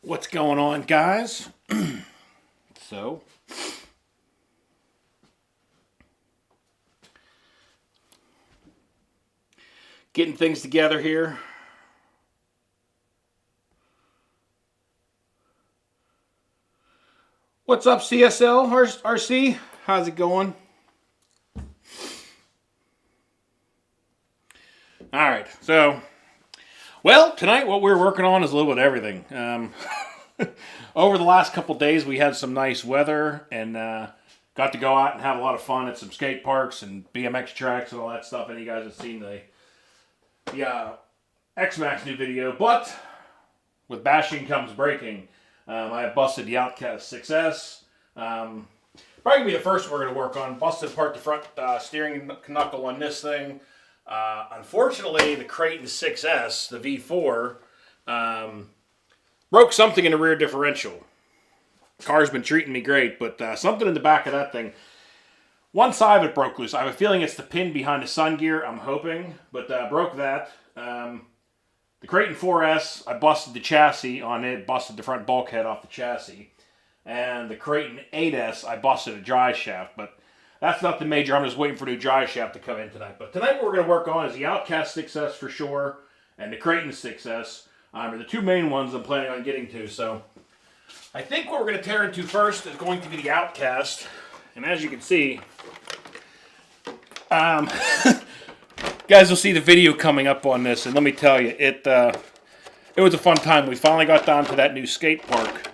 What's going on, guys? So, getting things together here. What's up, CSL RC? How's it going? All right, so, well, tonight what we're working on is a little bit of everything. Over the last couple days, we had some nice weather and got to go out and have a lot of fun at some skate parks and BMX tracks and all that stuff. And you guys have seen the X-Maxx new video. But with bashing comes breaking. I have busted the Outcast 6S. Probably going to be the first we're going to work on. Busted apart the front steering knuckle on this thing. Unfortunately, the Kraton 6S, the V4, broke something in the rear differential. Car's been treating me great, but something in the back of that thing. One side of it broke loose. I have a feeling it's the pin behind the sun gear, I'm hoping, but broke that. The Kraton 4S, I busted the chassis on it, busted the front bulkhead off the chassis. And the Kraton 8S, I busted a drive shaft, but that's nothing major. I'm just waiting for a new drive shaft to come in tonight. But tonight what we're going to work on is the Outcast 6S for sure, and the Kraton 6S. Are the two main ones I'm planning on getting to. So I think what we're going to tear into first is going to be the Outcast. And as you can see, guys will see the video coming up on this. And let me tell you, it was a fun time. We finally got down to that new skate park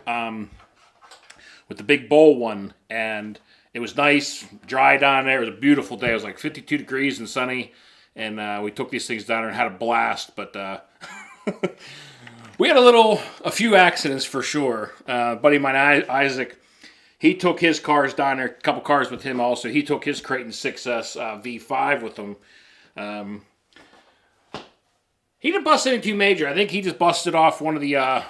with the big bowl one. And it was nice, dry down there. It was a beautiful day. It was like 52 degrees and sunny. And we took these things down there and had a blast. But we had a few accidents for sure. Buddy of mine, Isaac, he took his cars down there, a couple cars with him also. He took his Kraton 6S V5 with him. He didn't bust anything too major. I think he just busted off one of the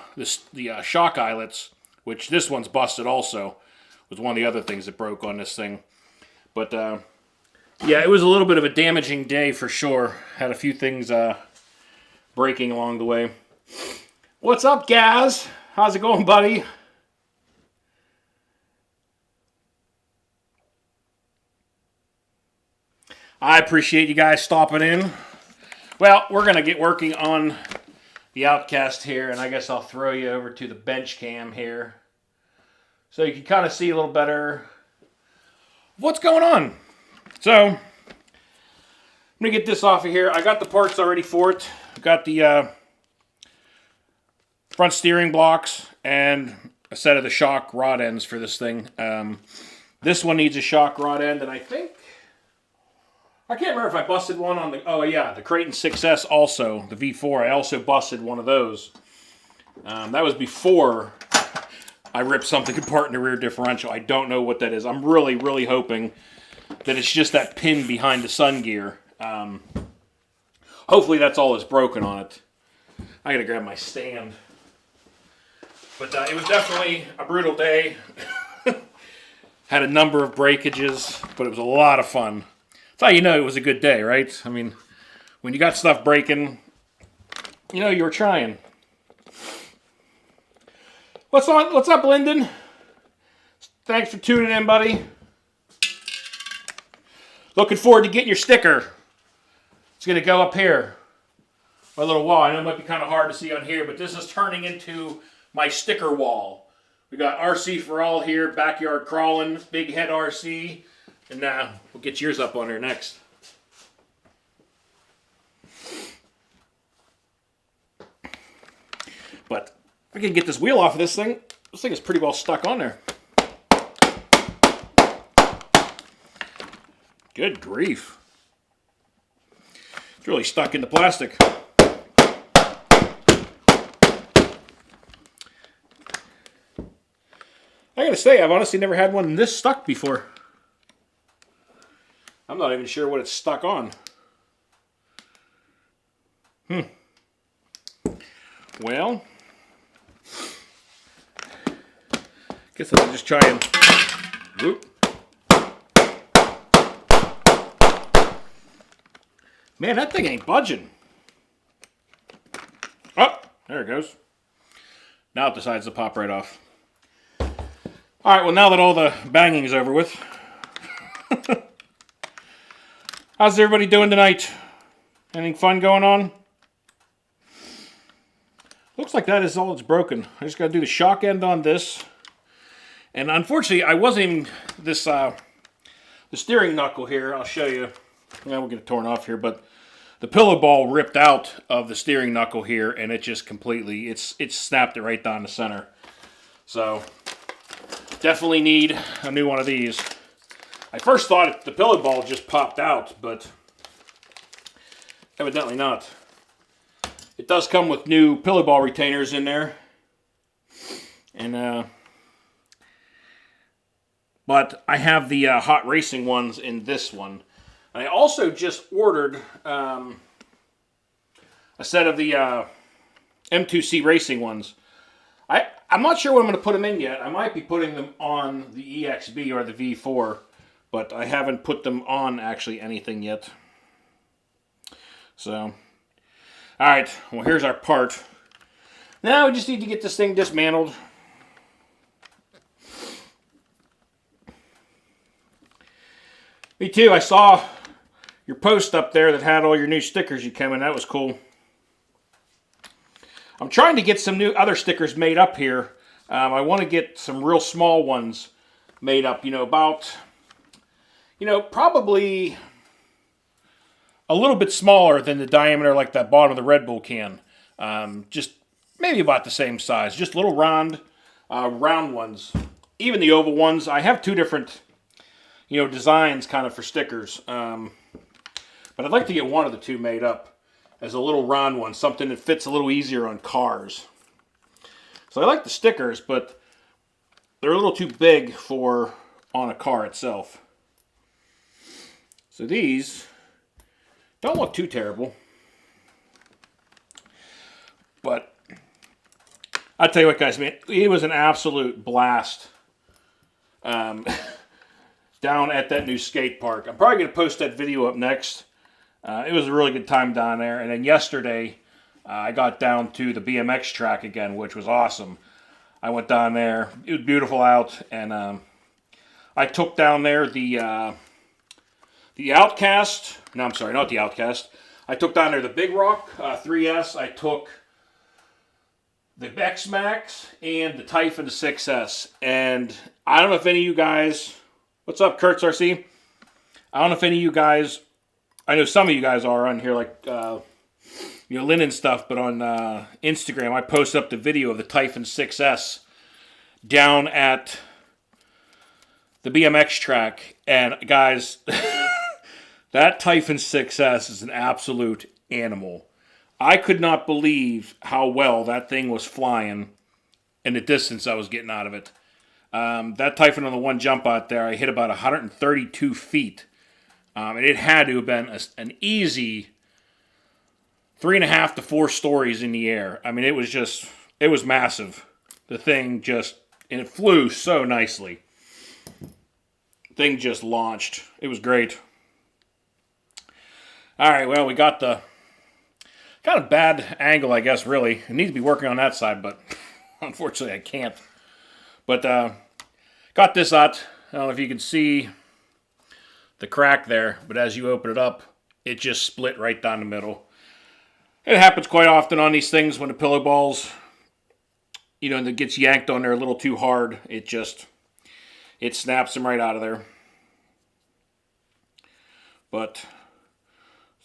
shock eyelets, which this one's busted also. Was one of the other things that broke on this thing. But yeah, it was a little bit of a damaging day for sure. Had a few things breaking along the way. What's up, Gaz? How's it going, buddy? I appreciate you guys stopping in. Well, we're going to get working on the Outcast here, and I guess I'll throw you over to the bench cam here so you can kind of see a little better what's going on. So, I'm going to get this off of here. I got the parts already for it. I got the front steering blocks and a set of the shock rod ends for this thing. This one needs a shock rod end, and I can't remember if I busted one on the, oh yeah, the Kraton 6S also, the V4, I also busted one of those. That was before I ripped something apart in the rear differential. I don't know what that is. I'm really, really hoping that it's just that pin behind the sun gear. Hopefully that's all that's broken on it. I gotta grab my stand. But it was definitely a brutal day. Had a number of breakages, but it was a lot of fun. That's how you know it was a good day, right? I mean, when you got stuff breaking, you know you were trying. What's up, Lyndon? Thanks for tuning in, buddy. Looking forward to getting your sticker. It's going to go up here. My little wall. I know it might be kind of hard to see on here, but this is turning into my sticker wall. We got RC for all here, backyard crawling, big head RC, and we'll get yours up on here next. But if I can get this wheel off of this thing is pretty well stuck on there. Good grief. It's really stuck in the plastic. I gotta say, I've honestly never had one this stuck before. I'm not even sure what it's stuck on. Well, guess I'll just try and whoop. Man, that thing ain't budging. Oh, there it goes. Now it decides to pop right off. All right, well, now that all the banging is over with, how's everybody doing tonight? Anything fun going on? Looks like that is all that's broken. I just got to do the shock end on this. And unfortunately, I wasn't even this, the steering knuckle here, I'll show you. We'll get it torn off here, but the pillow ball ripped out of the steering knuckle here, and it just completely, it snapped it right down the center. So, definitely need a new one of these. I first thought the pillow ball just popped out, but evidently not. It does come with new pillow ball retainers in there. And, but I have the hot racing ones in this one. I also just ordered a set of the M2C racing ones. I'm not sure what I'm going to put them in yet. I might be putting them on the EXB or the V4, but I haven't put them on actually anything yet. So, alright, well here's our part. Now we just need to get this thing dismantled. Me too, I saw your post up there that had all your new stickers you came in. That was cool. I'm trying to get some new other stickers made up here. I want to get some real small ones made up, about, probably a little bit smaller than the diameter like that bottom of the Red Bull can. Just maybe about the same size. Just little round ones. Even the oval ones. I have two different, designs kind of for stickers. But I'd like to get one of the two made up as a little round one, something that fits a little easier on cars. So I like the stickers, but they're a little too big for on a car itself. So these don't look too terrible. But I'll tell you what, guys, man, it was an absolute blast down at that new skate park. I'm probably going to post that video up next. It was a really good time down there. And then yesterday, I got down to the BMX track again, which was awesome. I went down there. It was beautiful out. And I took down there the Outcast. No, I'm sorry, not the Outcast. I took down there the Big Rock 3S. I took the X-Maxx and the Typhon 6S. And I don't know if any of you guys... What's up, Kurtz RC? I don't know if any of you guys... I know some of you guys are on here, like, linen stuff, but on Instagram, I posted up the video of the Typhon 6S down at the BMX track. And, guys, that Typhon 6S is an absolute animal. I could not believe how well that thing was flying and the distance I was getting out of it. That Typhon on the one jump out there, I hit about 132 feet. And it had to have been an easy 3.5 to 4 stories in the air. I mean, it was massive. The thing and it flew so nicely. Thing just launched. It was great. All right, well, we got the kind of bad angle, I guess, really. I need to be working on that side, but unfortunately I can't. But got this out. I don't know if you can see the crack there, but as you open it up, it just split right down the middle. It happens quite often on these things when the pillow balls, and it gets yanked on there a little too hard. It snaps them right out of there. But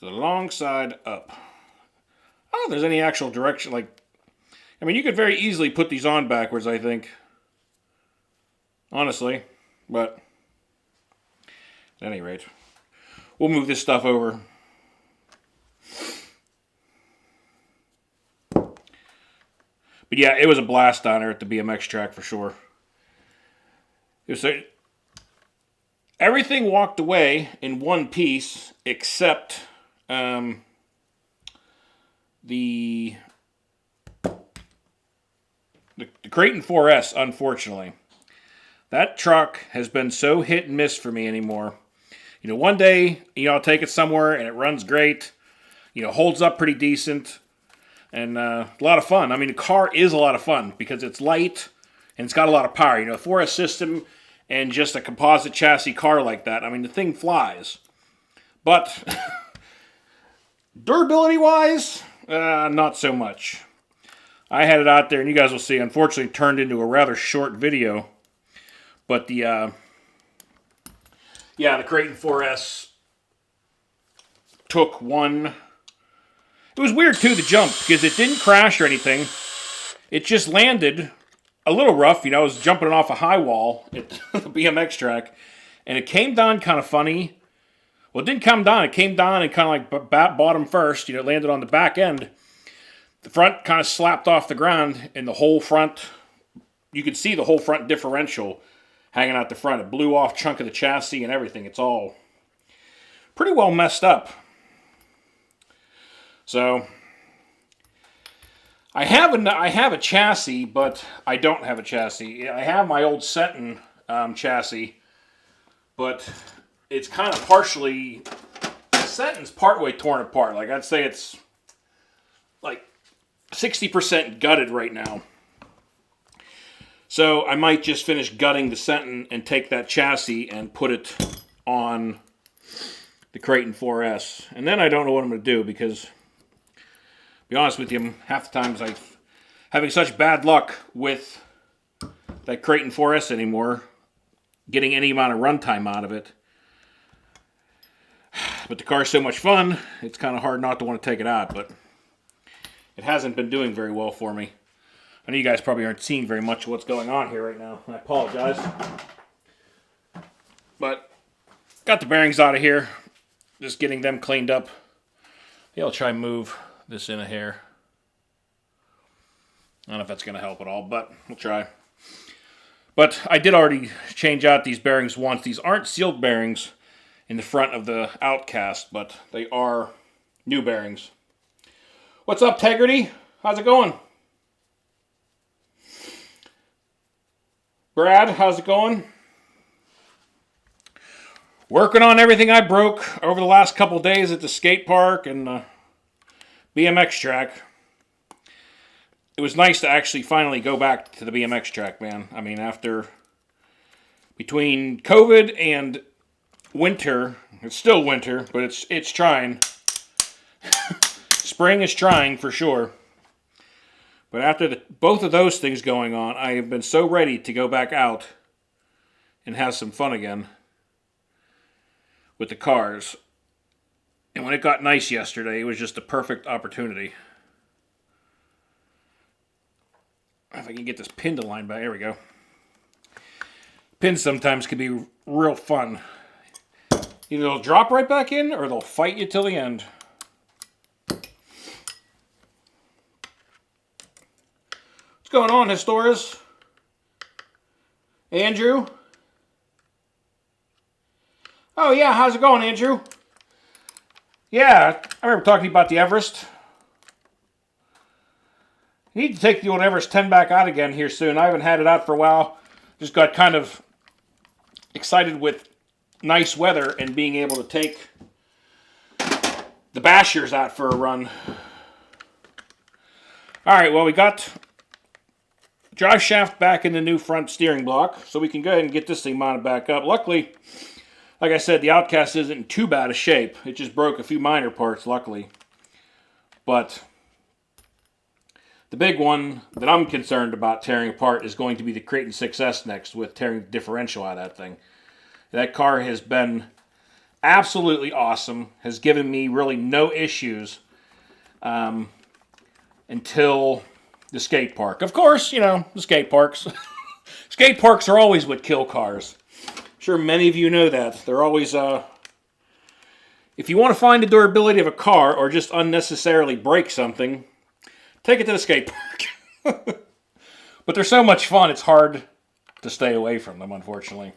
the long side up. I don't know if there's any actual direction. You could very easily put these on backwards, I think. Honestly, but at any rate, we'll move this stuff over. But yeah, it was a blast down there at the BMX track for sure. Everything walked away in one piece except the Kraton 4S, unfortunately. That truck has been so hit and miss for me anymore. One day, I'll take it somewhere and it runs great. Holds up pretty decent. And a lot of fun. I mean, the car is a lot of fun because it's light and it's got a lot of power. You know, 4S system and just a composite chassis car like that. I mean, the thing flies. But durability-wise, not so much. I had it out there, and you guys will see, unfortunately, it turned into a rather short video. But the Kraton 4S took one. It was weird, too, the jump, because it didn't crash or anything. It just landed a little rough. You know, I was jumping off a high wall at the BMX track, and it came down kind of funny. Well, it didn't come down. It came down and kind of like bottom first. You know, it landed on the back end. The front kind of slapped off the ground, and the whole front, you could see the whole front differential hanging out the front. It blew off a chunk of the chassis and everything. It's all pretty well messed up. So, I have a chassis, but I don't have a chassis. I have my old Senton chassis, but it's kind of partially, Senton's partway torn apart. Like, I'd say it's like 60% gutted right now. So I might just finish gutting the Senton and take that chassis and put it on the Kraton 4S. And then I don't know what I'm going to do because, to be honest with you, half the times I'm having such bad luck with that Kraton 4S anymore, getting any amount of runtime out of it. But the car's so much fun, it's kind of hard not to want to take it out, but it hasn't been doing very well for me. I know you guys probably aren't seeing very much of what's going on here right now. I apologize. But got the bearings out of here. Just getting them cleaned up. Yeah, I'll try and move this in a hair. I don't know if that's going to help at all, but we'll try. But I did already change out these bearings once. These aren't sealed bearings in the front of the Outcast, but they are new bearings. What's up, Tegrity? How's it going? Brad, how's it going? Working on everything I broke over the last couple days at the skate park and the BMX track. It was nice to actually finally go back to the BMX track, man. I mean, between COVID and winter, it's still winter, but it's trying. Spring is trying for sure. But after both of those things going on, I have been so ready to go back out and have some fun again with the cars. And when it got nice yesterday, it was just a perfect opportunity. If I can get this pin to line back, there we go. Pins sometimes can be real fun. Either they'll drop right back in or they'll fight you till the end. What's going on, Historias? Andrew? Oh yeah, how's it going, Andrew? Yeah, I remember talking about the Everest. You need to take the old Everest 10 back out again here soon. I haven't had it out for a while. Just got kind of excited with nice weather and being able to take the Bashers out for a run. Alright, well, we got drive shaft back in the new front steering block, so we can go ahead and get this thing mounted back up. Luckily, like I said, the Outcast isn't in too bad a shape. It just broke a few minor parts, luckily. But the big one that I'm concerned about tearing apart is going to be the Kraton 6S next, with tearing the differential out of that thing. That car has been absolutely awesome, has given me really no issues until the skate park. Of course, you know, the skate parks. Skate parks are always what kill cars. I'm sure many of you know that. They're always, if you want to find the durability of a car or just unnecessarily break something, take it to the skate park. But they're so much fun, it's hard to stay away from them, unfortunately.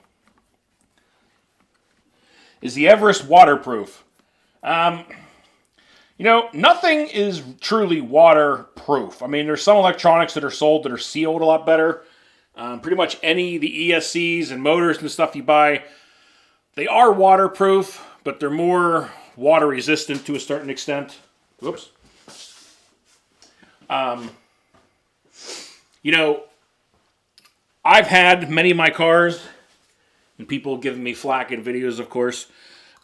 Is the Everest waterproof? You know, nothing is truly waterproof. I mean, there's some electronics that are sold that are sealed a lot better. Pretty much the ESCs and motors and stuff you buy, they are waterproof, but they're more water resistant to a certain extent. Whoops. You know, I've had many of my cars, and people giving me flack in videos, of course.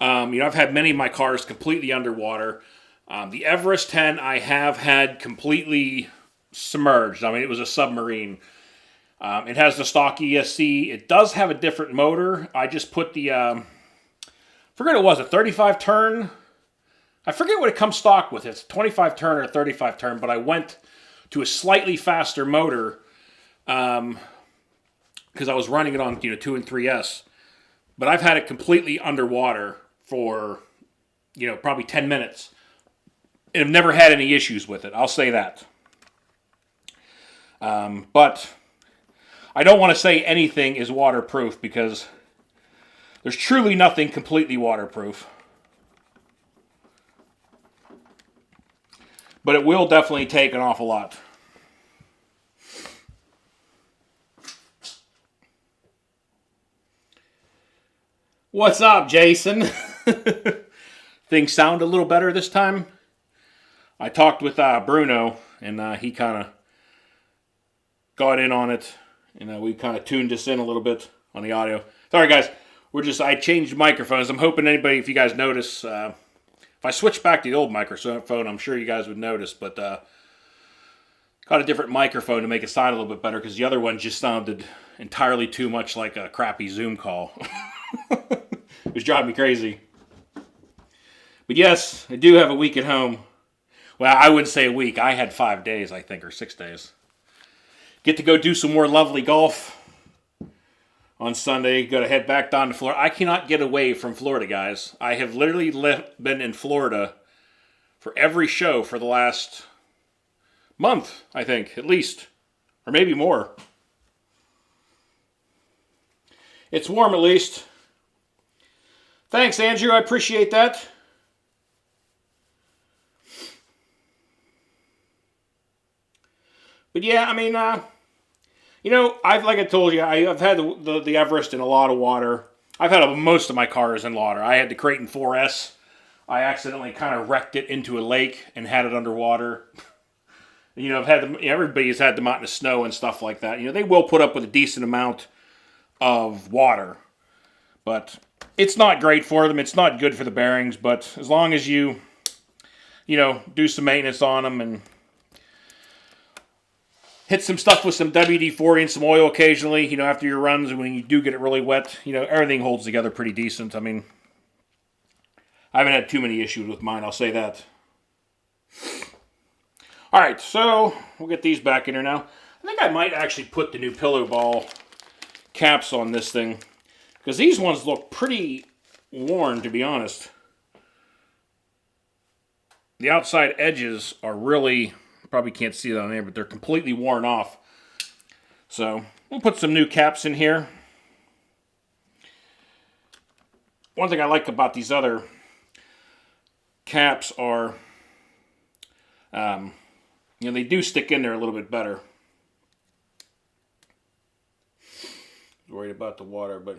I've had many of my cars completely underwater. The Everest 10 I have had completely submerged. I mean, it was a submarine. It has the stock ESC. It does have a different motor. I just put the, forget what it was, a 35 turn. I forget what it comes stock with. It's 25 turn or 35 turn, but I went to a slightly faster motor because I was running it on 2 and 3S. But I've had it completely underwater for probably 10 minutes. And I've never had any issues with it. I'll say that. But I don't want to say anything is waterproof because there's truly nothing completely waterproof. But it will definitely take an awful lot. What's up, Jason? Things sound a little better this time. I talked with Bruno, and he kind of got in on it, and we kind of tuned this in a little bit on the audio. Sorry, guys. I changed microphones. I'm hoping if you guys notice, if I switch back to the old microphone, I'm sure you guys would notice, but got a different microphone to make it sound a little bit better because the other one just sounded entirely too much like a crappy Zoom call. It was driving me crazy. But yes, I do have a week at home. Well, I wouldn't say a week. I had 5 days, I think, or 6 days. Get to go do some more lovely golf on Sunday. Got to head back down to Florida. I cannot get away from Florida, guys. I have literally been in Florida for every show for the last month, I think, at least. Or maybe more. It's warm, at least. Thanks, Andrew. I appreciate that. But yeah, I mean, like I told you, I've had the Everest in a lot of water. I've had most of my cars in water. I had the Kraton 4S. I accidentally kind of wrecked it into a lake and had it underwater. I've had them. Everybody's had them out in the snow and stuff like that. They will put up with a decent amount of water, but it's not great for them. It's not good for the bearings. But as long as you do some maintenance on them and hit some stuff with some WD-40 and some oil occasionally, after your runs, and when you do get it really wet, everything holds together pretty decent. I mean, I haven't had too many issues with mine, I'll say that. All right, so we'll get these back in here now. I think I might actually put the new pillow ball caps on this thing, because these ones look pretty worn, to be honest. The outside edges are really... Probably can't see that on there, but they're completely worn off. So we'll put some new caps in here. One thing I like about these other caps are, they do stick in there a little bit better. Worried about the water, but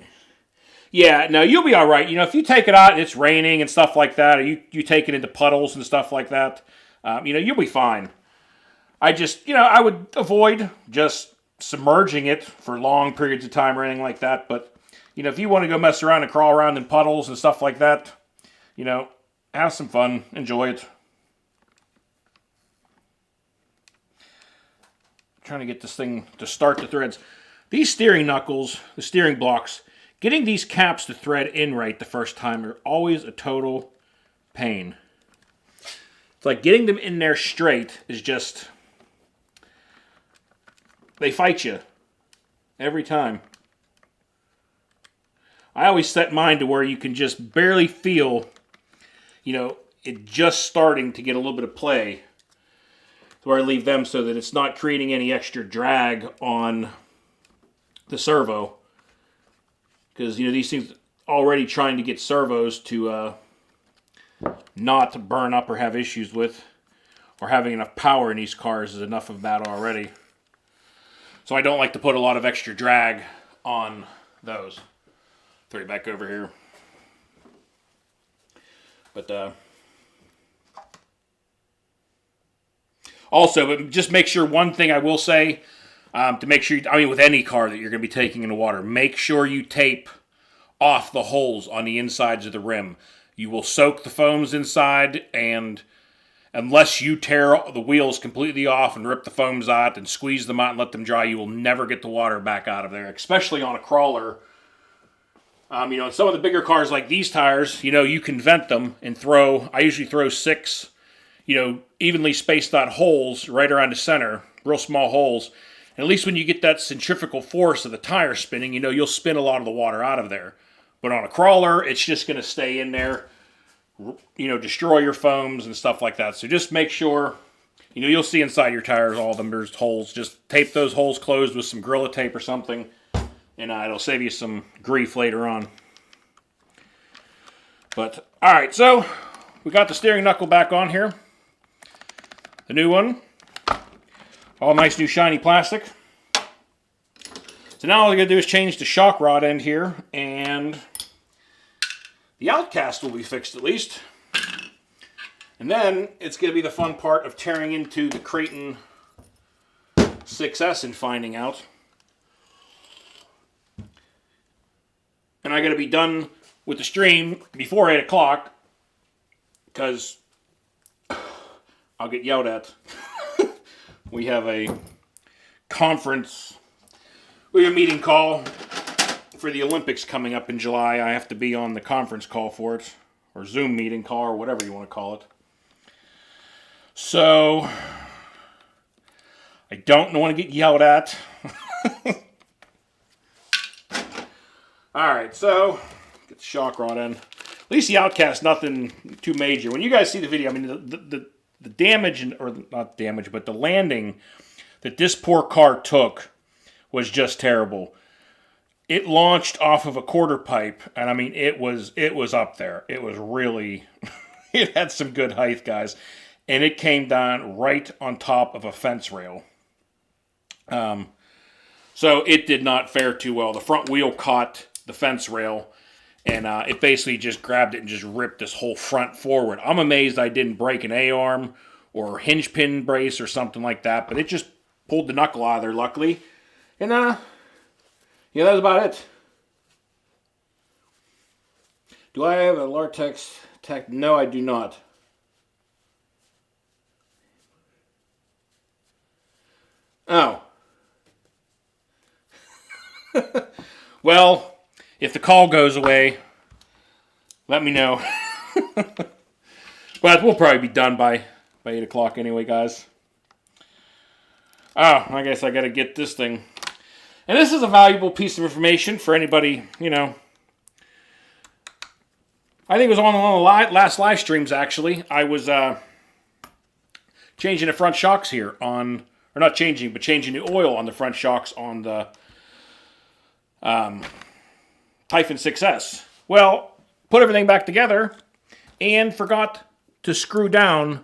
yeah, no, you'll be all right. If you take it out and it's raining and stuff like that, or you take it into puddles and stuff like that, you'll be fine. I would avoid just submerging it for long periods of time or anything like that. But, if you want to go mess around and crawl around in puddles and stuff like that, have some fun. Enjoy it. Trying to get this thing to start the threads. These steering knuckles, the steering blocks, getting these caps to thread in right the first time are always a total pain. It's like getting them in there straight is just... They fight you every time. I always set mine to where you can just barely feel, it just starting to get a little bit of play. To where I leave them so that it's not creating any extra drag on the servo. Because, these things already trying to get servos to not burn up or have issues with. Or having enough power in these cars is enough of that already. So I don't like to put a lot of extra drag on those. Throw it back over here. But, Also, but just make sure, one thing I will say, to make sure, with any car that you're going to be taking into water, make sure you tape off the holes on the insides of the rim. You will soak the foams inside, and unless you tear the wheels completely off and rip the foams out and squeeze them out and let them dry, you will never get the water back out of there, especially on a crawler. Some of the bigger cars like these tires, you can vent them and I usually throw 6, evenly spaced out holes right around the center, real small holes. And at least when you get that centrifugal force of the tire spinning, you'll spin a lot of the water out of there. But on a crawler, it's just going to stay in there, destroy your foams and stuff like that. So just make sure, you'll see inside your tires, all of them, there's holes. Just tape those holes closed with some Gorilla Tape or something, and it'll save you some grief later on. But, alright, so we got the steering knuckle back on here. The new one. All nice new shiny plastic. So now all we're going to do is change the shock rod end here, and the Outcast will be fixed at least. And then it's going to be the fun part of tearing into the Kraton 6S and finding out. And I got to be done with the stream before 8 o'clock, because I'll get yelled at. We have a conference, we have a meeting call for the Olympics coming up in July. I have to be on the conference call for it, or Zoom meeting call, or whatever you want to call it. So, I don't want to get yelled at. Alright, so, get the shock rod in. At least the Outcast, nothing too major. When you guys see the video, the damage, or not damage, but the landing that this poor car took was just terrible. It launched off of a quarter pipe, and it was up there. It was really, it had some good height, guys. And it came down right on top of a fence rail. So it did not fare too well. The front wheel caught the fence rail, and it basically just grabbed it and just ripped this whole front forward. I'm amazed I didn't break an A-arm or hinge pin brace or something like that, but it just pulled the knuckle out of there, luckily. And, that was about it. Do I have a Lartex tech? No, I do not. Oh. Well, if the call goes away, let me know. But we'll probably be done by 8 o'clock anyway, guys. Oh, I guess I got to get this thing. And this is a valuable piece of information for anybody, I think it was on one of the last live streams, actually. I was changing the front shocks here or not changing, but changing the oil on the front shocks on the Typhon 6S. Well, put everything back together and forgot to screw down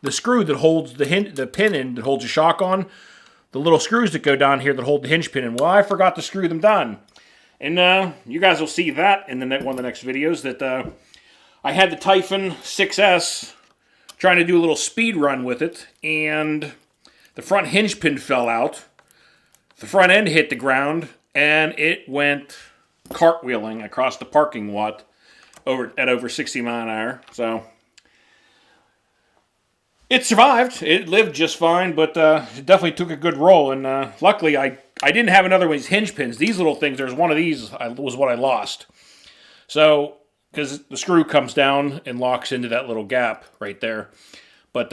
the screw that holds the pin in that holds the shock on. The little screws that go down here that hold the hinge pin in. Well, I forgot to screw them down. And you guys will see that in one of the next videos, that I had the Typhon 6S trying to do a little speed run with it, and the front hinge pin fell out. The front end hit the ground, and it went cartwheeling across the parking lot at over 60 miles an hour. So it survived. It lived just fine, but it definitely took a good roll. And luckily, I didn't have another one of these hinge pins. These little things, there's one of these was what I lost. So, because the screw comes down and locks into that little gap right there. But,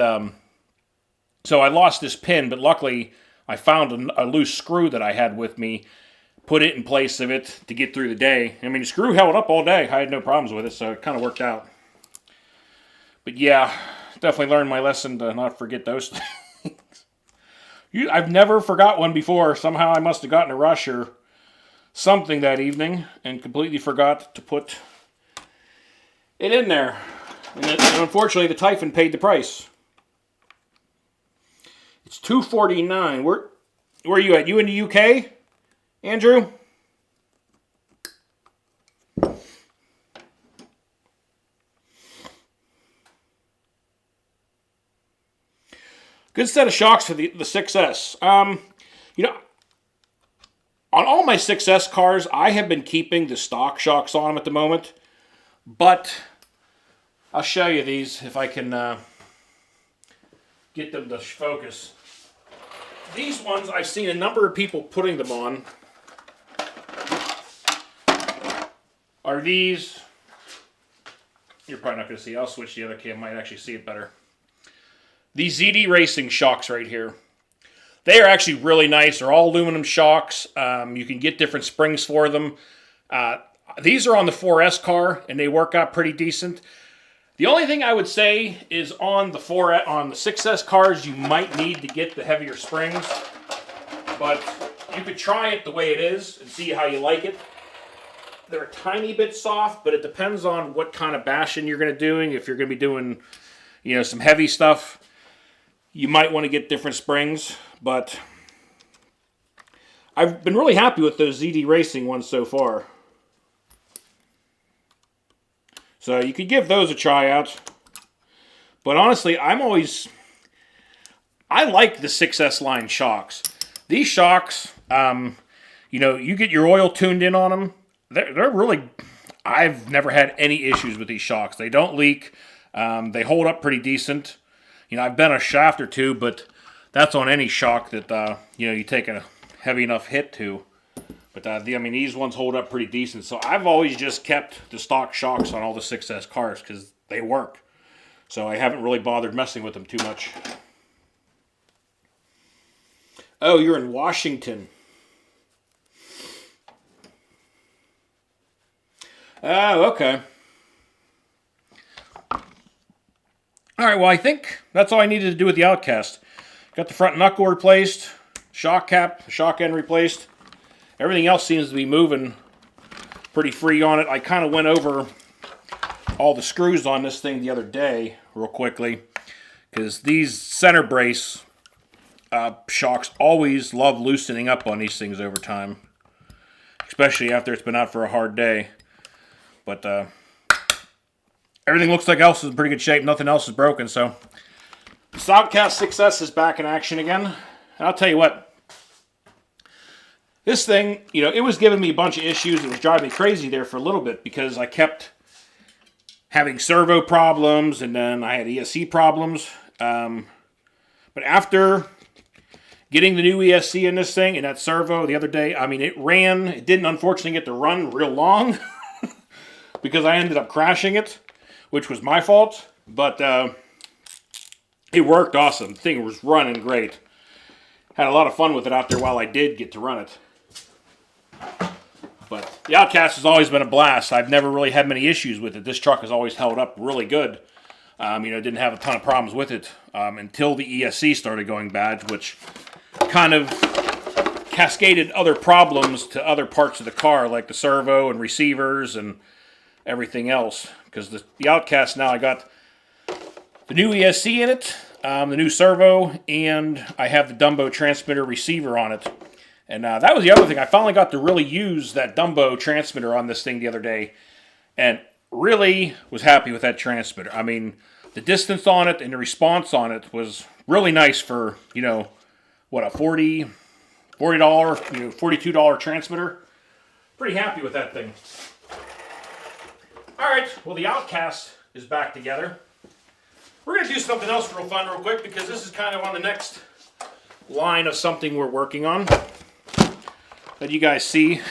so I lost this pin, but luckily I found a loose screw that I had with me, put it in place of it to get through the day. The screw held up all day. I had no problems with it, so it kind of worked out. But yeah, definitely learned my lesson to not forget those things. I've never forgot one before. Somehow I must have gotten a rush or something that evening and completely forgot to put it in there. And unfortunately, the Typhon paid the price. It's $249. Where are you at? You in the UK, Andrew? Good set of shocks for the 6S. You know, on all my 6S cars, I have been keeping the stock shocks on them at the moment. But I'll show you these if I can get them to focus. These ones, I've seen a number of people putting them on. Are these... You're probably not going to see. I'll switch the other cam. Might actually see it better. These ZD Racing shocks right here. They are actually really nice. They're all aluminum shocks. You can get different springs for them. These are on the 4S car, and they work out pretty decent. The only thing I would say is on the 6S cars, you might need to get the heavier springs. But you could try it the way it is and see how you like it. They're a tiny bit soft, but it depends on what kind of bashing you're going to be doing. If you're going to be doing, you know, some heavy stuff, you might want to get different springs. But I've been really happy with those ZD Racing ones so far. So you could give those a try out. But honestly, I like the 6S line shocks. These shocks, you know, you get your oil tuned in on them. They're really, I've never had any issues with these shocks. They don't leak. They hold up pretty decent. You know, I've been a shaft or two, but that's on any shock that, you know, you take a heavy enough hit to. But, I mean, these ones hold up pretty decent. So I've always just kept the stock shocks on all the 6S cars because they work. So I haven't really bothered messing with them too much. Oh, you're in Washington. Oh, okay. Alright, well, I think that's all I needed to do with the Outcast. Got the front knuckle replaced, shock cap, shock end replaced. Everything else seems to be moving pretty free on it. I kind of went over all the screws on this thing the other day real quickly, because these center brace shocks always love loosening up on these things over time, especially after it's been out for a hard day. But everything looks like else is in pretty good shape. Nothing else is broken. So this Outcast 6S is back in action again. And I'll tell you what, this thing, you know, it was giving me a bunch of issues. It was driving me crazy there for a little bit because I kept having servo problems and then I had ESC problems. But after getting the new ESC in this thing and that servo the other day, I mean, it ran. It didn't unfortunately get to run real long because I ended up crashing it, which was my fault. But it worked awesome. The thing was running great. Had a lot of fun with it out there while I did get to run it. But the Outcast has always been a blast. I've never really had many issues with it. This truck has always held up really good. You know, didn't have a ton of problems with it until the ESC started going bad, which kind of cascaded other problems to other parts of the car, like the servo and receivers and everything else. Because the Outcast now, I got the new ESC in it, the new servo, and I have the Dumbo transmitter receiver on it. And that was the other thing. I finally got to really use that Dumbo transmitter on this thing the other day. And really was happy with that transmitter. I mean, the distance on it and the response on it was really nice for, you know, what, a $40, you know, $42 transmitter. Pretty happy with that thing. All right, well, the Outcast is back together. We're going to do something else real fun real quick because this is kind of on the next line of something we're working on that you guys see.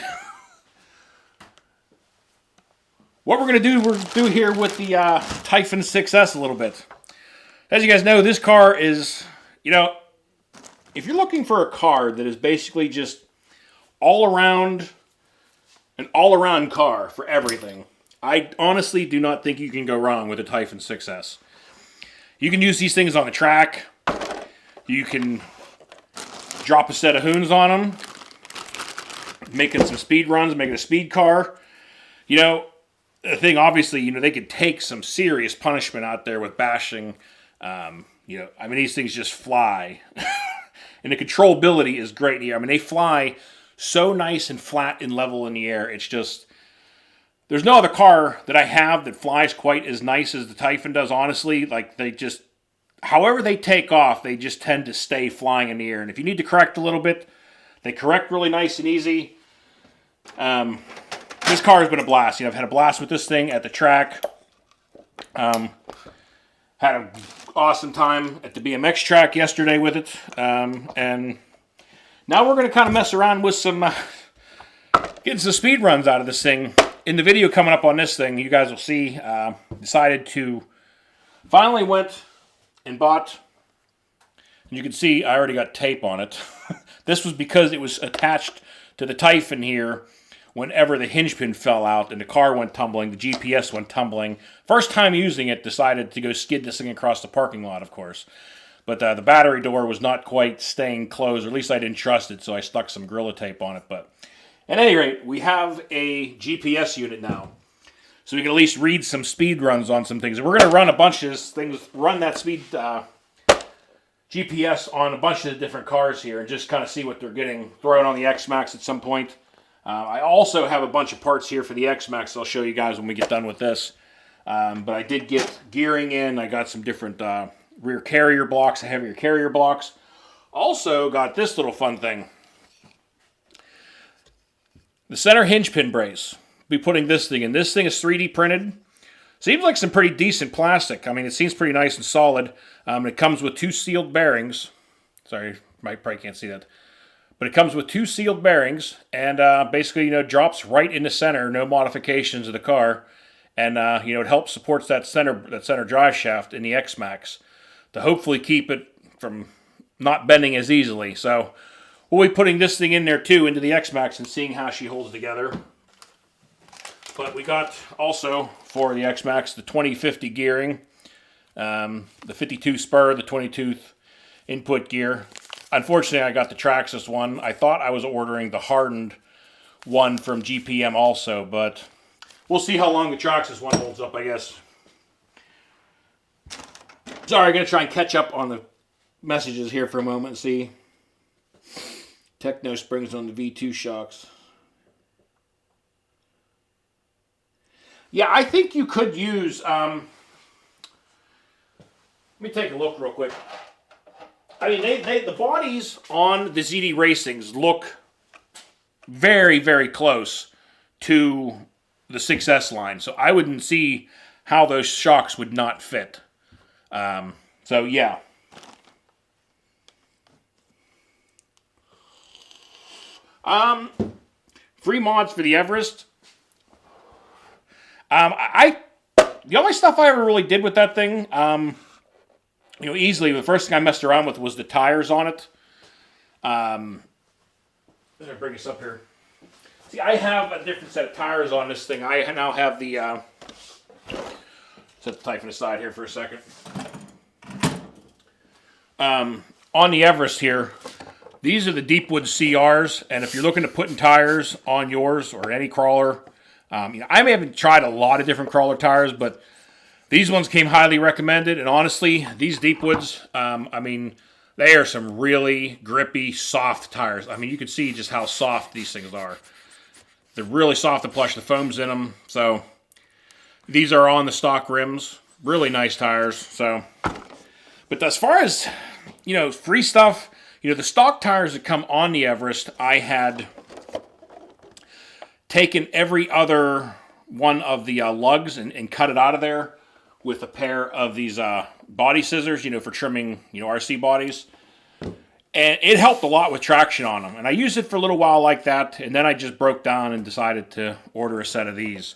What we're going to do here with the Typhon 6S a little bit. As you guys know, this car is, you know, if you're looking for a car that is basically just an all-around car for everything, I honestly do not think you can go wrong with a Typhon 6S. You can use these things on the track. You can drop a set of hoons on them, making some speed runs, making a speed car. You know, the thing, obviously, you know, they could take some serious punishment out there with bashing. You know, I mean, these things just fly. And the controllability is great here. I mean, they fly so nice and flat and level in the air. It's just, there's no other car that I have that flies quite as nice as the Typhon does, honestly. Like, they just, however they take off, they just tend to stay flying in the air. And if you need to correct a little bit, they correct really nice and easy. This car has been a blast. You know, I've had a blast with this thing at the track. Had an awesome time at the BMX track yesterday with it. And now we're going to kind of mess around with some, getting some speed runs out of this thing. In the video coming up on this thing, you guys will see, decided to, finally went and bought, and you can see I already got tape on it. This was because it was attached to the Typhon here whenever the hinge pin fell out and the car went tumbling, the GPS went tumbling. First time using it, decided to go skid this thing across the parking lot, of course. But the battery door was not quite staying closed, or at least I didn't trust it, so I stuck some Gorilla Tape on it. But at any rate, we have a GPS unit now. So we can at least read some speed runs on some things. And we're going to run a bunch of things, run that speed GPS on a bunch of the different cars here and just kind of see what they're getting. Throw it on the X-Maxx at some point. I also have a bunch of parts here for the X-Maxx I'll show you guys when we get done with this. But I did get gearing in. I got some different rear carrier blocks, heavier carrier blocks. Also got this little fun thing. The center hinge pin brace. Be putting this thing in. This thing is 3D printed. Seems like some pretty decent plastic. I mean, it seems pretty nice and solid. It comes with 2 sealed bearings. Sorry, you probably can't see that. But it comes with 2 sealed bearings, and basically, you know, drops right in the center. No modifications of the car, and you know, it helps supports that center drive shaft in the X-Maxx to hopefully keep it from not bending as easily. So we'll be putting this thing in there too into the X-Maxx and seeing how she holds together. But we got also for the X-Maxx the 2050 gearing, the 52 spur, the 22th input gear. Unfortunately, I got the Traxxas one. I thought I was ordering the hardened one from GPM also, but we'll see how long the Traxxas one holds up, I guess. Sorry, I'm going to try and catch up on the messages here for a moment and see. Techno springs on the V2 shocks. Yeah, I think you could use, let me take a look real quick. I mean, the bodies on the ZD Racings look very, very close to the 6S line. So I wouldn't see how those shocks would not fit. So, yeah. Free mods for the Everest. The only stuff I ever really did with that thing, you know, easily, the first thing I messed around with was the tires on it. Let me bring this up here. See, I have a different set of tires on this thing. I now have the, set the Typhon aside here for a second. On the Everest here, these are the Deepwood CRs, and if you're looking to put in tires on yours or any crawler, you know, I haven't tried a lot of different crawler tires, but these ones came highly recommended, and honestly, these Deepwoods, I mean, they are some really grippy, soft tires. I mean, you can see just how soft these things are. They're really soft and plush. The foam's in them, so these are on the stock rims. Really nice tires. So, but as far as, you know, free stuff, you know, the stock tires that come on the Everest, I had taken every other one of the lugs and cut it out of there with a pair of these body scissors, you know, for trimming, you know, RC bodies. And it helped a lot with traction on them. And I used it for a little while like that, and then I just broke down and decided to order a set of these.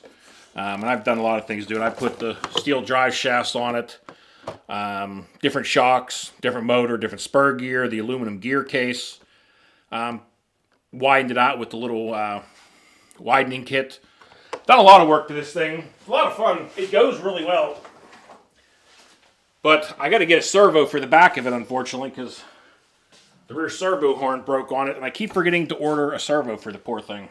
And I've done a lot of things to it. I put the steel drive shafts on it, different shocks, different motor, different spur gear, the aluminum gear case. Widened it out with the little widening kit. Done a lot of work to this thing. It's a lot of fun. It goes really well. But I got to get a servo for the back of it, unfortunately, because the rear servo horn broke on it, and I keep forgetting to order a servo for the poor thing.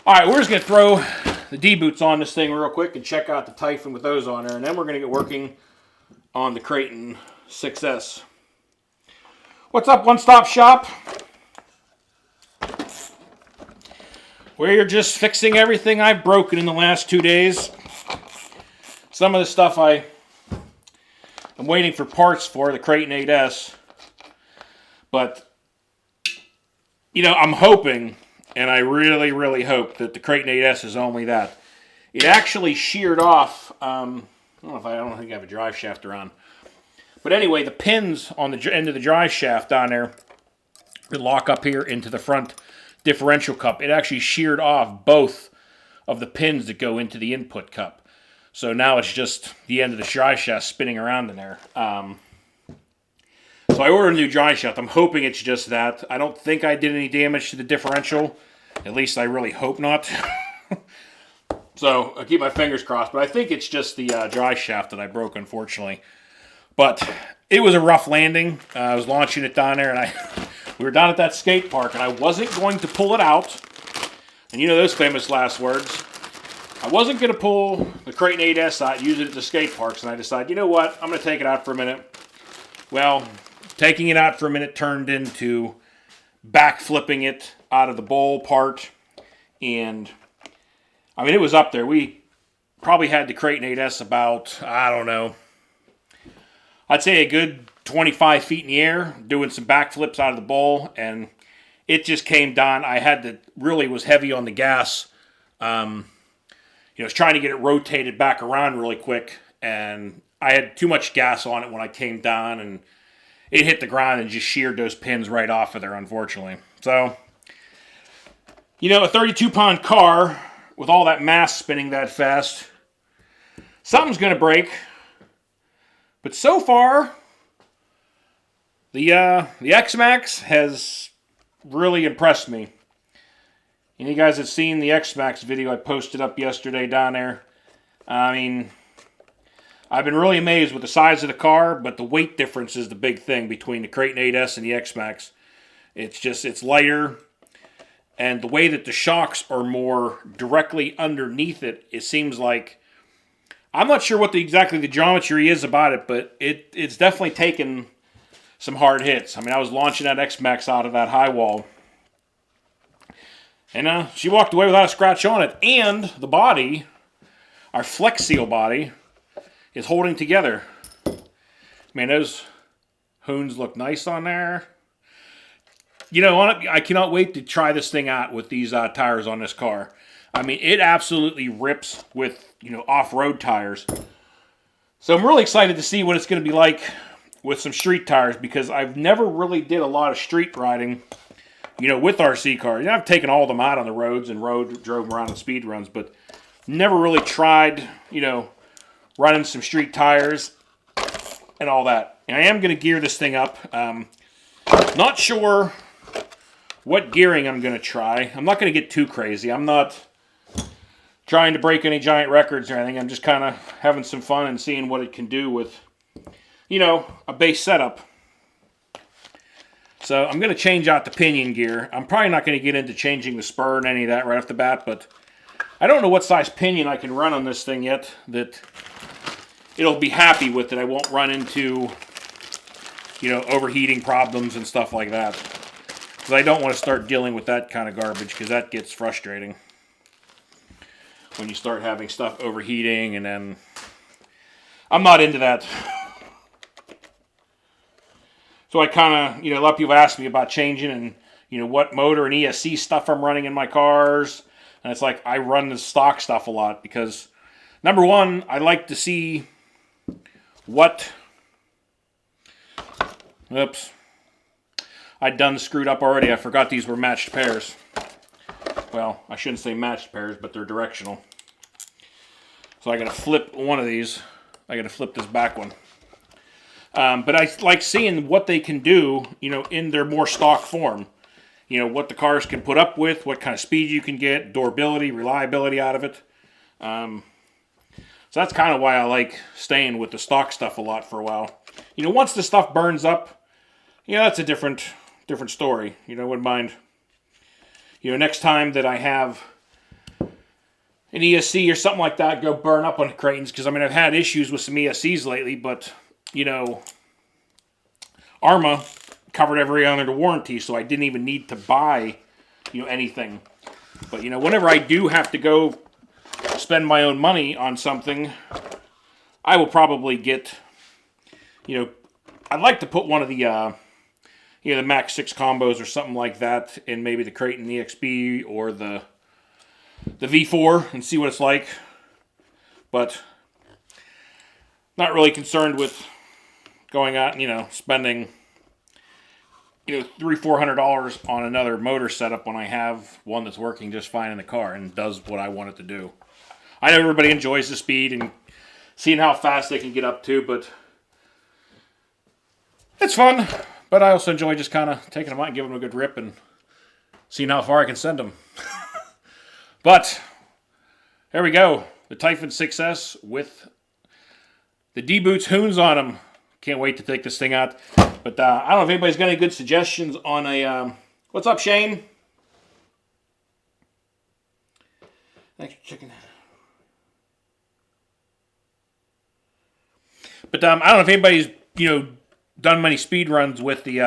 Alright, we're just going to throw the D-boots on this thing real quick and check out the Typhon with those on there, and then we're going to get working on the Kraton 6S. What's up, One Stop Shop? Where you're just fixing everything I've broken in the last 2 days. Some of the stuff I I'm waiting for parts for the Kraton 8S. But, you know, I'm hoping, and I really, really hope that the Kraton 8S is only that. It actually sheared off, I don't think I have a drive shaft around. But anyway, the pins on the end of the drive shaft down there that lock up here into the front differential cup, it actually sheared off both of the pins that go into the input cup. So now it's just the end of the drive shaft spinning around in there. So I ordered a new drive shaft. I'm hoping it's just that. I don't think I did any damage to the differential. At least I really hope not. So I'll keep my fingers crossed. But I think it's just the drive shaft that I broke, unfortunately. But it was a rough landing. I was launching it down there, and we were down at that skate park, and I wasn't going to pull it out. And you know those famous last words. I wasn't going to pull the Kraton 8S out and use it at the skate parks, and I decided, you know what, I'm going to take it out for a minute. Well, taking it out for a minute turned into backflipping it out of the bowl part, and I mean, it was up there. We probably had the Kraton 8S about, I don't know, I'd say a good 25 feet in the air, doing some backflips out of the bowl, and it just came down. I had to, really was heavy on the gas. I was trying to get it rotated back around really quick, and I had too much gas on it when I came down, and it hit the ground and just sheared those pins right off of there, unfortunately. So, you know, a 32-pound car with all that mass spinning that fast, something's going to break. But so far, the X-Maxx has really impressed me. And you guys have seen the X-Maxx video I posted up yesterday down there. I mean, I've been really amazed with the size of the car, but the weight difference is the big thing between the Kraton 8S and the X-Maxx. It's lighter, and the way that the shocks are more directly underneath it, it seems like, I'm not sure what exactly the geometry is about it, but it's definitely taken some hard hits. I mean, I was launching that X-Maxx out of that high wall, and she walked away without a scratch on it. And the body, our Flex Seal body, is holding together. Man, those hoons look nice on there. You know, I cannot wait to try this thing out with these tires on this car. I mean, it absolutely rips with, you know, off-road tires. So I'm really excited to see what it's going to be like with some street tires, because I've never really did a lot of street riding, you know, with RC cars. You know, I've taken all of them out on the roads and drove them around on speed runs, but never really tried, you know, running some street tires and all that. And I am going to gear this thing up. Not sure what gearing I'm going to try. I'm not going to get too crazy. I'm not trying to break any giant records or anything. I'm just kind of having some fun and seeing what it can do with, you know, a base setup. So I'm going to change out the pinion gear. I'm probably not going to get into changing the spur and any of that right off the bat, but I don't know what size pinion I can run on this thing yet that it'll be happy with, that I won't run into, you know, overheating problems and stuff like that. Because I don't want to start dealing with that kind of garbage, because that gets frustrating when you start having stuff overheating, and then I'm not into that. So I kind of, you know, a lot of people ask me about changing and, you know, what motor and ESC stuff I'm running in my cars. And it's like, I run the stock stuff a lot because, number one, I like to see what, oops, I'd done screwed up already. I forgot these were matched pairs. Well, I shouldn't say matched pairs, but they're directional. So I got to flip one of these. I got to flip this back one. But I like seeing what they can do, you know, in their more stock form. You know, what the cars can put up with, what kind of speed you can get, durability, reliability out of it. So that's kind of why I like staying with the stock stuff a lot for a while. You know, once the stuff burns up, you know, that's a different story. You know, I wouldn't mind. You know, next time that I have an ESC or something like that go burn up on the Kratons, because I mean, I've had issues with some ESCs lately, but, you know, Arma covered every under warranty, so I didn't even need to buy, you know, anything. But, you know, whenever I do have to go spend my own money on something, I will probably get, you know, I'd like to put one of the, the Max 6 combos or something like that in maybe the Kraton EXB or the V4 and see what it's like. But not really concerned with going out and, spending, $300-400 on another motor setup when I have one that's working just fine in the car and does what I want it to do. I know everybody enjoys the speed and seeing how fast they can get up to, but it's fun. But I also enjoy just kind of taking them out and giving them a good rip and seeing how far I can send them. But there we go. The Typhon 6S with the D-Boots Hoons on them. Can't wait to take this thing out. But I don't know if anybody's got any good suggestions on a... what's up, Shane? Thanks for checking that. But I don't know if anybody's, done many speed runs with the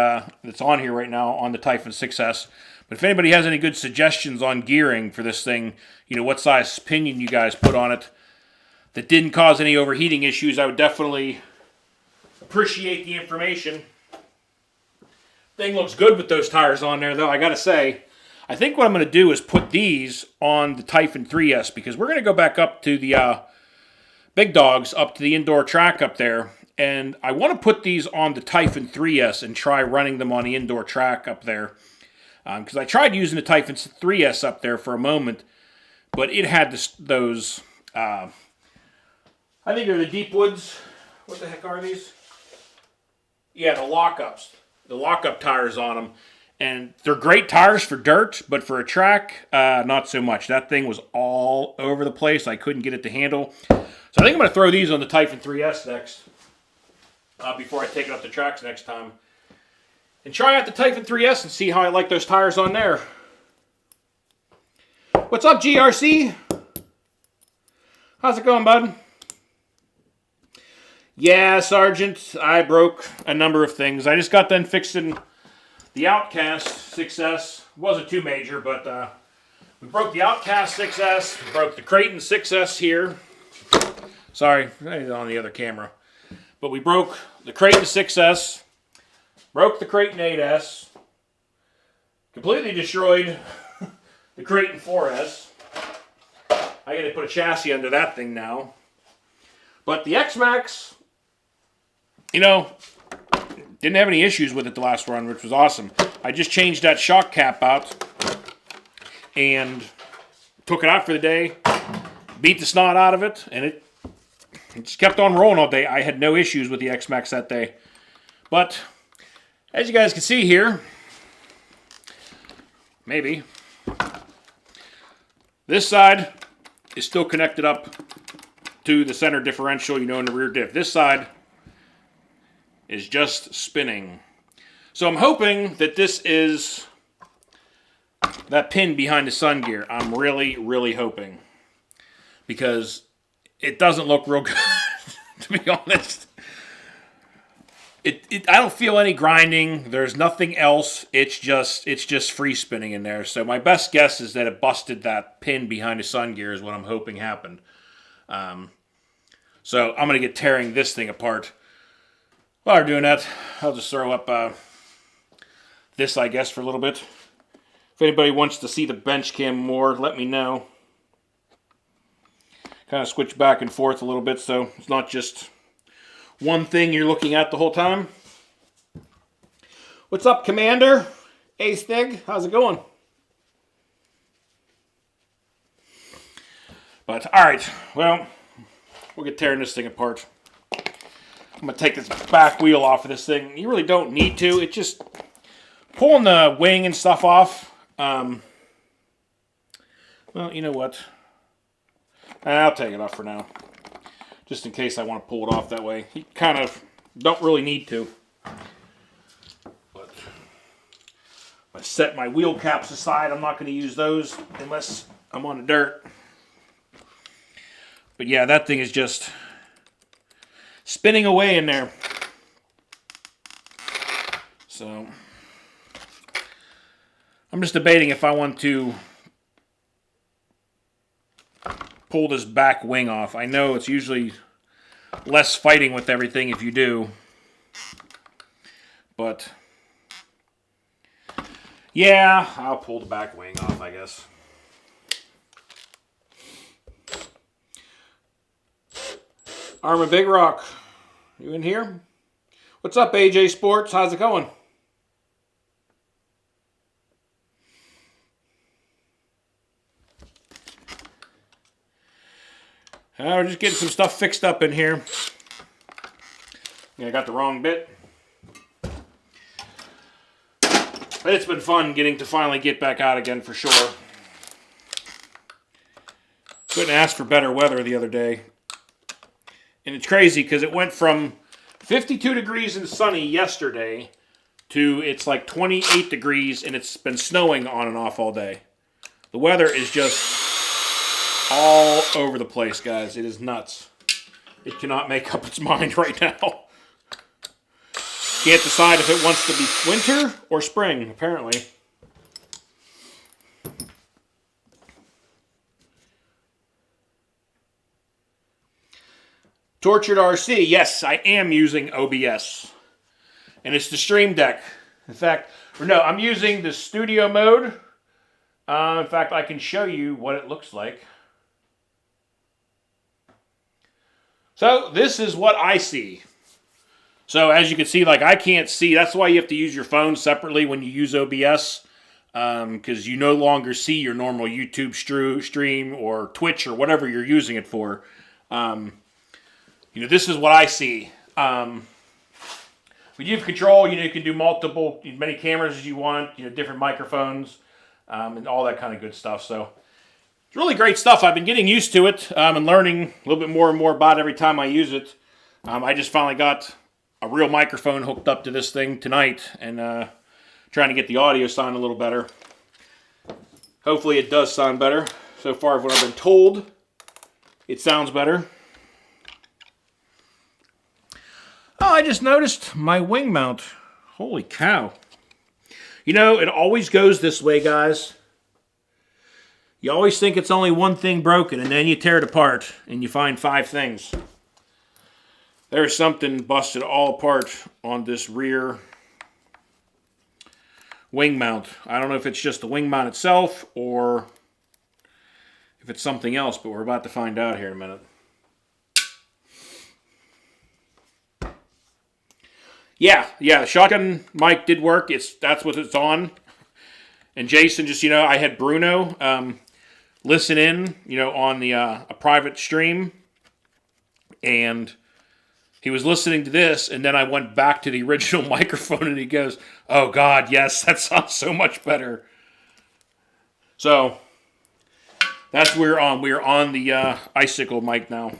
that's on here right now on the Typhon 6S. But if anybody has any good suggestions on gearing for this thing, what size pinion you guys put on it that didn't cause any overheating issues, I would definitely appreciate the information. Thing looks good with those tires on there, though, I gotta say. I think what I'm going to do is put these on the Typhon 3S because we're going to go back up to the big dogs, up to the indoor track up there. And I want to put these on the Typhon 3S and try running them on the indoor track up there. Because I tried using the Typhon 3S up there for a moment, but it had those, I think they're the Deepwoods. What the heck are these? Yeah, the lockups. The lockup tires on them. And they're great tires for dirt, but for a track, not so much. That thing was all over the place. I couldn't get it to handle. So I think I'm going to throw these on the Typhon 3S next. Before I take it up the tracks next time. And try out the Typhon 3S and see how I like those tires on there. What's up, GRC? How's it going, bud? Yeah, Sergeant, I broke a number of things. I just got done fixing the Outcast 6S. It wasn't too major, but we broke the Outcast 6S. We broke the Kraton 6S here. Sorry, on the other camera. But we broke the Kraton 6S, broke the Kraton 8S, completely destroyed the Kraton 4S. I got to put a chassis under that thing now. But the X-Maxx, didn't have any issues with it the last run, which was awesome. I just changed that shock cap out and took it out for the day, beat the snot out of it, and it just kept on rolling all day. I had no issues with the X-Maxx that day. But, as you guys can see here, maybe, this side is still connected up to the center differential, in the rear diff. This side is just spinning. So I'm hoping that this is that pin behind the sun gear. I'm really, really hoping. Because it doesn't look real good, to be honest. I don't feel any grinding. There's nothing else. It's just free spinning in there. So my best guess is that it busted that pin behind the sun gear is what I'm hoping happened. So I'm going to get tearing this thing apart. While we're doing that, I'll just throw up this, I guess, for a little bit. If anybody wants to see the bench cam more, let me know. Kind of switch back and forth a little bit so it's not just one thing you're looking at the whole time. What's up, Commander? Hey, Stig, how's it going? But, alright, well, we'll get tearing this thing apart. I'm going to take this back wheel off of this thing. You really don't need to. It's just pulling the wing and stuff off. Well, you know what? I'll take it off for now. Just in case I want to pull it off that way. You kind of don't really need to. But I set my wheel caps aside. I'm not going to use those unless I'm on the dirt. But yeah, that thing is just spinning away in there. So I'm just debating if I want to pull this back wing off. I know it's usually less fighting with everything if you do. but yeah, I'll pull the back wing off, I guess. Arma Big Rock, you in here? What's up, AJ Sports? How's it going? We're just getting some stuff fixed up in here. I got the wrong bit. But it's been fun getting to finally get back out again for sure. Couldn't ask for better weather the other day. And it's crazy because it went from 52 degrees and sunny yesterday to it's like 28 degrees and it's been snowing on and off all day. The weather is just all over the place, guys. It is nuts. It cannot make up its mind right now. Can't decide if it wants to be winter or spring, apparently. Tortured RC, yes, I am using OBS. And it's the Stream Deck. In fact, or no, I'm using the studio mode. In fact, I can show you what it looks like. So, this is what I see. So, as you can see, like, I can't see. That's why you have to use your phone separately when you use OBS. Because you no longer see your normal YouTube stream or Twitch or whatever you're using it for. You know, this is what I see. When you have control, you know, you can do many cameras as you want, you know, different microphones, and all that kind of good stuff. So, it's really great stuff. I've been getting used to it and learning a little bit more and more about it every time I use it. I just finally got a real microphone hooked up to this thing tonight and trying to get the audio sound a little better. Hopefully it does sound better. So far, what I've been told, it sounds better. Oh, I just noticed my wing mount. Holy cow. You know, it always goes this way, guys. You always think it's only one thing broken, and then you tear it apart, and you find 5 things. There's something busted all apart on this rear wing mount. I don't know if it's just the wing mount itself, or if it's something else, but we're about to find out here in a minute. Yeah, the shotgun mic did work. That's what it's on. And Jason, just, you know, I had Bruno listen in, you know, on the a private stream, and he was listening to this, and then I went back to the original microphone, and he goes, "Oh God, yes, that sounds so much better." So that's what we're on. We're on the Icicle mic now.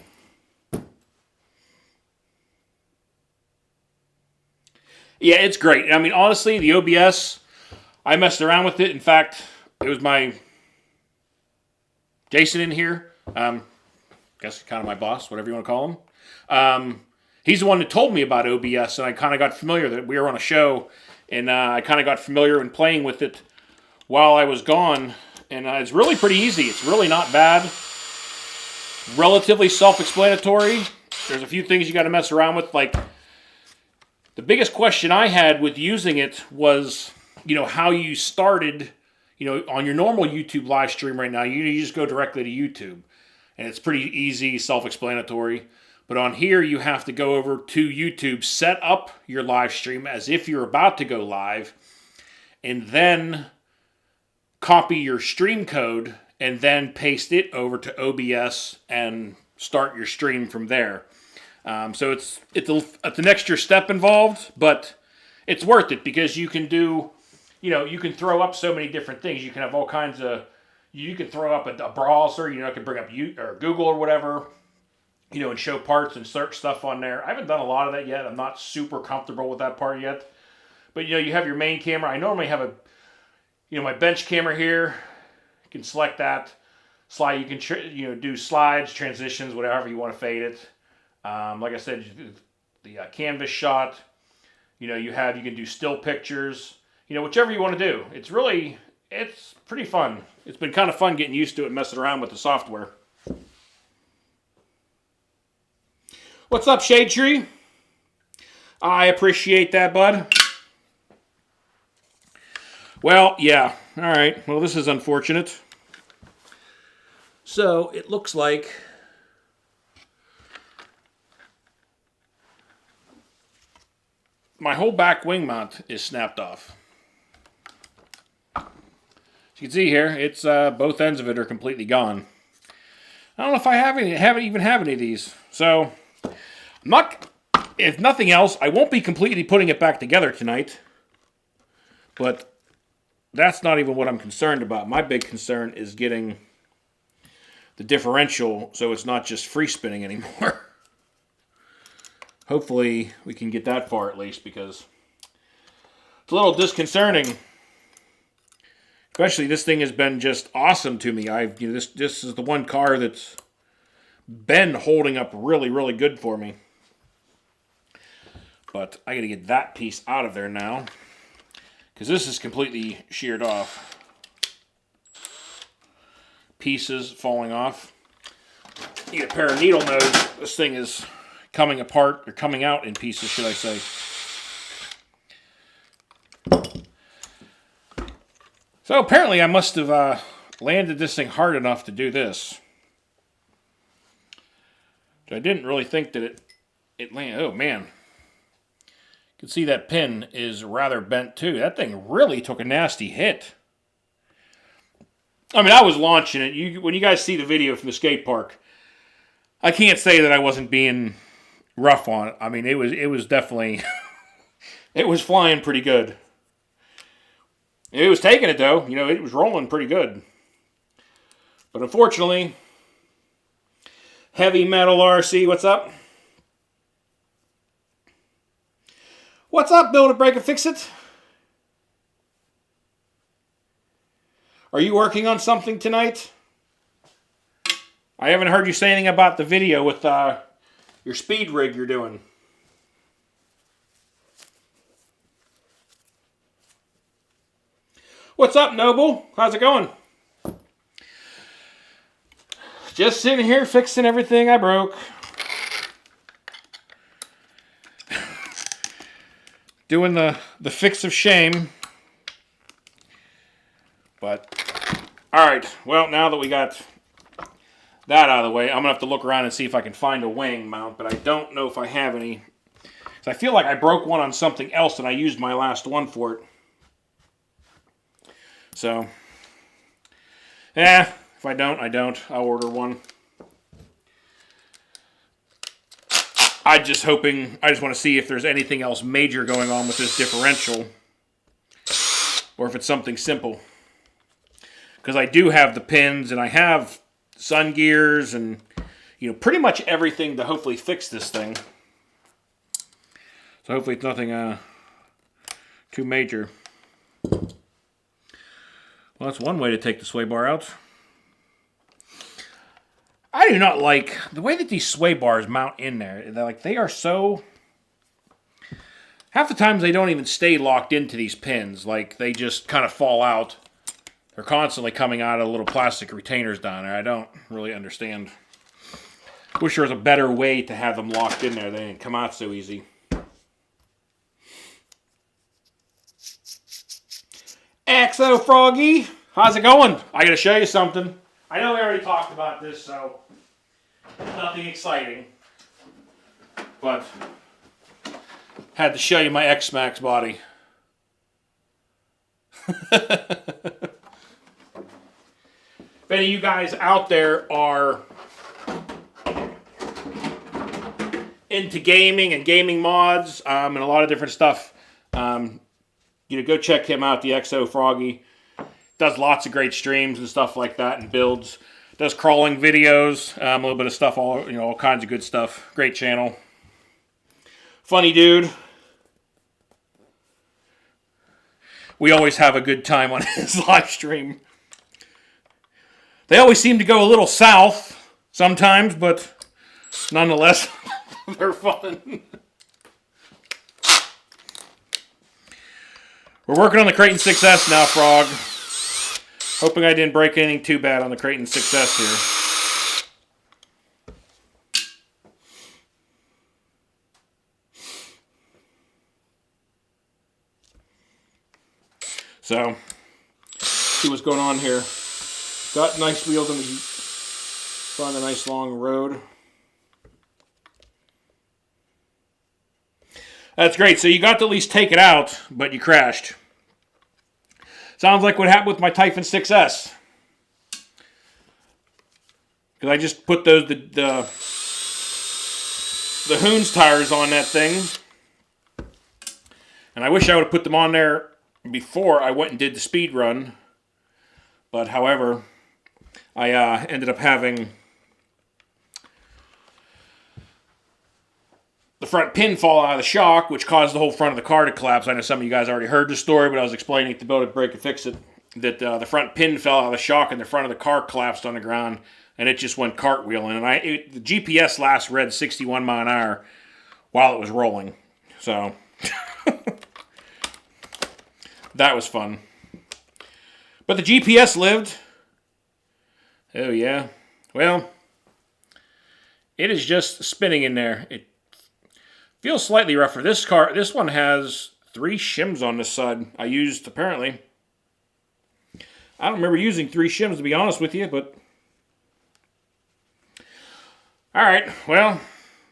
Yeah, it's great. I mean, honestly, the OBS, I messed around with it. In fact, it was my Jason in here. Guess kind of my boss, whatever you want to call him. He's the one that told me about OBS, and I kind of got familiar that we were on a show, and I kind of got familiar in playing with it while I was gone. And it's really pretty easy. It's really not bad. Relatively self-explanatory. There's a few things you got to mess around with, like the biggest question I had with using it was, you know, how you started, you know, on your normal YouTube live stream right now, you just go directly to YouTube. And it's pretty easy, self-explanatory. But on here, you have to go over to YouTube, set up your live stream as if you're about to go live, and then copy your stream code, and then paste it over to OBS and start your stream from there. So it's an extra step involved, but it's worth it because you can do, you know, you can throw up so many different things. You can have all kinds of, you can throw up a browser, you know, it can bring up or Google or whatever, you know, and show parts and search stuff on there. I haven't done a lot of that yet. I'm not super comfortable with that part yet. But, you know, you have your main camera. I normally have my bench camera here. You can select that. Slide, you can, do slides, transitions, whatever you want to fade it. Like I said, the canvas shot, you can do still pictures, whichever you want to do. It's pretty fun. It's been kind of fun getting used to it and messing around with the software. What's up, Shade Tree? I appreciate that, bud. Well, yeah. All right. Well, this is unfortunate. So it looks like my whole back wing mount is snapped off. As you can see here, it's both ends of it are completely gone. I don't know if I have any of these. So, if nothing else, I won't be completely putting it back together tonight. But that's not even what I'm concerned about. My big concern is getting the differential so it's not just free spinning anymore. Hopefully we can get that far at least, because it's a little disconcerting. Especially this thing has been just awesome to me. This is the one car that's been holding up really, really good for me. But I got to get that piece out of there now, because this is completely sheared off. Pieces falling off. Need a pair of needle nose. This thing is coming apart, or coming out in pieces, should I say. So apparently I must have landed this thing hard enough to do this. I didn't really think that it landed. Oh man. You can see that pin is rather bent too. That thing really took a nasty hit. I mean, I was launching it. When you guys see the video from the skate park, I can't say that I wasn't being rough on it. I mean, it was definitely, it was flying pretty good. It was taking it though. It was rolling pretty good. But unfortunately, Heavy Metal RC, what's up? What's up, Build It, Break It, Fix It? Are you working on something tonight? I haven't heard you say anything about the video with your speed rig you're doing. What's up, Noble? How's it going? Just sitting here fixing everything I broke. Doing the fix of shame. But, alright. Well, now that we got that out of the way, I'm going to have to look around and see if I can find a wing mount, but I don't know if I have any. So I feel like I broke one on something else and I used my last one for it. So, if I don't, I don't. I'll order one. I just want to see if there's anything else major going on with this differential, or if it's something simple. Because I do have the pins, and I have sun gears, and pretty much everything to hopefully fix this thing. So hopefully it's nothing too major. Well, that's one way to take the sway bar out. I do not like the way that these sway bars mount in there. They are so... Half the times they don't even stay locked into these pins. Like, they just kind of fall out. They're constantly coming out of little plastic retainers down there. I don't really understand. Wish there was a better way to have them locked in there. They didn't come out so easy. Exo Froggy, how's it going? I gotta show you something. I know we already talked about this, so nothing exciting. But had to show you my X-Maxx body. If any of you guys out there are into gaming and gaming mods and a lot of different stuff, go check him out, the Exo Froggy. Does lots of great streams and stuff like that, and builds. Does crawling videos, a little bit of stuff, all kinds of good stuff. Great channel. Funny dude. We always have a good time on his live stream. They always seem to go a little south sometimes, but nonetheless, they're fun. We're working on the Kraton 6S now, Frog. Hoping I didn't break anything too bad on the Kraton 6S here. So, see what's going on here. Got nice wheels on the Find a nice long road. That's great. So you got to at least take it out, but you crashed. Sounds like what happened with my Typhon 6S. Because I just put the Hoons tires on that thing. And I wish I would have put them on there before I went and did the speed run. But however, I ended up having the front pin fall out of the shock, which caused the whole front of the car to collapse. I know some of you guys already heard the story, but I was explaining to Bill to break and fix it, that the front pin fell out of the shock and the front of the car collapsed on the ground, and it just went cartwheeling. And the GPS last read 61 mile an hour while it was rolling. So, that was fun. But the GPS lived. Oh, yeah. Well, it is just spinning in there. It feels slightly rougher. This one has 3 shims on this side. I used, apparently. I don't remember using 3 shims, to be honest with you, but... Alright, well,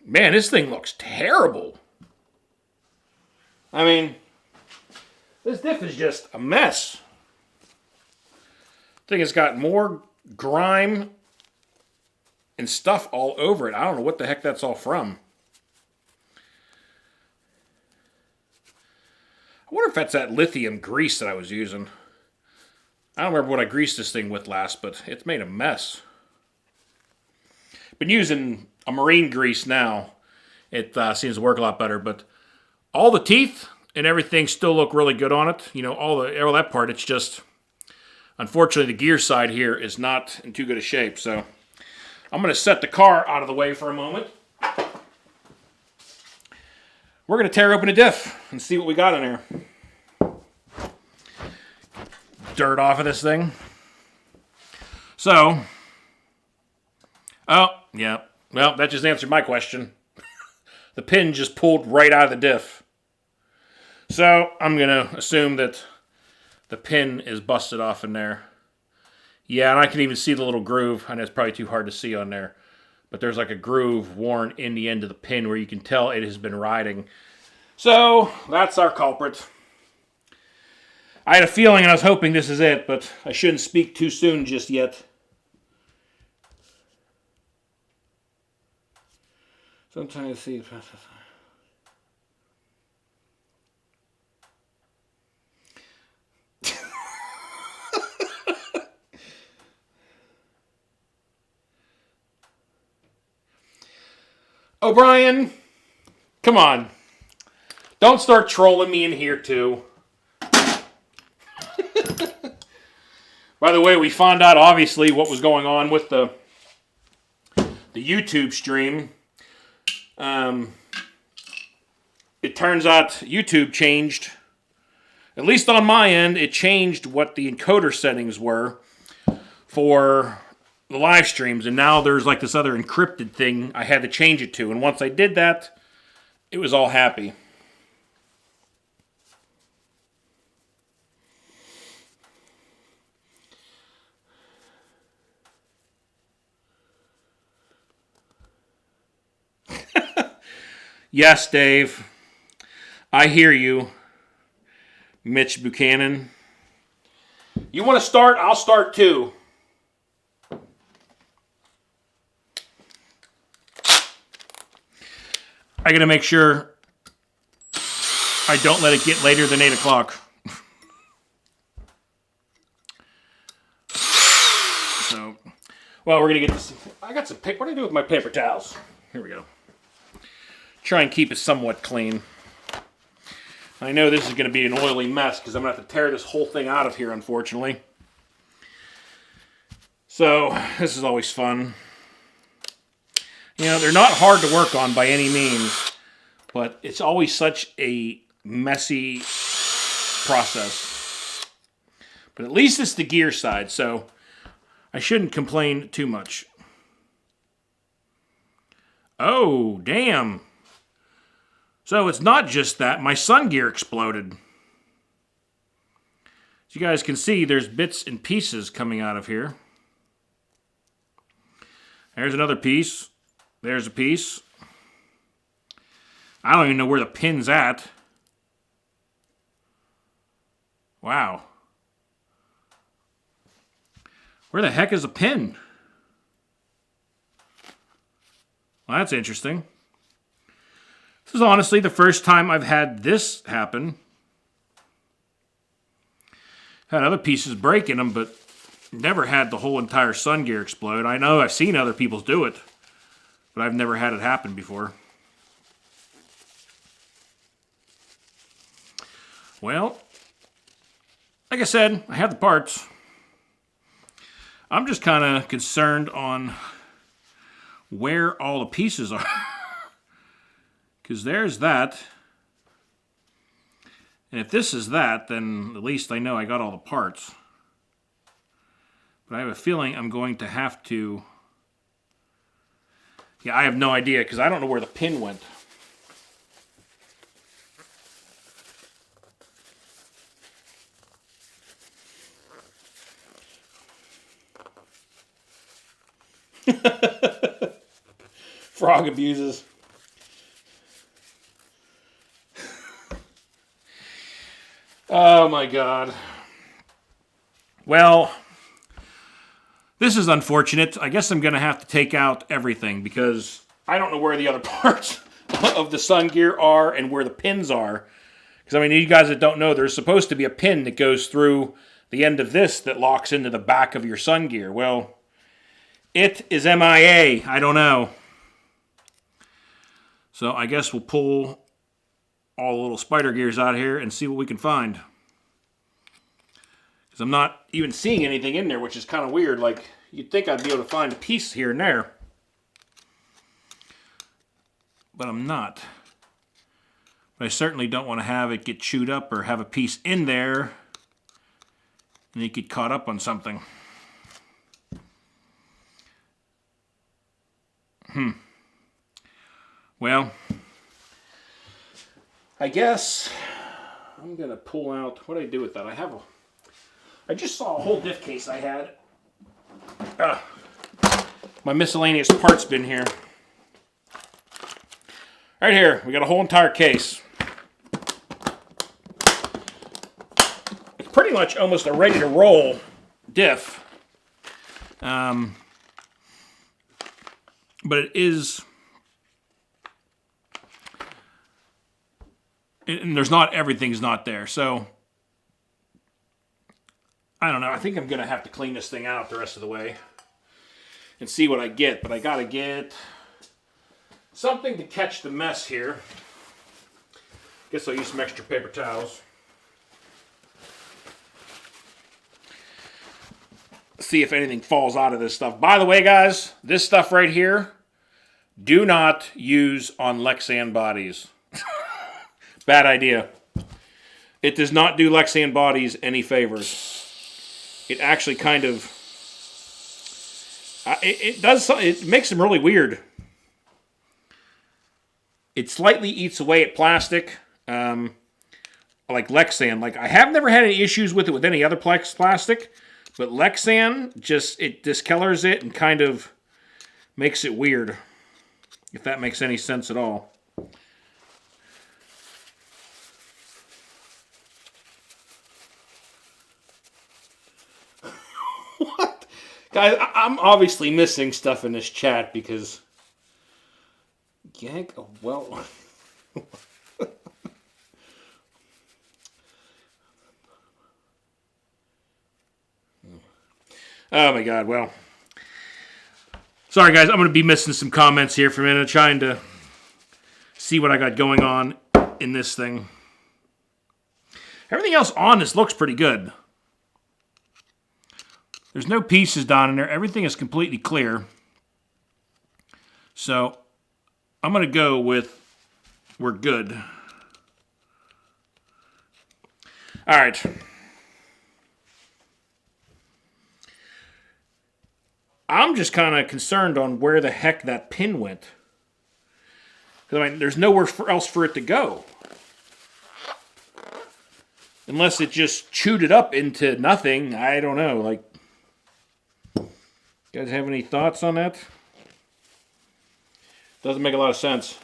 man, this thing looks terrible. I mean, this diff is just a mess. Thing has got more grime and stuff all over it. I don't know what the heck that's all from. I wonder if that's that lithium grease that I was using. I don't remember what I greased this thing with last, but it's made a mess. Been using a marine grease now. It seems to work a lot better, but all the teeth and everything still look really good on it. You know, all that part, it's just... Unfortunately, the gear side here is not in too good a shape, so I'm going to set the car out of the way for a moment. We're going to tear open a diff and see what we got in there. Dirt off of this thing. So, oh, yeah. Well, that just answered my question. The pin just pulled right out of the diff. So, I'm going to assume that the pin is busted off in there. Yeah, and I can even see the little groove. I know it's probably too hard to see on there. But there's like a groove worn in the end of the pin where you can tell it has been riding. So, that's our culprit. I had a feeling and I was hoping this is it, but I shouldn't speak too soon just yet. Sometimes see... O'Brien, come on. Don't start trolling me in here, too. By the way, we found out, obviously, what was going on with the YouTube stream. It turns out YouTube changed, at least on my end, it changed what the encoder settings were for the live streams, and now there's like this other encrypted thing I had to change it to, and once I did that, it was all happy. Yes, Dave. I hear you, Mitch Buchanan. You want to start? I'll start too. I gotta make sure I don't let it get later than 8 o'clock. So, well, we're gonna get this. I got some paper. What do I do with my paper towels? Here we go. Try and keep it somewhat clean. I know this is gonna be an oily mess because I'm gonna have to tear this whole thing out of here, unfortunately. So, this is always fun. You know, they're not hard to work on by any means, but it's always such a messy process. But at least it's the gear side, so I shouldn't complain too much. Oh, damn. So it's not just that. My sun gear exploded. As you guys can see, there's bits and pieces coming out of here. There's another piece. There's a piece. I don't even know where the pin's at. Wow. Where the heck is the pin? Well, that's interesting. This is honestly the first time I've had this happen. Had other pieces break in them, but never had the whole entire sun gear explode. I know I've seen other people do it, but I've never had it happen before. Well, like I said, I have the parts. I'm just kind of concerned on where all the pieces are. Because there's that. And if this is that, then at least I know I got all the parts. But I have a feeling I'm going to have to... Yeah, I have no idea because I don't know where the pin went. Frog abuses. Oh my God. Well, this is unfortunate. I guess I'm going to have to take out everything because I don't know where the other parts of the sun gear are and where the pins are. Because, I mean, you guys that don't know, there's supposed to be a pin that goes through the end of this that locks into the back of your sun gear. Well, it is MIA. I don't know. So I guess we'll pull all the little spider gears out of here and see what we can find. Because I'm not even seeing anything in there, which is kind of weird. Like, you'd think I'd be able to find a piece here and there. But I'm not. But I certainly don't want to have it get chewed up or have a piece in there and you get caught up on something. Well, I guess I'm going to pull out, what do I do with that? I just saw a whole diff case I had. My miscellaneous parts bin here. Right here, we got a whole entire case. It's pretty much almost a ready to roll diff. But it is... And there's not, everything's not there. So, I don't know. I think I'm going to have to clean this thing out the rest of the way and see what I get. But I got to get something to catch the mess here. Guess I'll use some extra paper towels. See if anything falls out of this stuff. By the way, guys, this stuff right here, do not use on Lexan bodies. Bad idea. It does not do Lexan bodies any favors. It actually kind of... It makes them really weird. It slightly eats away at plastic. Like Lexan. Like, I have never had any issues with it with any other plastic. But Lexan, it discolors it and kind of makes it weird. If that makes any sense at all. What? Guys, I'm obviously missing stuff in this chat because... Yank, oh, well... Oh my God, well... Sorry guys, I'm going to be missing some comments here for a minute, trying to see what I got going on in this thing. Everything else on this looks pretty good. There's no pieces down in there. Everything is completely clear. So, I'm going to go with we're good. All right. I'm just kind of concerned on where the heck that pin went. Because, I mean, there's nowhere else for it to go. Unless it just chewed it up into nothing. I don't know. Like, you guys have any thoughts on that? Doesn't make a lot of sense.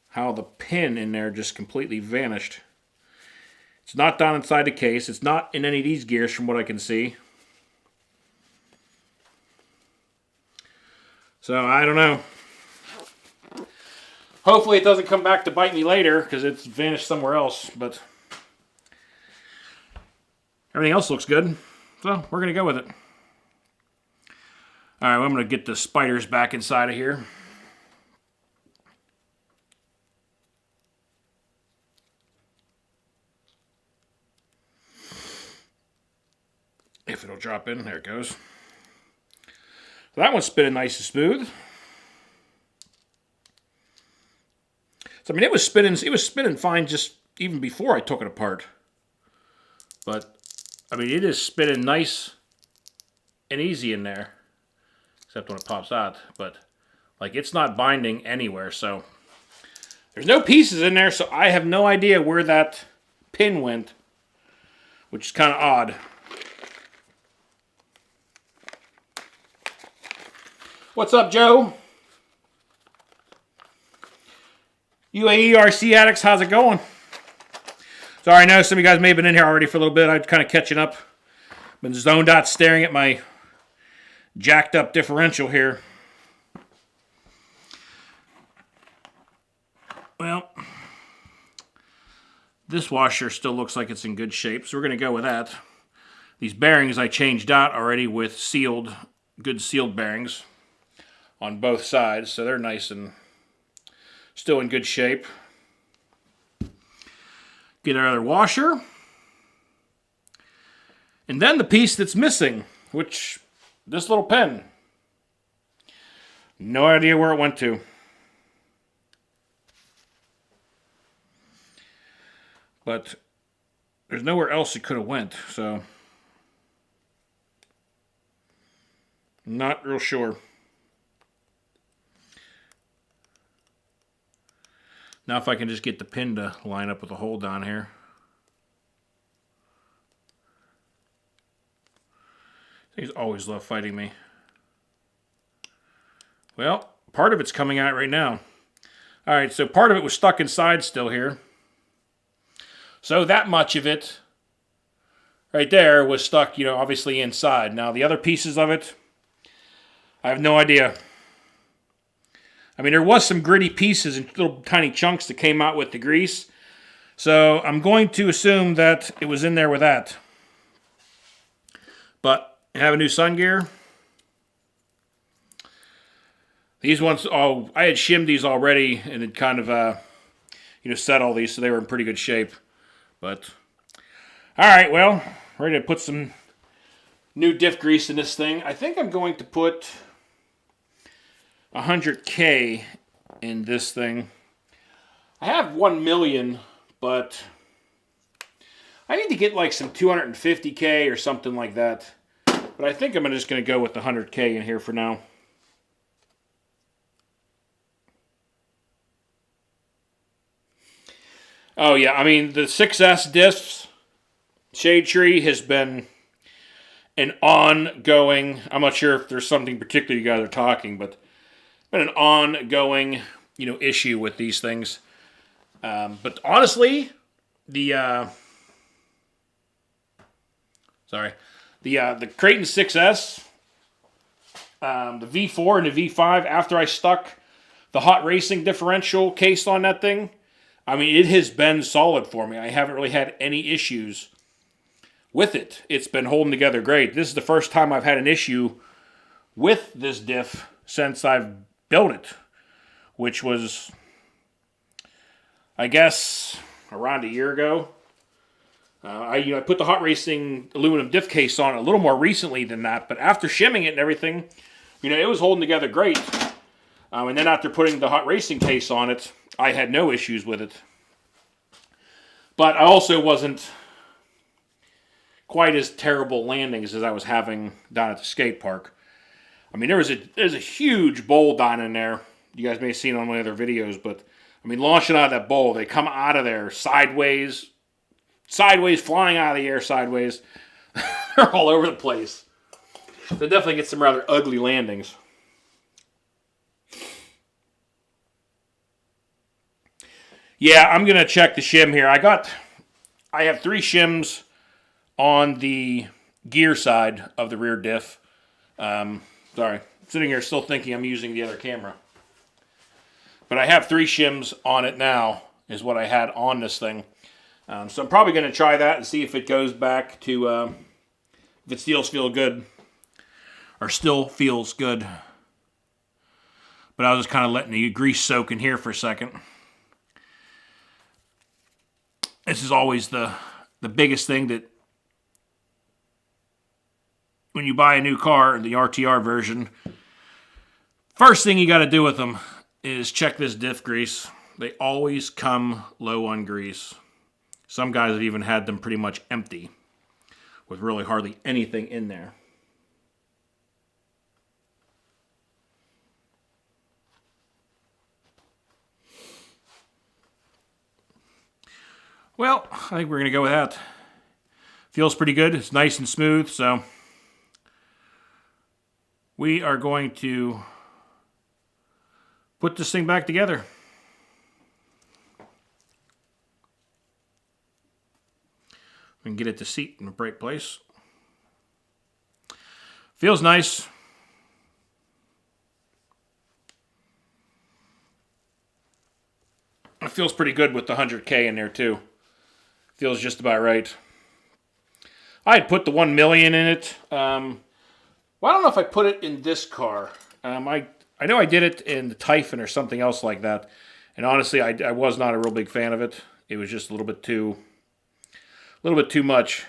How the pin in there just completely vanished. It's not down inside the case. It's not in any of these gears from what I can see. So, I don't know. Hopefully it doesn't come back to bite me later because it's vanished somewhere else. But everything else looks good. So, we're going to go with it. Alright, well, I'm going to get the spiders back inside of here. If it'll drop in, there it goes. So that one's spinning nice and smooth. So I mean, it was spinning fine just even before I took it apart. But I mean, it is spinning nice and easy in there, except when it pops out. But like, it's not binding anywhere. So there's no pieces in there, so I have no idea where that pin went, which is kind of odd. What's up, Joe? UAE RC Addicts, how's it going? Sorry, I know some of you guys may have been in here already for a little bit. I'm kind of catching up. Been zoned out staring at my jacked up differential here. Well, this washer still looks like it's in good shape, so we're going to go with that. These bearings I changed out already with good sealed bearings on both sides, so they're nice and still in good shape. Get our other washer. And then the piece that's missing, which, this little pen. No idea where it went to. But there's nowhere else it could have went, so not real sure. Now if I can just get the pin to line up with the hole down here. These always love fighting me. Well, part of it's coming out right now. Alright, so part of it was stuck inside still here. So that much of it right there was stuck, obviously inside. Now the other pieces of it, I have no idea. I mean, there was some gritty pieces and little tiny chunks that came out with the grease. So I'm going to assume that it was in there with that. But I have a new sun gear. These ones, I had shimmed these already and had kind of, set all these, so they were in pretty good shape. But, alright, well, ready to put some new diff grease in this thing. I think I'm going to put 100K in this thing. I have 1 million, but I need to get like some 250K or something like that. But I think I'm just going to go with the 100K in here for now. Oh yeah, I mean the 6S diffs, Shade Tree has been an ongoing, I'm not sure if there's something particular you guys are talking, but been an ongoing, issue with these things. But honestly, the Kraton 6S, the V4 and the V5, after I stuck the hot racing differential case on that thing, I mean, it has been solid for me. I haven't really had any issues with it. It's been holding together great. This is the first time I've had an issue with this diff since I've built it, which was, I guess, around a year ago. I put the hot racing aluminum diff case on a little more recently than that, but after shimming it and everything, it was holding together great. And then after putting the hot racing case on it, I had no issues with it. But I also wasn't quite as terrible landings as I was having down at the skate park. I mean, there's a huge bowl down in there. You guys may have seen it on my other videos, but I mean, launching out of that bowl, they come out of there sideways, flying out of the air sideways. They're all over the place. They definitely get some rather ugly landings. Yeah, I'm going to check the shim here. I have 3 shims on the gear side of the rear diff. Sorry, I'm sitting here still thinking I'm using the other camera. But I have 3 shims on it now, is what I had on this thing. So I'm probably going to try that and see if it goes back to, if it still feels good. Or still feels good. But I was just kind of letting the grease soak in here for a second. This is always the biggest thing, that when you buy a new car, the RTR version, first thing you got to do with them is check this diff grease. They always come low on grease. Some guys have even had them pretty much empty with really hardly anything in there. Well, I think we're going to go with that. Feels pretty good. It's nice and smooth, so we are going to put this thing back together. We can get it to seat in a bright place. Feels nice. It feels pretty good with the 100K in there too. Feels just about right. I had put the 1 million in it. Well, I don't know if I put it in this car. I know I did it in the Typhon or something else like that. And honestly, I was not a real big fan of it. It was just a little bit too much.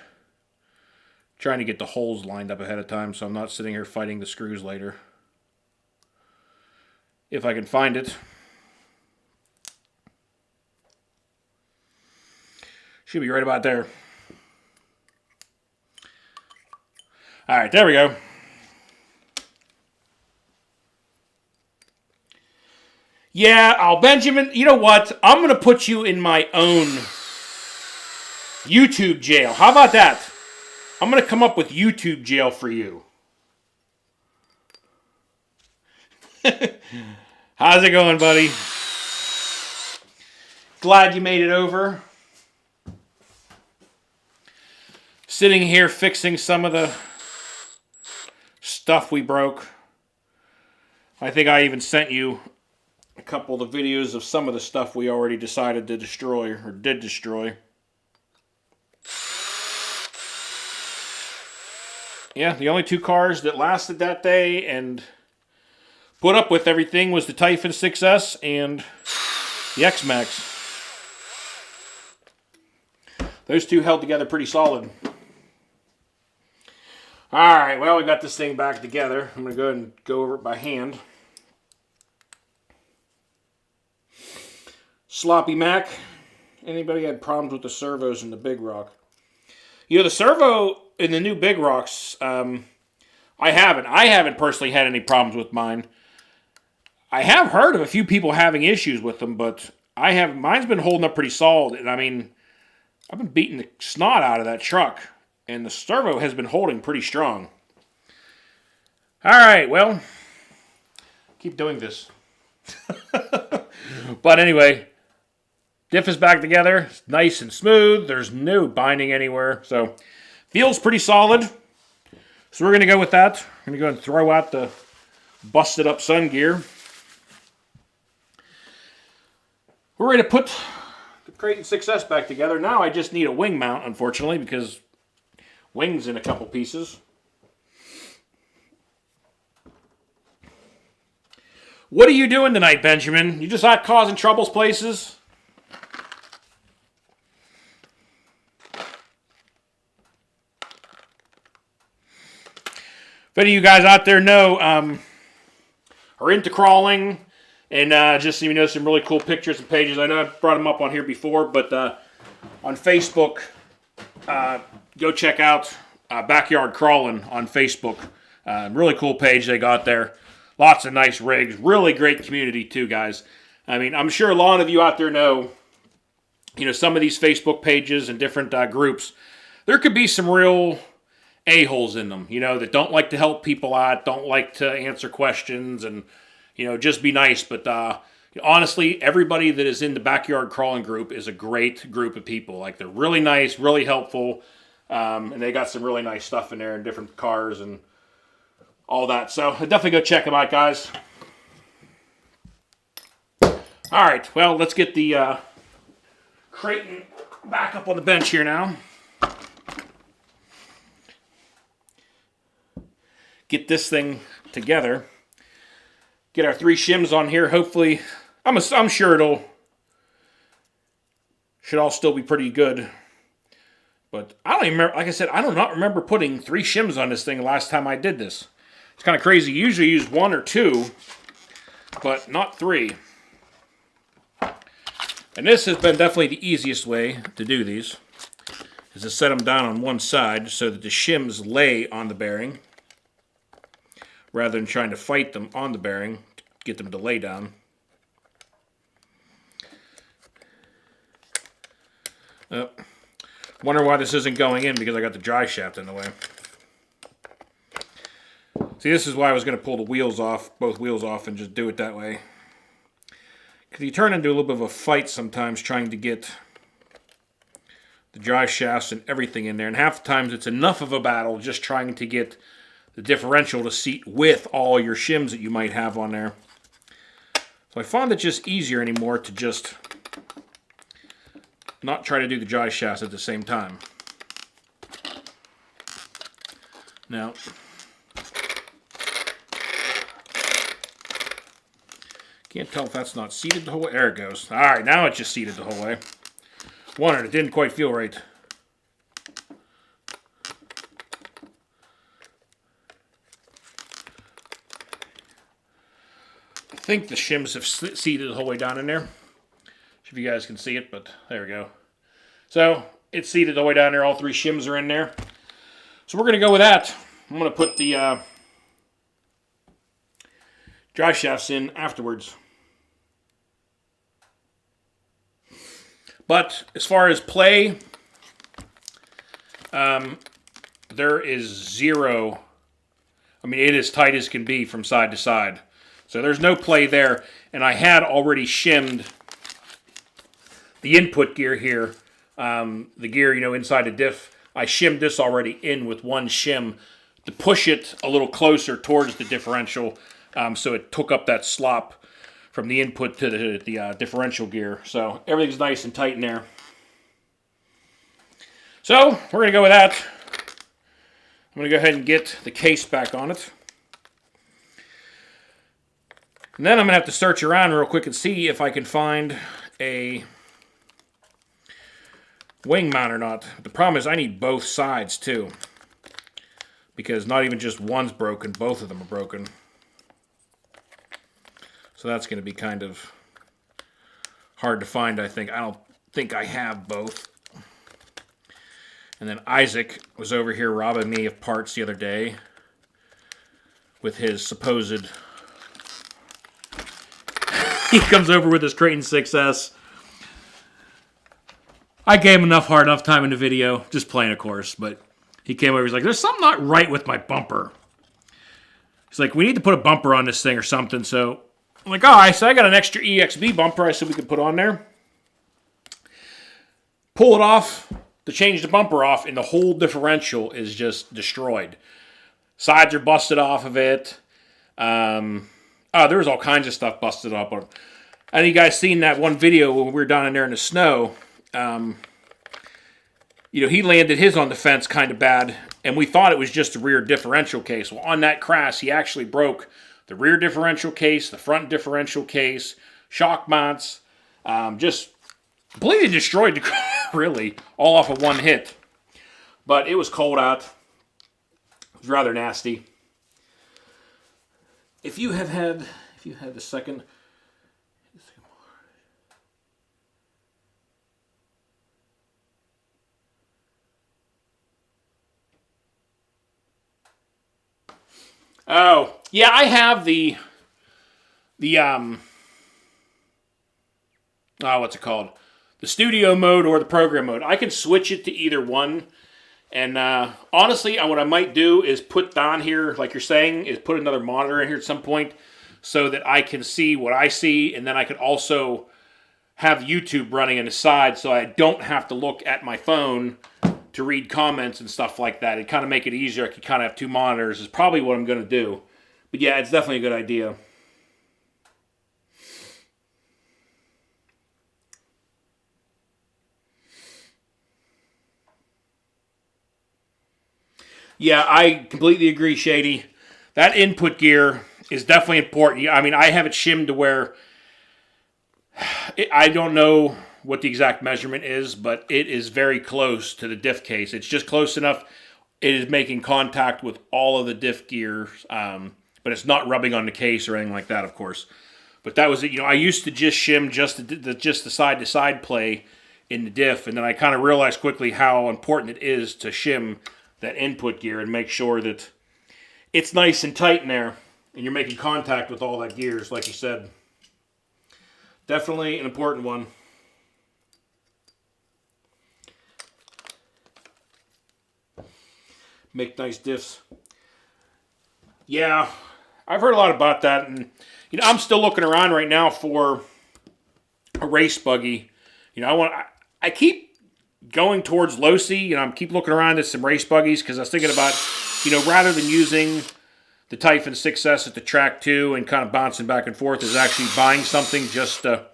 Trying to get the holes lined up ahead of time, so I'm not sitting here fighting the screws later. If I can find it. Should be right about there. All right, there we go. Yeah, Benjamin, you know what? I'm going to put you in my own YouTube jail. How about that? I'm going to come up with YouTube jail for you. How's it going, buddy? Glad you made it over. Sitting here fixing some of the stuff we broke. I think I even sent you a couple of the videos of some of the stuff we already decided to destroy, or did destroy. Yeah, the only 2 cars that lasted that day and put up with everything was the Typhon 6S and the X-Maxx. Those 2 held together pretty solid. Alright, well, we got this thing back together. I'm going to go ahead and go over it by hand. Sloppy Mac. Anybody had problems with the servos in the Big Rock? You know, the servo in the new Big Rocks, I haven't personally had any problems with mine. I have heard of a few people having issues with them, but mine's been holding up pretty solid. And I mean, I've been beating the snot out of that truck. And the servo has been holding pretty strong. Alright, well, keep doing this. But anyway, diff is back together. It's nice and smooth. There's no binding anywhere. So, feels pretty solid. So we're going to go with that. We're going to go and throw out the busted up sun gear. We're ready to put the Kraton 6S back together. Now I just need a wing mount, unfortunately, because wings in a couple pieces. What are you doing tonight, Benjamin? You just out causing troubles places? If any of you guys out there know, are into crawling, and just so you know, some really cool pictures and pages. I know I brought them up on here before, but on Facebook, go check out Backyard Crawling on Facebook. Really cool page they got there. Lots of nice rigs. Really great community too, guys. I mean, I'm sure a lot of you out there know, some of these Facebook pages and different groups, there could be some real a-holes in them, that don't like to help people out, don't like to answer questions, and, just be nice. But honestly, everybody that is in the backyard crawling group is a great group of people. Like, they're really nice, really helpful, and they got some really nice stuff in there and different cars and all that. So definitely go check them out, guys. All right, well, let's get the Kraton back up on the bench here now. Get this thing together. Get our 3 shims on here. Hopefully, I'm sure should all still be pretty good. But I don't even remember, like I said, I do not remember putting 3 shims on this thing last time I did this. It's kind of crazy. You usually use 1 or 2, but not 3. And this has been definitely the easiest way to do these, is to set them down on one side so that the shims lay on the bearing, rather than trying to fight them on the bearing to get them to lay down. Wonder why this isn't going in, because I got the drive shaft in the way. See, this is why I was going to pull the wheels off, both wheels off, and just do it that way. Because you turn into a little bit of a fight sometimes trying to get the drive shafts and everything in there. And half the times it's enough of a battle just trying to get the differential to seat with all your shims that you might have on there. So I found it just easier anymore to just not try to do the drive shafts at the same time. Now, can't tell if that's not seated the whole way. There it goes. All right, now it's just seated the whole way. Wondered, it didn't quite feel right. I think the shims have seated the whole way down in there. If you guys can see it, but there we go. So it's seated the way down there. All 3 shims are in there. So we're going to go with that. I'm going to put the drive shafts in afterwards. But as far as play, there is zero. I mean, it is tight as can be from side to side. So there's no play there. And I had already shimmed the input gear here, the gear, inside the diff. I shimmed this already in with one shim to push it a little closer towards the differential, so it took up that slop from the input to the differential gear. So everything's nice and tight in there. So we're going to go with that. I'm going to go ahead and get the case back on it. And then I'm going to have to search around real quick and see if I can find a wing mount or not. The problem is I need both sides too, because not even just one's broken, both of them are broken. So that's going to be kind of hard to find, I think. I don't think I have both. And then Isaac was over here robbing me of parts the other day with his supposed... He comes over with his Kraton 6S. I gave him hard enough time in the video, just playing, of course, but he came over, he's like, there's something not right with my bumper. He's like, we need to put a bumper on this thing or something, so I'm like, I got an extra EXB bumper I said we could put on there. Pull it off to change the bumper off, and the whole differential is just destroyed. Sides are busted off of it. There was all kinds of stuff busted up. And you guys seen that one video when we were down in there in the snow. He landed his on the fence kind of bad, and we thought it was just a rear differential case. Well, on that crash, he actually broke the rear differential case, the front differential case, shock mounts, just completely destroyed the car, really, all off of one hit. But it was cold out. It was rather nasty. If you had the second... Oh, yeah, I have the what's it called? The studio mode or the program mode. I can switch it to either one. And honestly, what I might do is put down here, like you're saying, is put another monitor in here at some point so that I can see what I see, and then I could also have YouTube running on the side so I don't have to look at my phone to read comments and stuff like that. It'd kind of make it easier. I could kind of have two monitors is probably what I'm going to do. But yeah, it's definitely a good idea. Yeah, I completely agree, Shady. That input gear is definitely important. I mean, I have it shimmed to where I don't know what the exact measurement is, but it is very close to the diff case. It's just close enough. It is making contact with all of the diff gears, but it's not rubbing on the case or anything like that, of course. But that was it. I used to just shim just the side-to-side play in the diff, and then I kind of realized quickly how important it is to shim that input gear and make sure that it's nice and tight in there, and you're making contact with all that gears, like you said. Definitely an important one. Make nice diffs. Yeah, I've heard a lot about that, and I'm still looking around right now for a race buggy. I keep going towards Losi. I keep looking around at some race buggies because I was thinking about, rather than using the Typhon 6S at the track 2 and kind of bouncing back and forth, is actually buying something just to,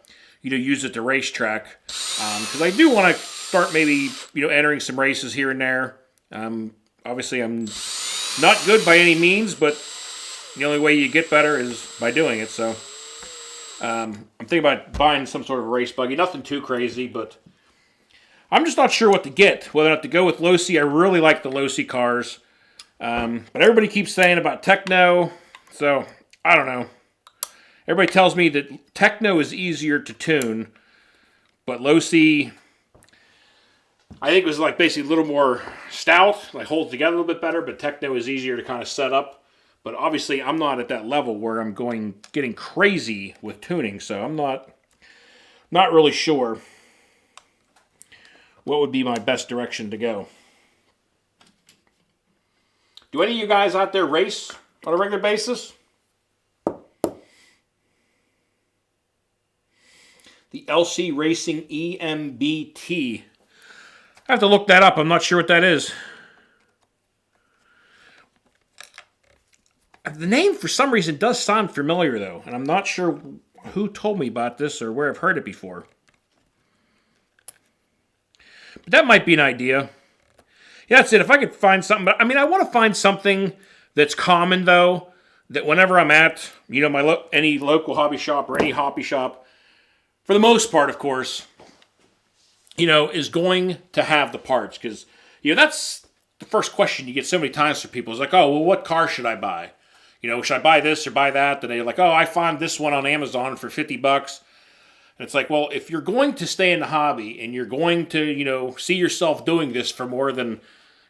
use at the racetrack. Because I do want to start maybe, entering some races here and there. Obviously, I'm not good by any means, but the only way you get better is by doing it. So I'm thinking about buying some sort of race buggy. Nothing too crazy, but I'm just not sure what to get. Whether or not to go with Losi. I really like the Losi cars. But everybody keeps saying about Techno. So, I don't know. Everybody tells me that Techno is easier to tune. But Losi, I think it was like basically a little more stout. Like holds together a little bit better. But Techno is easier to kind of set up. But obviously I'm not at that level where I'm getting crazy with tuning. So I'm not really sure what would be my best direction to go. Do any of you guys out there race on a regular basis? The LC Racing EMBT. I have to look that up. I'm not sure what that is. The name, for some reason, does sound familiar, though. And I'm not sure who told me about this or where I've heard it before. But that might be an idea. Yeah, that's it. If I could find something. But I want to find something that's common, though, that whenever I'm at, any local hobby shop or any hobby shop, for the most part, of course, is going to have the parts. Because, that's the first question you get so many times from people. It's like, oh, well, what car should I buy? Should I buy this or buy that? And they're like, oh, I found this one on Amazon for $50. And it's like, well, if you're going to stay in the hobby and you're going to, see yourself doing this for more than,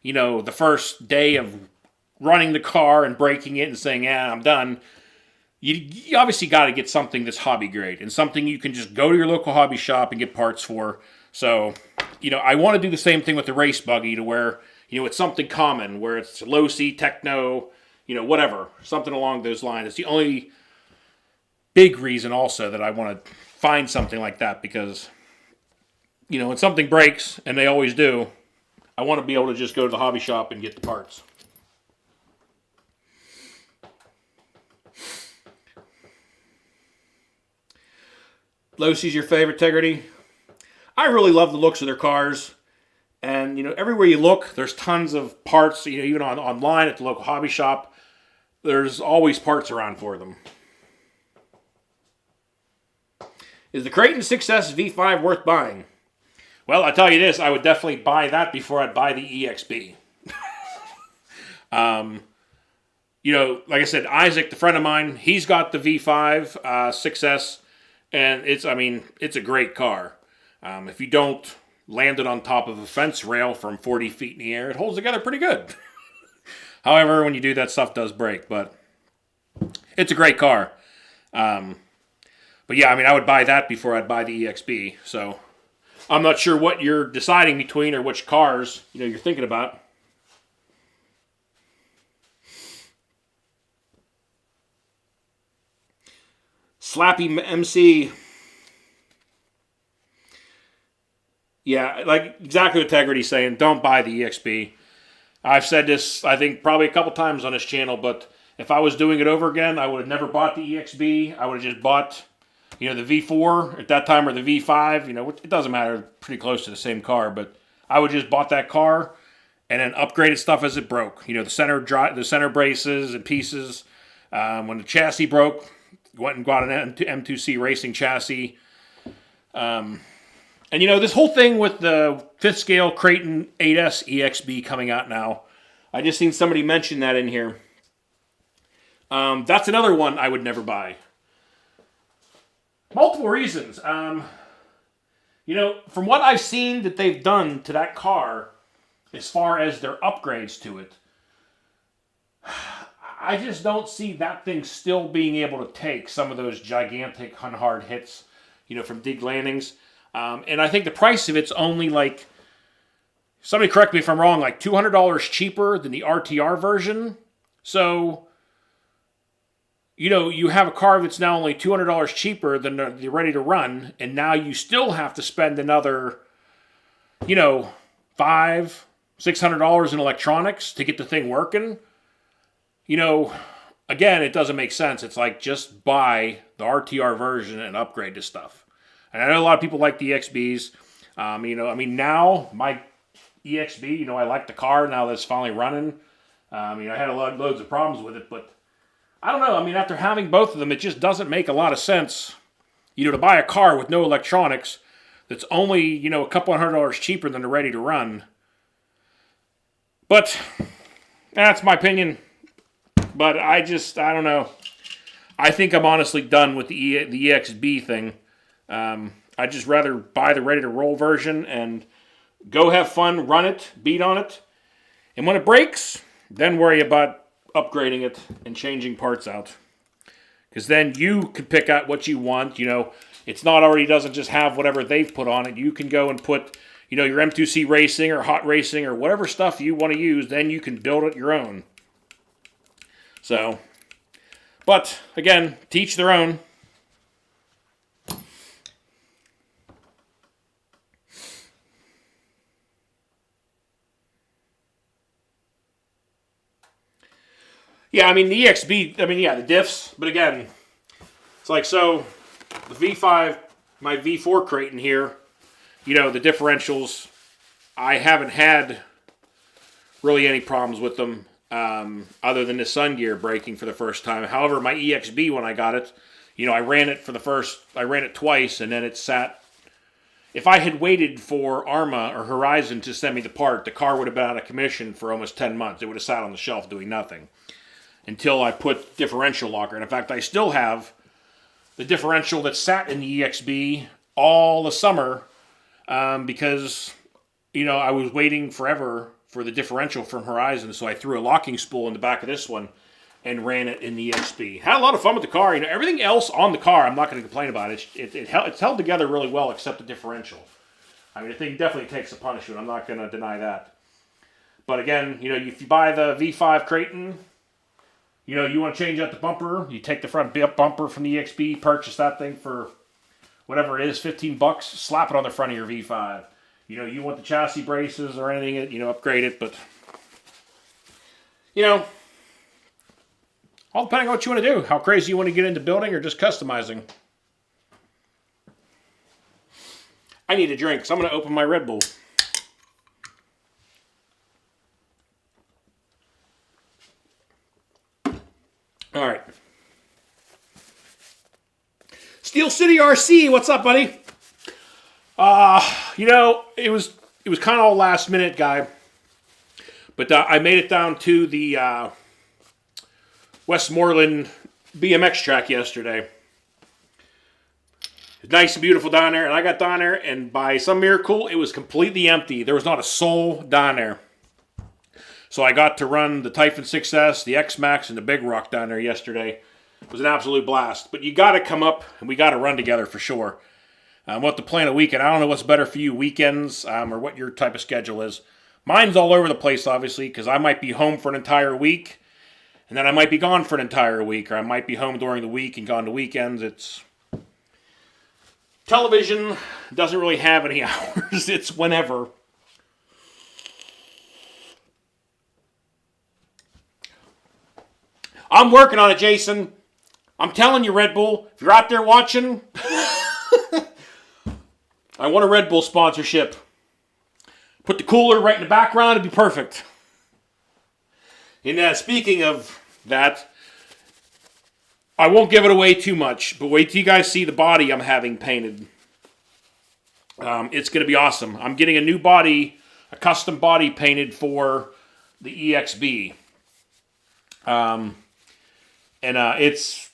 the first day of running the car and breaking it and saying, yeah, I'm done, you obviously got to get something that's hobby grade and something you can just go to your local hobby shop and get parts for. So, I want to do the same thing with the race buggy to where, it's something common, where it's Losi, Techno, whatever, something along those lines. It's the only big reason also that I want to find something like that because, when something breaks, and they always do, I want to be able to just go to the hobby shop and get the parts. Losi's your favorite, Tegrity? I really love the looks of their cars. And, everywhere you look, there's tons of parts, even online at the local hobby shop. There's always parts around for them. Is the Kraton 6S V5 worth buying? Well, I tell you this, I would definitely buy that before I'd buy the EXB. Like I said, Isaac, the friend of mine, he's got the V5 6S, and it's a great car. If you don't land it on top of a fence rail from 40 feet in the air, it holds together pretty good. However, when you do, that stuff does break, but it's a great car. But yeah, I mean, I would buy that before I'd buy the EXB. So I'm not sure what you're deciding between or which cars, you're thinking about. Slappy MC. Yeah, like exactly what Tegrity's saying. Don't buy the EXB. I've said this, I think, probably a couple times on this channel, but if I was doing it over again, I would have never bought the EXB. I would have just bought, the V4 at that time or the V5. It doesn't matter, pretty close to the same car, but I would just bought that car and then upgraded stuff as it broke. The center braces and pieces. When the chassis broke, went and got an M2C racing chassis. And this whole thing with the 5th scale Kraton 8S EXB coming out now, I just seen somebody mention that in here. That's another one I would never buy. Multiple reasons. From what I've seen that they've done to that car, as far as their upgrades to it, I just don't see that thing still being able to take some of those gigantic hard hits, from dig landings. And I think the price of it's only like, somebody correct me if I'm wrong, like $200 cheaper than the RTR version. So, you have a car that's now only $200 cheaper than the ready to run, and now you still have to spend another, $500-600 in electronics to get the thing working. Again, it doesn't make sense. It's like, just buy the RTR version and upgrade this stuff. And I know a lot of people like the EXBs. Now my EXB, I like the car now that it's finally running. I had loads of problems with it, but I don't know. After having both of them, it just doesn't make a lot of sense, to buy a car with no electronics that's only, a couple $100 cheaper than the ready to run. But that's my opinion. But I don't know. I think I'm honestly done with the EXB thing. I'd just rather buy the ready-to-roll version and go have fun, run it, beat on it. And when it breaks, then worry about upgrading it and changing parts out. Because then you can pick out what you want. It's not already doesn't just have whatever they've put on it. You can go and put, your M2C Racing or Hot Racing or whatever stuff you want to use. Then you can build it your own. So, but again, to each their own. Yeah, the EXB, the diffs, but again, it's like, so, the V5, my V4 Kraton here, the differentials, I haven't had really any problems with them, other than the sun gear breaking for the first time. However, my EXB, when I got it, I ran it twice, and then it sat. If I had waited for Arma or Horizon to send me the part, the car would have been out of commission for almost 10 months. It would have sat on the shelf doing nothing until I put differential locker. And in fact, I still have the differential that sat in the EXB all the summer because, I was waiting forever for the differential from Horizon. So I threw a locking spool in the back of this one and ran it in the EXB. Had a lot of fun with the car. Everything else on the car, I'm not going to complain about. It's held together really well except the differential. The thing definitely takes a punishment. I'm not going to deny that. But again, if you buy the V5 Kraton, you want to change out the bumper, you take the front bumper from the EXB, purchase that thing for whatever it is, $15, slap it on the front of your V5. You want the chassis braces or anything, upgrade it, but, all depending on what you want to do, how crazy you want to get into building or just customizing. I need a drink, so I'm going to open my Red Bull. All right. Steel City RC, what's up, buddy? It was kind of all last minute, guy. But I made it down to the Westmoreland BMX track yesterday. It's nice and beautiful down there, and I got down there, and by some miracle, it was completely empty. There was not a soul down there. So I got to run the Typhon 6S, the X-Maxx, and the Big Rock down there yesterday. It was an absolute blast. But you got to come up and we got to run together for sure. We'll have to plan a weekend. I don't know what's better for you, weekends, or what your type of schedule is. Mine's all over the place, obviously, because I might be home for an entire week, and then I might be gone for an entire week, or I might be home during the week and gone to weekends. Television doesn't really have any hours. It's whenever. I'm working on it, Jason. I'm telling you, Red Bull, if you're out there watching, I want a Red Bull sponsorship. Put the cooler right in the background, it'd be perfect. And speaking of that, I won't give it away too much, but wait till you guys see the body I'm having painted. It's going to be awesome. I'm getting a new body, a custom body painted for the EXB. It's,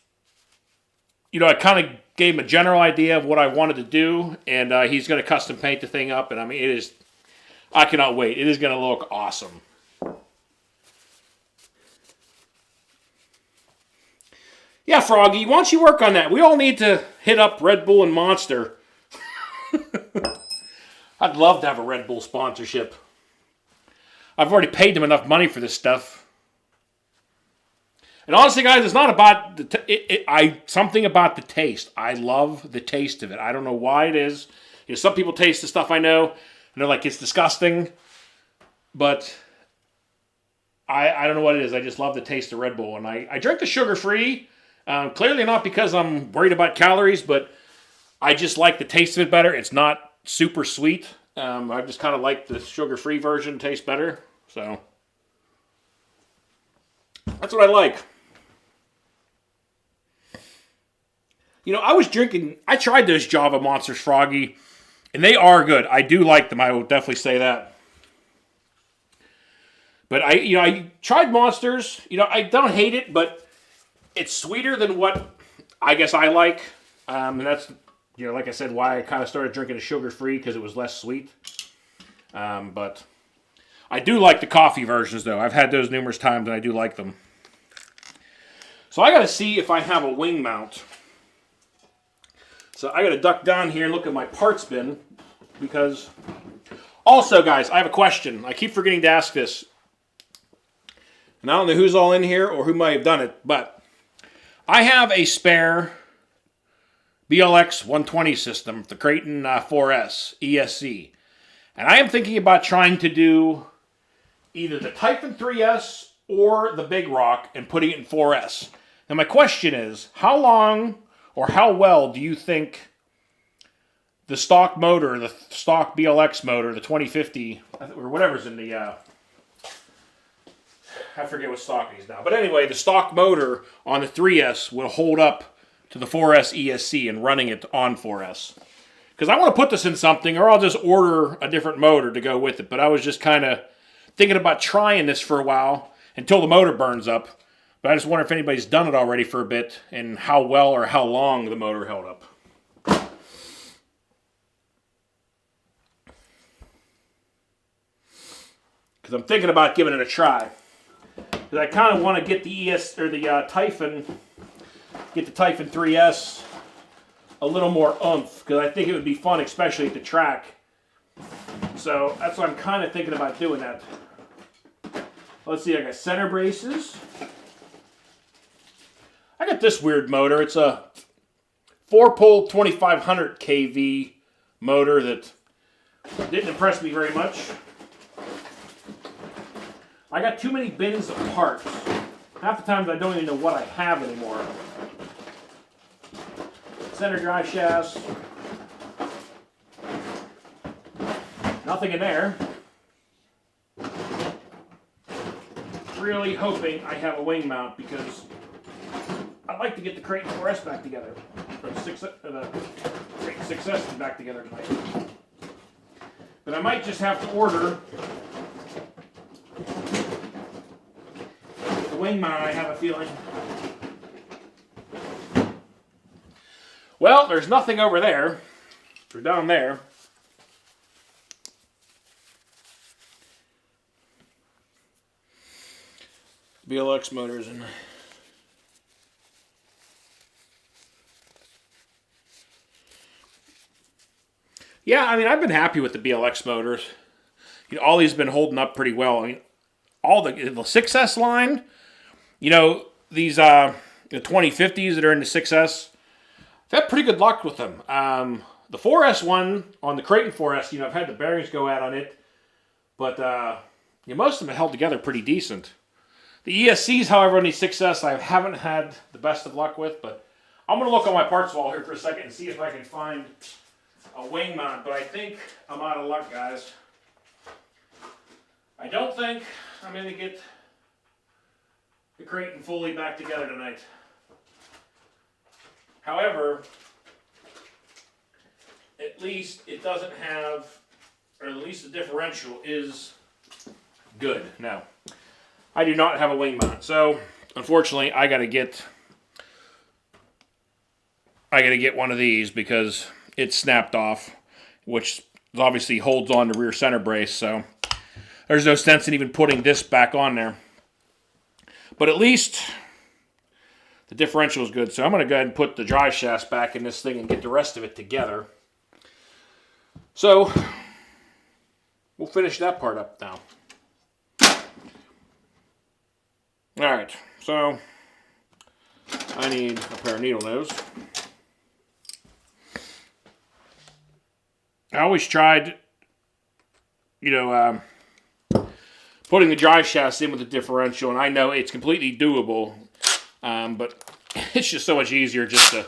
I kind of gave him a general idea of what I wanted to do, and he's going to custom paint the thing up, and I mean, I cannot wait. It is going to look awesome. Yeah, Froggy, why don't you work on that? We all need to hit up Red Bull and Monster. I'd love to have a Red Bull sponsorship. I've already paid them enough money for this stuff. And honestly, guys, it's not about something about the taste. I love the taste of it. I don't know why it is. Some people taste the stuff I know, and they're like, it's disgusting. But I don't know what it is. I just love the taste of Red Bull. And I drink the sugar-free. Clearly not because I'm worried about calories, but I just like the taste of it better. It's not super sweet. I just kind of like the sugar-free version. Tastes better. So that's what I like. I tried those Java Monsters, Froggy, and they are good. I do like them. I will definitely say that. But I tried Monsters. I don't hate it, but it's sweeter than what I guess I like. And that's, like I said, why I kind of started drinking a sugar-free, because it was less sweet. But I do like the coffee versions, though. I've had those numerous times, and I do like them. So I got to see if I have a wing mount. So I got to duck down here and look at my parts bin, because... Also, guys, I have a question. I keep forgetting to ask this. And I don't know who's all in here or who might have done it, but I have a spare BLX 120 system, the Kraton 4S ESC. And I am thinking about trying to do either the Typhon 3S or the Big Rock and putting it in 4S. Now my question is, how long or how well do you think the stock motor, the stock BLX motor, the 2050, or whatever's in the, I forget what stock it is now. But anyway, the stock motor on the 3S will hold up to the 4S ESC and running it on 4S. Because I want to put this in something, or I'll just order a different motor to go with it. But I was just kind of thinking about trying this for a while until the motor burns up. But I just wonder if anybody's done it already for a bit and how well or how long the motor held up. Because I'm thinking about giving it a try. Because I kind of want to get the Typhon 3S a little more oomph. Because I think it would be fun, especially at the track. So that's what I'm kind of thinking about doing that. Let's see, I got center braces. I got this weird motor. It's a 4-pole 2500 kV motor that didn't impress me very much. I got too many bins of parts. Half the times I don't even know what I have anymore. Center drive shafts. Nothing in there. Really hoping I have a wing mount because I'd like to get the Kraton 4S back together. Or the Kraton 6S back together tonight. But I might just have to order the wing mount, I have a feeling. Well, there's nothing over there. Or down there. BLX motors and Yeah, I mean, I've been happy with the BLX motors. You know, all these have been holding up pretty well. I mean, all the 6S line, you know, these the 2050s that are in the 6S, I've had pretty good luck with them. The 4S one, on the Kraton 4S, you know, I've had the bearings go out on it, but you know, most of them have held together pretty decent. The ESCs, however, on the 6S, I haven't had the best of luck with, but I'm going to look on my parts wall here for a second and see if I can find a wing mount, but I think I'm out of luck, guys. I don't think I'm going to get the Kraton fully back together tonight. However, at least it doesn't have, or at least the differential is good. Now, I do not have a wing mount, so unfortunately I gotta get one of these because it's snapped off, which obviously holds on the rear center brace, so there's no sense in even putting this back on there. But at least the differential is good, so I'm going to go ahead and put the drive shafts back in this thing and get the rest of it together. So we'll finish that part up now. Alright, so I need a pair of needle nose. I always tried, you know, putting the drive shafts in with the differential, and I know it's completely doable, but it's just so much easier just to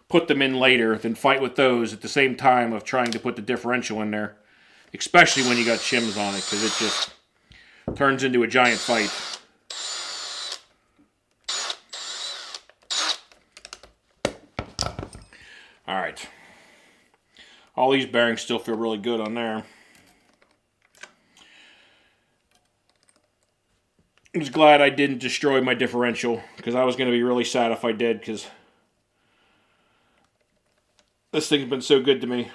put them in later than fight with those at the same time of trying to put the differential in there, especially when you got shims on it, because it just turns into a giant fight. Alright. All these bearings still feel really good on there. I was glad I didn't destroy my differential, because I was going to be really sad if I did, because this thing's been so good to me.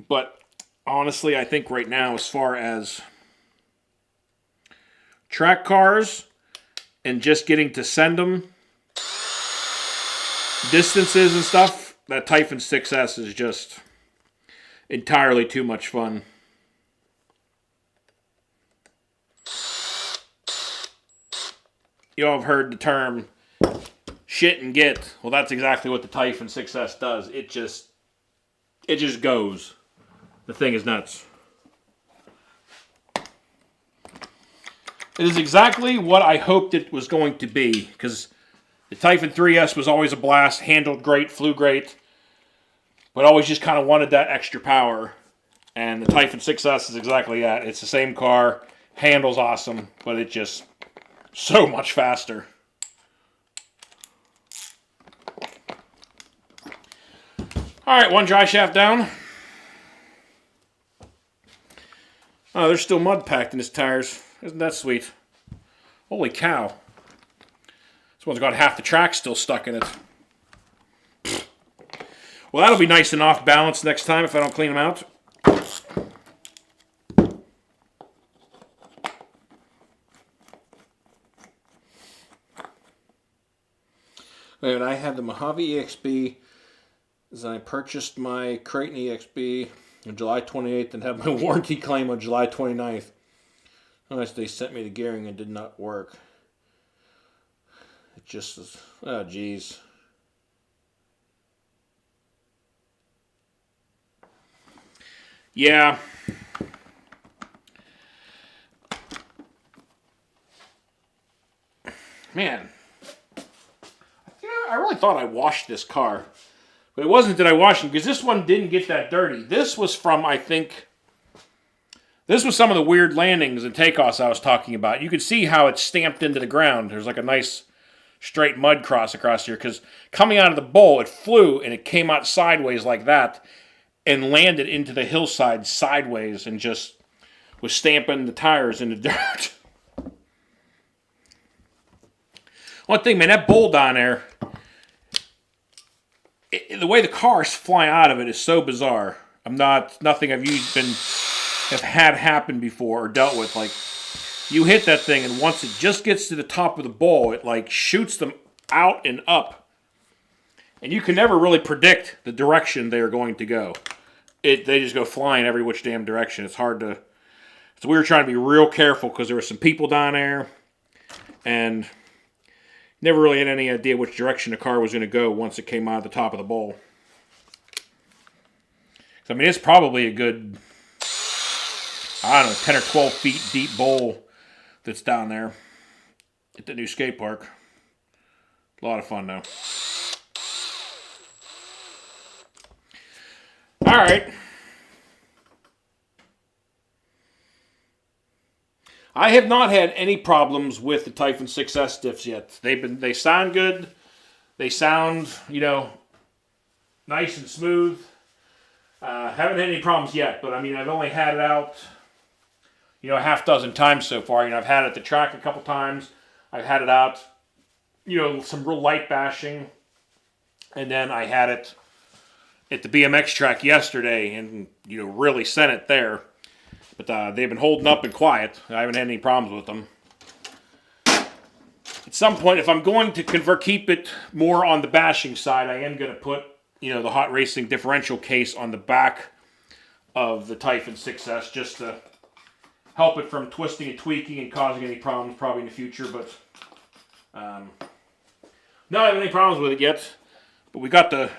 But honestly, I think right now, as far as track cars and just getting to send them distances and stuff, that Typhon 6S is just entirely too much fun. You all have heard the term shit and get. Well, that's exactly what the Typhon 6S does. It just goes. The thing is nuts. It is exactly what I hoped it was going to be, because the Typhon 3S was always a blast, handled great, flew great, but always just kind of wanted that extra power. And the Typhon 6S is exactly that. It's the same car, handles awesome, but it just so much faster. Alright, one dry shaft down. Oh, there's still mud packed in his tires. Isn't that sweet? Holy cow. This one's got half the track still stuck in it. Well, that'll be nice and off balance next time if I don't clean them out. When I had the Mojave EXB, as I purchased my Kraton EXB on July 28th and had my warranty claim on July 29th. Unless they sent me the gearing and did not work. It just was, oh geez. Yeah. Man. I really thought I washed this car. But it wasn't that I washed it, because this one didn't get that dirty. This was from, I think, this was some of the weird landings and takeoffs I was talking about. You could see how it's stamped into the ground. There's like a nice straight mud cross across here, because coming out of the bowl, it flew and it came out sideways like that and landed into the hillside sideways and just was stamping the tires in the dirt. One thing, man, that bowl down there, the way the cars fly out of it is so bizarre. Nothing I've have had happen before or dealt with. Like, you hit that thing, and once it just gets to the top of the bowl, it like shoots them out and up. And you can never really predict the direction they're going to go. They just go flying every which damn direction. It's hard to... So we were trying to be real careful because there were some people down there. And never really had any idea which direction the car was going to go once it came out of the top of the bowl. So, I mean, it's probably a good, I don't know, 10 or 12 feet deep bowl that's down there at the new skate park. A lot of fun, though. All right. I have not had any problems with the Typhon 6S diffs yet. They sound good. They sound, you know, nice and smooth. Haven't had any problems yet, but I mean, I've only had it out, you know, a half dozen times so far. You know, I've had it at the track a couple times. I've had it out, you know, some real light bashing. And then I had it at the BMX track yesterday and, you know, really sent it there. But they've been holding up and quiet. I haven't had any problems with them. At some point, if I'm going to keep it more on the bashing side, I am going to put, you know, the hot racing differential case on the back of the Typhon 6S just to help it from twisting and tweaking and causing any problems probably in the future. But not having any problems with it yet. But we got the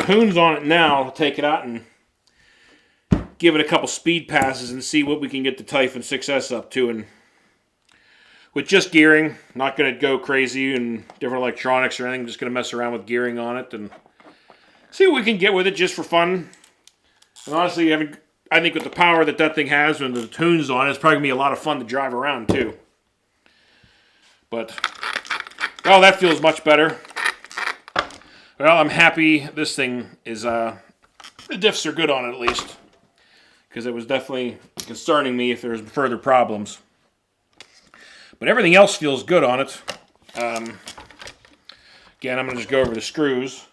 hoons on it now. I'll take it out and give it a couple speed passes and see what we can get the Typhon 6S up to. And with just gearing, not going to go crazy and different electronics or anything. Just going to mess around with gearing on it and see what we can get with it just for fun. And honestly, I think with the power that thing has when the tune's on, it's probably going to be a lot of fun to drive around too. But, well, that feels much better. Well, I'm happy this thing is, the diffs are good on it at least. Because it was definitely concerning me if there was further problems. But everything else feels good on it. Again, I'm going to just go over the screws.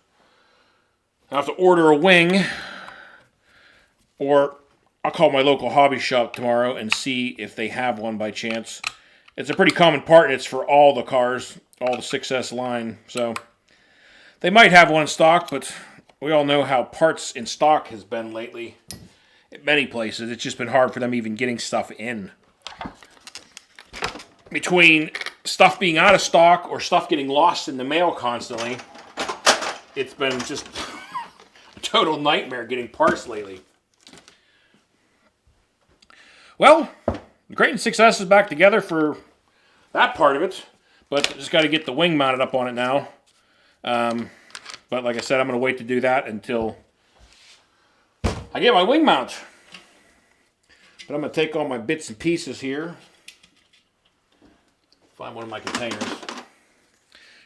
I'll have to order a wing. Or I'll call my local hobby shop tomorrow and see if they have one by chance. It's a pretty common part and it's for all the cars. All the 6S line. So they might have one in stock, but we all know how parts in stock has been lately. At many places, it's just been hard for them even getting stuff in. Between stuff being out of stock or stuff getting lost in the mail constantly, it's been just a total nightmare getting parts lately. Well, the Kraton 6S is back together for that part of it, but just got to get the wing mounted up on it now. But like I said, I'm going to wait to do that until I get my wing mount. But I'm going to take all my bits and pieces here. Find one of my containers.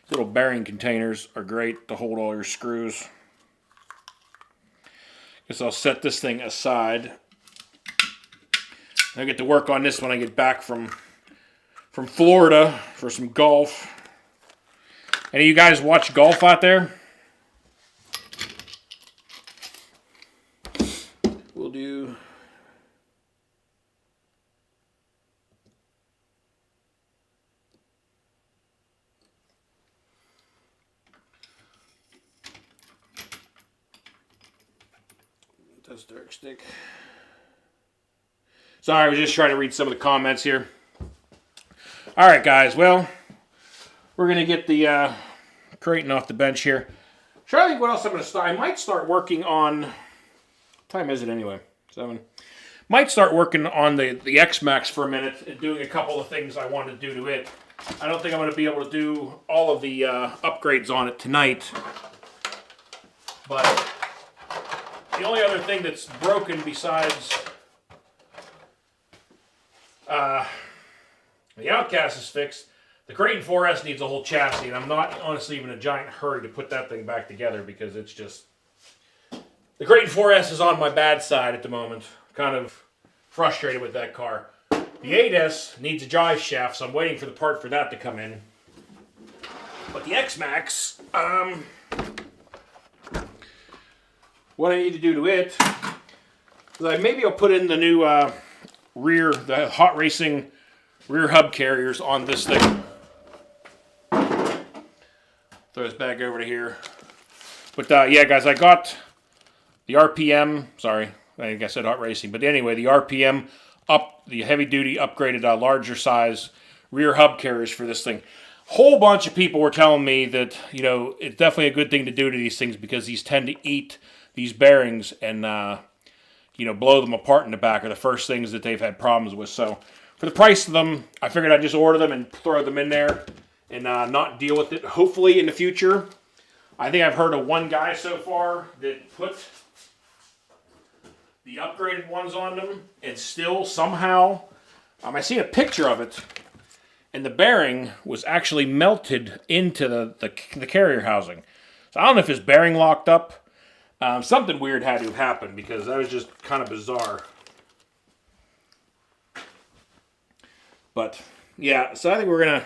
Little bearing containers are great to hold all your screws. Guess I'll set this thing aside. I'll get to work on this when I get back from Florida for some golf. Any of you guys watch golf out there? We'll do... That's dark stick. Sorry, I was just trying to read some of the comments here. Alright guys, well, we're going to get the Kraton off the bench here. Try to think what else I'm going to start. I might start working on... What time is it anyway? 7. Might start working on the X-Maxx for a minute and doing a couple of things I want to do to it. I don't think I'm going to be able to do all of the upgrades on it tonight. But the only other thing that's broken besides the Outcast is fixed. The Kraton 4S needs a whole chassis, and I'm not honestly even in a giant hurry to put that thing back together because it's just... The Kraton 4S is on my bad side at the moment. Kind of frustrated with that car. The 8S needs a drive shaft, so I'm waiting for the part for that to come in. But the X-Maxx, what I need to do to it is maybe I'll put in the new the hot racing rear hub carriers on this thing. Throw this back over to here. But yeah, guys, I got the RPM. Sorry, I think I said hot racing. But anyway, the RPM up, the heavy-duty upgraded, larger size rear hub carriers for this thing. Whole bunch of people were telling me that, you know, it's definitely a good thing to do to these things because these tend to eat these bearings and, you know, blow them apart in the back are the first things that they've had problems with. So for the price of them, I figured I'd just order them and throw them in there and not deal with it. Hopefully in the future, I think I've heard of one guy so far that put the upgraded ones on them and still somehow, I seen a picture of it, and the bearing was actually melted into the carrier housing. So I don't know if his bearing locked up. Something weird had to have happened because that was just kind of bizarre. But yeah, so I think we're going to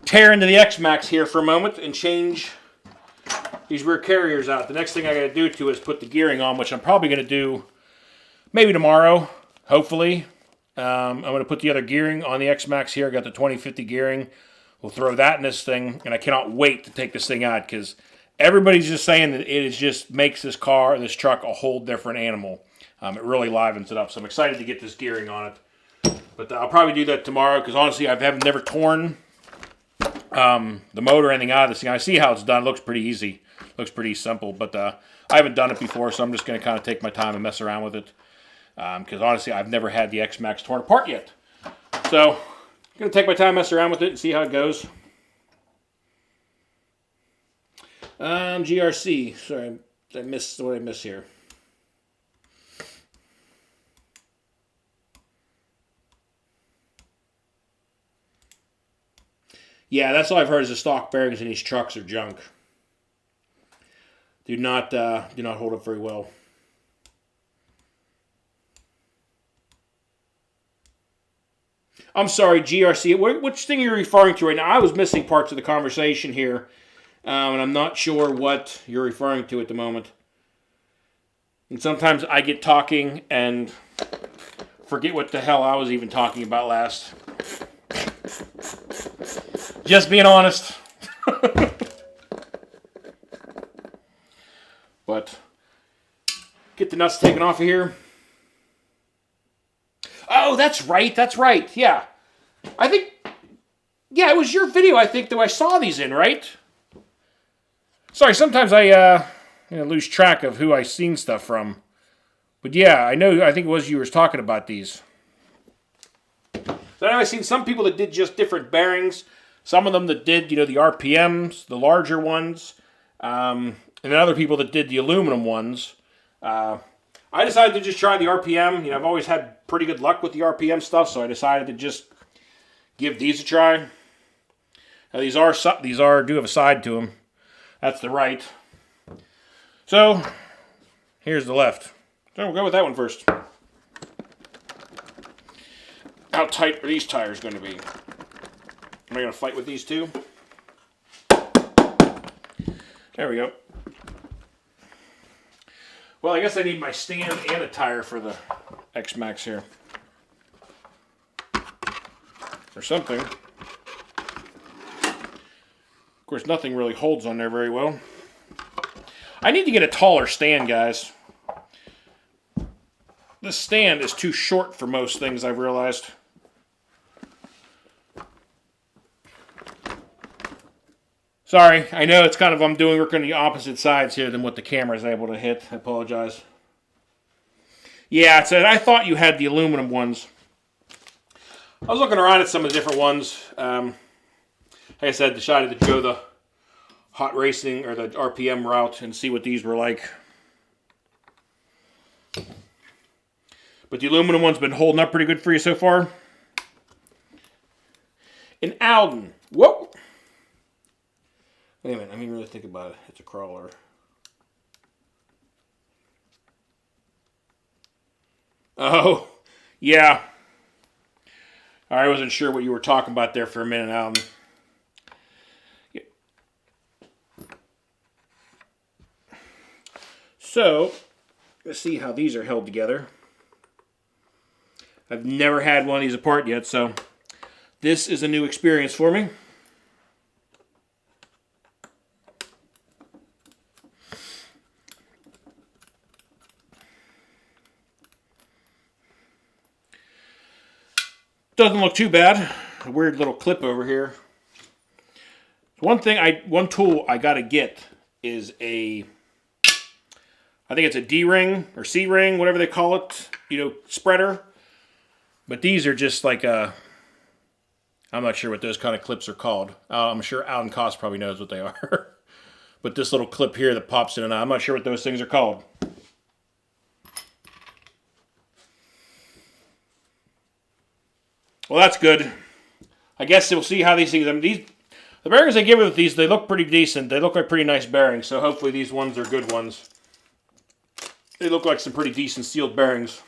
tear into the X-Maxx here for a moment and change these rear carriers out. The next thing I got to do to is put the gearing on, which I'm probably going to do maybe tomorrow, hopefully. I'm going to put the other gearing on the X-Maxx here. I got the 2050 gearing. We'll throw that in this thing, and I cannot wait to take this thing out because everybody's just saying that it just makes this truck, a whole different animal. It really livens it up, so I'm excited to get this gearing on it. But I'll probably do that tomorrow because honestly, I've never torn the motor or anything out of this thing. I see how it's done. It looks pretty easy. Looks pretty simple, but I haven't done it before, so I'm just going to kind of take my time and mess around with it. Because honestly, I've never had the X-Maxx torn apart yet. So, I'm going to take my time, mess around with it, and see how it goes. GRC. Sorry, I missed what I missed here. Yeah, that's all I've heard is the stock bearings in these trucks are junk. Do not hold up very well. I'm sorry, GRC. Which thing are you referring to right now? I was missing parts of the conversation here, and I'm not sure what you're referring to at the moment. And sometimes I get talking and forget what the hell I was even talking about last. Just being honest. But get the nuts taken off of here. Oh, that's right. Yeah. I think, yeah, it was your video, I think, that I saw these in, right? Sorry, sometimes I lose track of who I've seen stuff from. But yeah, I think it was you were talking about these. So I've seen some people that did just different bearings. Some of them that did, the RPMs, the larger ones. And then other people that did the aluminum ones. I decided to just try the RPM. I've always had pretty good luck with the RPM stuff, so I decided to just give these a try. Now, these do have a side to them. That's the right. So, here's the left. So we'll go with that one first. How tight are these tires going to be? Am I going to fight with these two? There we go. Well, I guess I need my stand and a tire for the X-Maxx here. Or something. Of course, nothing really holds on there very well. I need to get a taller stand, guys. This stand is too short for most things, I've realized. Sorry, I know it's kind of, I'm working the opposite sides here than what the camera is able to hit. I apologize. Yeah, I thought you had the aluminum ones. I was looking around at some of the different ones. Like I said, decided to go the hot racing or the RPM route and see what these were like. But the aluminum one's been holding up pretty good for you so far. In Alden. Whoa! Wait a minute, let me really think about it. It's a crawler. Oh, yeah. I wasn't sure what you were talking about there for a minute, Alan. Yeah. So, let's see how these are held together. I've never had one of these apart yet, so this is a new experience for me. Doesn't look too bad. A weird little clip over here. One tool I gotta get is I think it's a D-ring or C-ring, whatever they call it, spreader. But these are just like I'm not sure what those kind of clips are called. I'm sure Outcast probably knows what they are. But this little clip here that pops in and out, I'm not sure what those things are called. Well, that's good. I guess we'll see how these things. The bearings they give me with these, they look pretty decent. They look like pretty nice bearings, so hopefully these ones are good ones. They look like some pretty decent sealed bearings.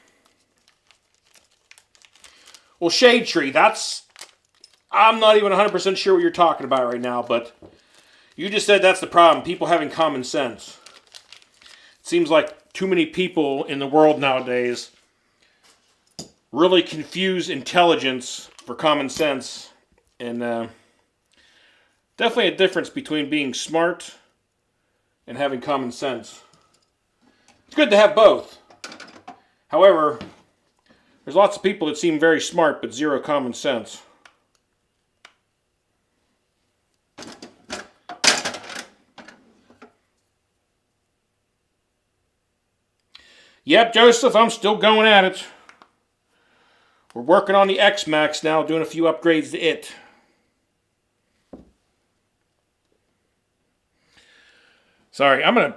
Well, shade tree, I'm not even 100% sure what you're talking about right now, but you just said that's the problem, people having common sense. It seems like too many people in the world nowadays really confuse intelligence for common sense, and definitely a difference between being smart and having common sense. It's good to have both. However, there's lots of people that seem very smart but zero common sense. Yep, Joseph, I'm still going at it. We're working on the X-Maxx now, doing a few upgrades to it. Sorry, I'm gonna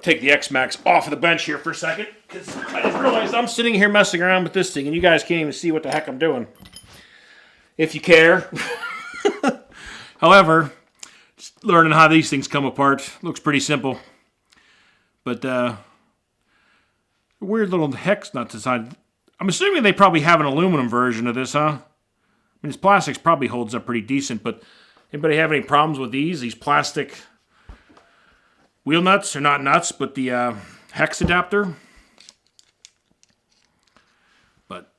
take the X-Maxx off of the bench here for a second, because I just realized I'm sitting here messing around with this thing, and you guys can't even see what the heck I'm doing. If you care. However, just learning how these things come apart looks pretty simple. But weird little hex nuts inside. I'm assuming they probably have an aluminum version of this, huh? I mean, this plastics probably holds up pretty decent, but anybody have any problems with these plastic wheel nuts? Or not nuts, but the hex adapter. But,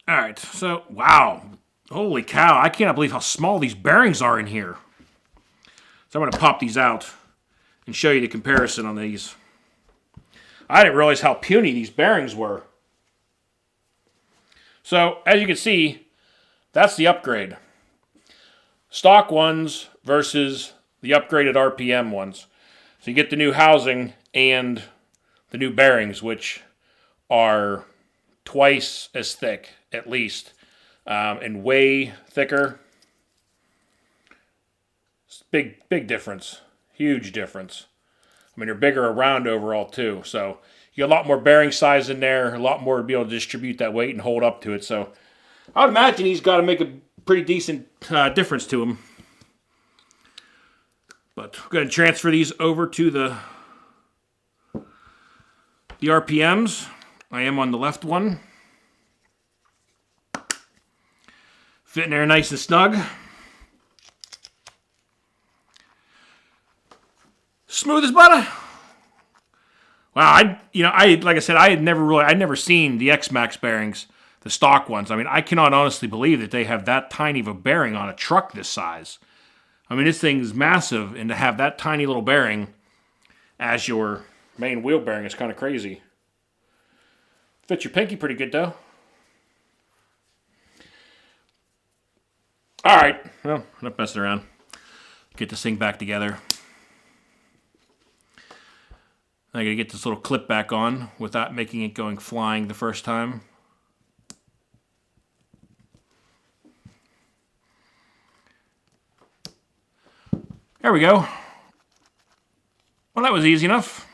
alright, so, wow. Holy cow, I cannot believe how small these bearings are in here. So I'm going to pop these out and show you the comparison on these. I didn't realize how puny these bearings were. So, as you can see, that's the upgrade. Stock ones versus the upgraded RPM ones. So you get the new housing and the new bearings, which are twice as thick, at least, and way thicker. It's big difference. Huge difference. I mean, they're bigger around overall, too. So you get a lot more bearing size in there, a lot more to be able to distribute that weight and hold up to it. So I would imagine he's got to make a pretty decent difference to him. But we're going to transfer these over to the RPMs. I am on the left one. Fitting there nice and snug. Smooth as butter. Wow, like I said, I'd never seen the X-Maxx bearings, the stock ones. I mean, I cannot honestly believe that they have that tiny of a bearing on a truck this size. I mean, this thing is massive, and to have that tiny little bearing as your main wheel bearing is kind of crazy. Fits your pinky pretty good, though. All right, well, not messing around. Get this thing back together. I gotta get this little clip back on without making it going flying the first time. There we go. Well, that was easy enough.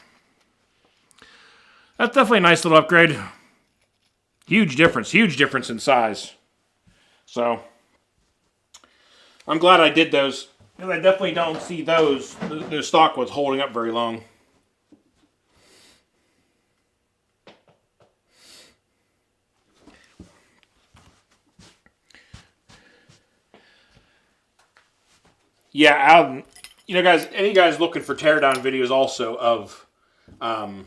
That's definitely a nice little upgrade. Huge difference in size. So, I'm glad I did those, because I definitely don't see those stock ones holding up very long. Yeah, guys, any guys looking for teardown videos also of, like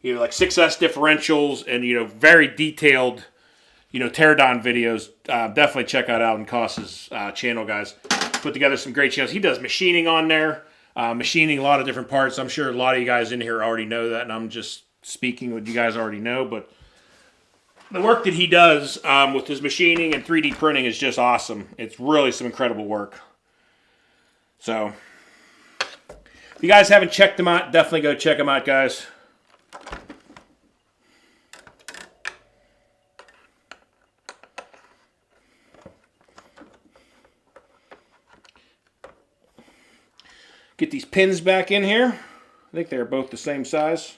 6S differentials and, very detailed, teardown videos, definitely check out Outcast's channel, guys. Put together some great channels. He does machining on there, machining a lot of different parts. I'm sure a lot of you guys in here already know that, and I'm just speaking what you guys already know, but the work that he does with his machining and 3D printing is just awesome. It's really some incredible work. So, if you guys haven't checked them out, definitely go check them out, guys. Get these pins back in here. I think they're both the same size.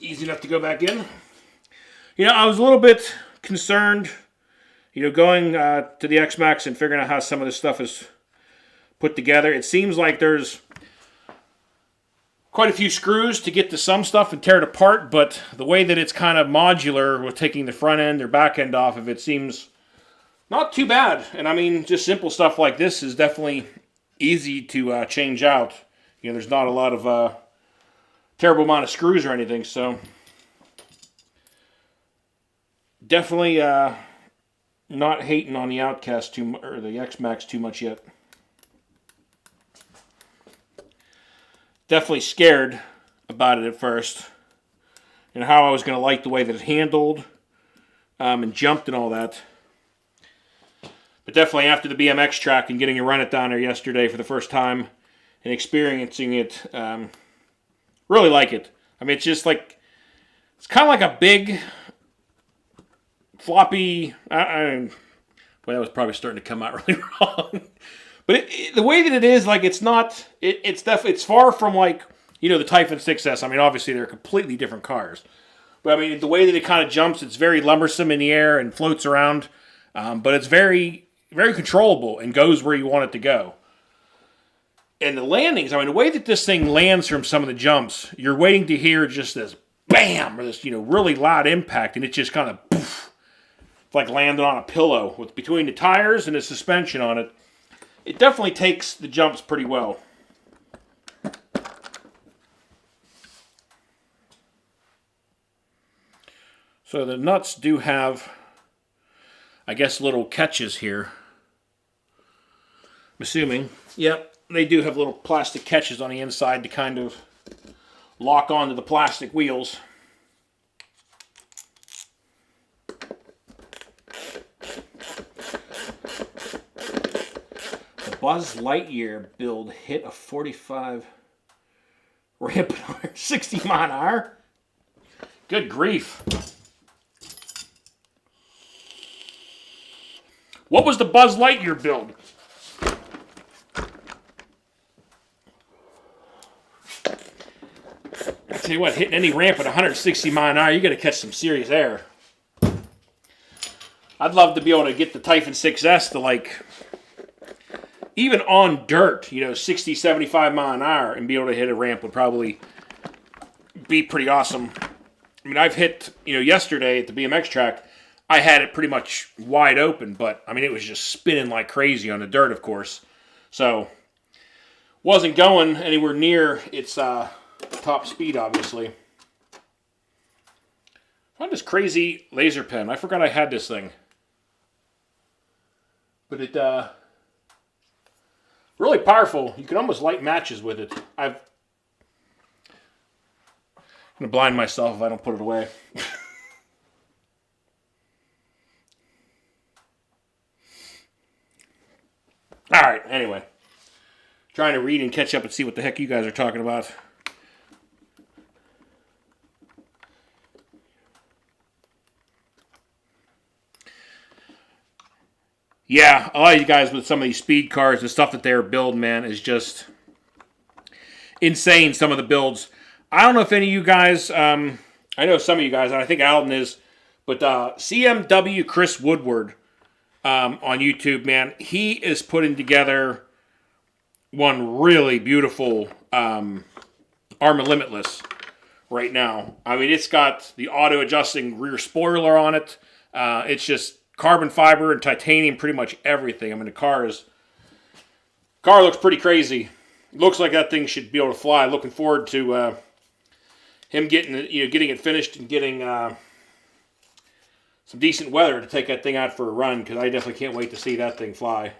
Easy enough to go back in. You know, I was a little bit concerned, you know, going to the X-Maxx and figuring out how some of this stuff is put together. It seems like there's quite a few screws to get to some stuff and tear it apart, but the way that it's kind of modular with taking the front end or back end off of it seems not too bad. And I mean, just simple stuff like this is definitely easy to change out. You know, there's not a lot of terrible amount of screws or anything, so definitely not hating on the Outcast or the X-Maxx too much yet. Definitely scared about it at first, and how I was going to like the way that it handled and jumped and all that. But definitely after the BMX track and getting to run it down there yesterday for the first time and experiencing it, really like it. I mean, it's just like, it's kind of like a big, floppy, well, that was probably starting to come out really wrong. But the way that it is, like, it's not, it's definitely, it's far from, like, you know, the Typhon 6S. I mean, obviously, they're completely different cars. But, I mean, the way that it kind of jumps, it's very lumbersome in the air and floats around. But it's very, very controllable and goes where you want it to go. And the landings, I mean, the way that this thing lands from some of the jumps, you're waiting to hear just this bam, or this, you know, really loud impact, and it just kind of poof, it's like landing on a pillow with between the tires and the suspension on it. It definitely takes the jumps pretty well. So the nuts do have, I guess, little catches here. I'm assuming. Yep, they do have little plastic catches on the inside to kind of lock onto the plastic wheels. Buzz Lightyear build hit a 45 ramp at 160 mile an hour. Good grief. What was the Buzz Lightyear build? I tell you what, hitting any ramp at 160 mile an hour, you got to catch some serious air. I'd love to be able to get the Typhon 6S to, like, even on dirt, you know, 60, 75 mile an hour and be able to hit a ramp would probably be pretty awesome. I mean, I've hit, you know, yesterday at the BMX track, I had it pretty much wide open, but, I mean, it was just spinning like crazy on the dirt, of course. So, wasn't going anywhere near its top speed, obviously. Found this crazy laser pen. I forgot I had this thing. But it, really powerful. You can almost light matches with it. I'm going to blind myself if I don't put it away. Alright, anyway. Trying to read and catch up and see what the heck you guys are talking about. Yeah, a lot of you guys with some of these speed cars, the stuff that they're building, man, is just insane, some of the builds. I don't know if any of you guys, I know some of you guys, and I think Alden is, but CMW Chris Woodward on YouTube, man, he is putting together one really beautiful Arma Limitless right now. I mean, it's got the auto-adjusting rear spoiler on it. It's just carbon fiber and titanium, pretty much everything. I mean, the car looks pretty crazy. Looks like that thing should be able to fly. Looking forward to him getting it finished and getting some decent weather to take that thing out for a run, because I definitely can't wait to see that thing fly.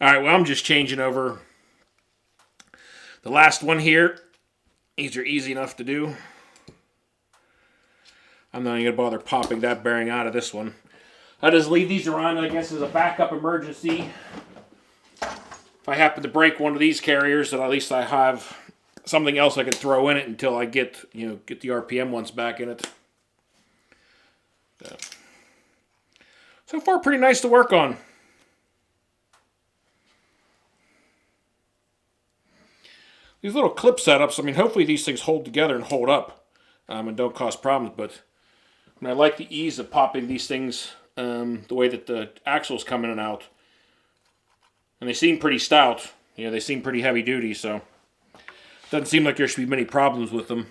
All right, well, I'm just changing over the last one here. These are easy enough to do. I'm not even going to bother popping that bearing out of this one. I just leave these around, I guess, as a backup emergency. If I happen to break one of these carriers, then at least I have something else I can throw in it until I get the RPM ones back in it. So far, pretty nice to work on. These little clip setups, I mean, hopefully these things hold together and hold up and don't cause problems, but I like the ease of popping these things the way that the axles come in and out. And they seem pretty stout. They seem pretty heavy duty, so it doesn't seem like there should be many problems with them.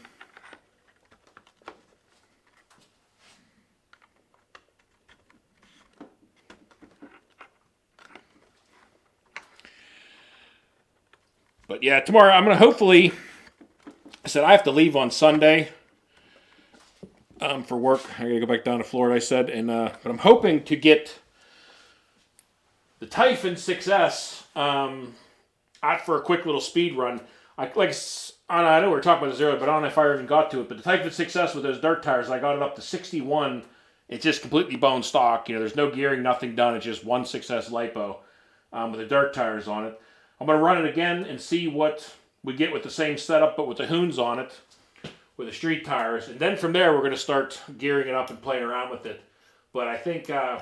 But yeah, tomorrow I'm going to hopefully, I said I have to leave on Sunday for work. I got to go back down to Florida, I said. But I'm hoping to get the Typhon 6S out for a quick little speed run. I know we were talking about this earlier, but I don't know if I even got to it. But the Typhon 6S with those dirt tires, I got it up to 61. It's just completely bone stock. There's no gearing, nothing done. It's just one 6S lipo with the dirt tires on it. I'm going to run it again and see what we get with the same setup, but with the Hoons on it, with the street tires. And then from there, we're going to start gearing it up and playing around with it. But I think I'm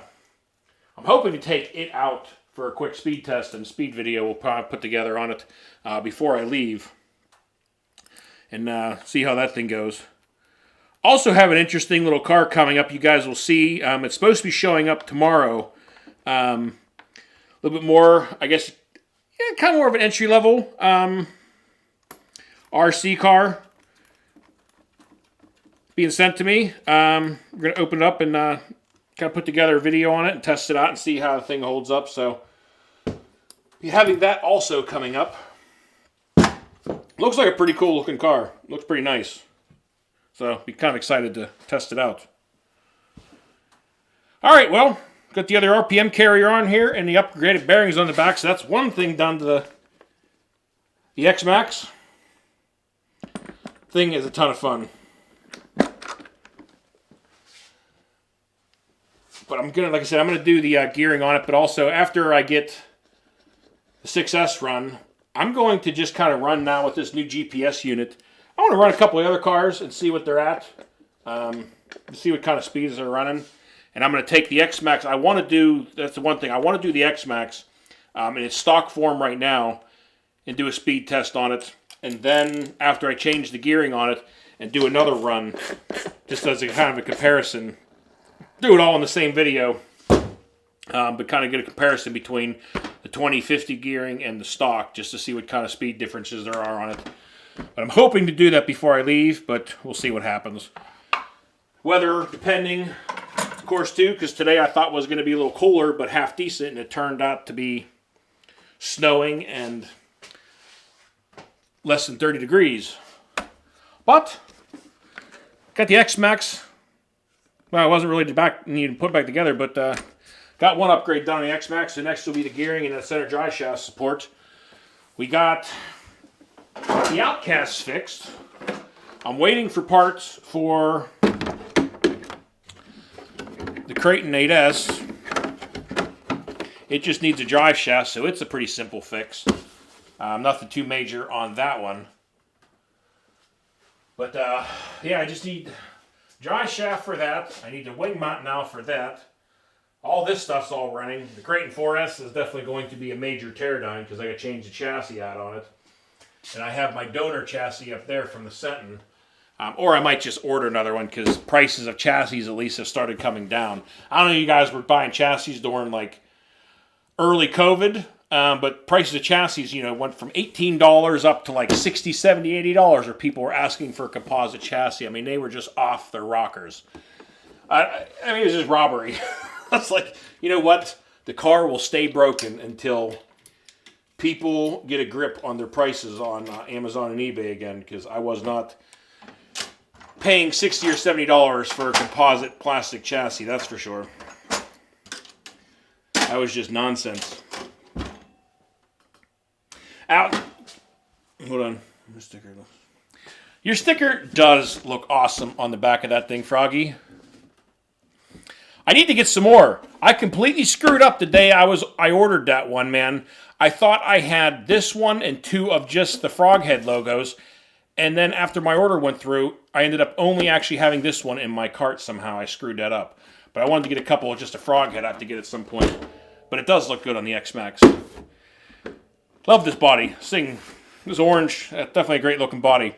hoping to take it out for a quick speed test, and speed video we'll probably put together on it before I leave. And see how that thing goes. Also have an interesting little car coming up you guys will see. It's supposed to be showing up tomorrow. A little bit more, I guess, kind of more of an entry-level RC car being sent to me. We're going to open it up and kind of put together a video on it and test it out and see how the thing holds up. So, be having that also coming up. Looks like a pretty cool looking car. Looks pretty nice. So, be kind of excited to test it out. All right, well, got the other RPM carrier on here and the upgraded bearings on the back. So that's one thing done to the X-Maxx. Thing is a ton of fun. But I'm gonna, like I said, I'm gonna do the gearing on it. But also after I get the 6S run, I'm going to just kind of run now with this new GPS unit. I want to run a couple of other cars and see what they're at. See what kind of speeds they're running. And I'm going to take the X-Maxx. I want to do, that's the one thing, I want to do the X-Maxx in its stock form right now and do a speed test on it. And then after I change the gearing on it and do another run, just as a kind of a comparison. Do it all in the same video, but kind of get a comparison between the 2050 gearing and the stock just to see what kind of speed differences there are on it. But I'm hoping to do that before I leave, but we'll see what happens. Weather, depending, of course, too, because today I thought was going to be a little cooler, but half decent, and it turned out to be snowing and less than 30 degrees. But, got the X-Maxx. Well, it wasn't really needed to put back together, but got one upgrade done on the X-Maxx. The next will be the gearing and the center drive shaft support. We got the Outcast fixed. I'm waiting for parts for the Kraton 8S. It just needs a drive shaft, so it's a pretty simple fix. Nothing too major on that one. But yeah, I just need drive shaft for that. I need the wing mount now for that. All this stuff's all running. The Kraton 4S is definitely going to be a major teardown because I got to change the chassis out on it. And I have my donor chassis up there from the Senton. Or I might just order another one because prices of chassis at least have started coming down. I don't know if you guys were buying chassis during like early COVID, but prices of chassis, you know, went from $18 up to like $60, $70, $80 where people were asking for a composite chassis. I mean, they were just off their rockers. I mean, it was just robbery. It's like, you know what? The car will stay broken until people get a grip on their prices on Amazon and eBay again, because I was not paying $60 or $70 for a composite plastic chassis, that's for sure. That was just nonsense. Out. Hold on. Your sticker does look awesome on the back of that thing, Froggy. I need to get some more. I completely screwed up the day I ordered that one, man. I thought I had this one and 2 of just the Froghead logos. And then after my order went through, I ended up only actually having this one in my cart somehow. I screwed that up. But I wanted to get a couple of just a Froghead I have to get at some point. But it does look good on the X-Maxx. Love this body. This orange, definitely a great looking body.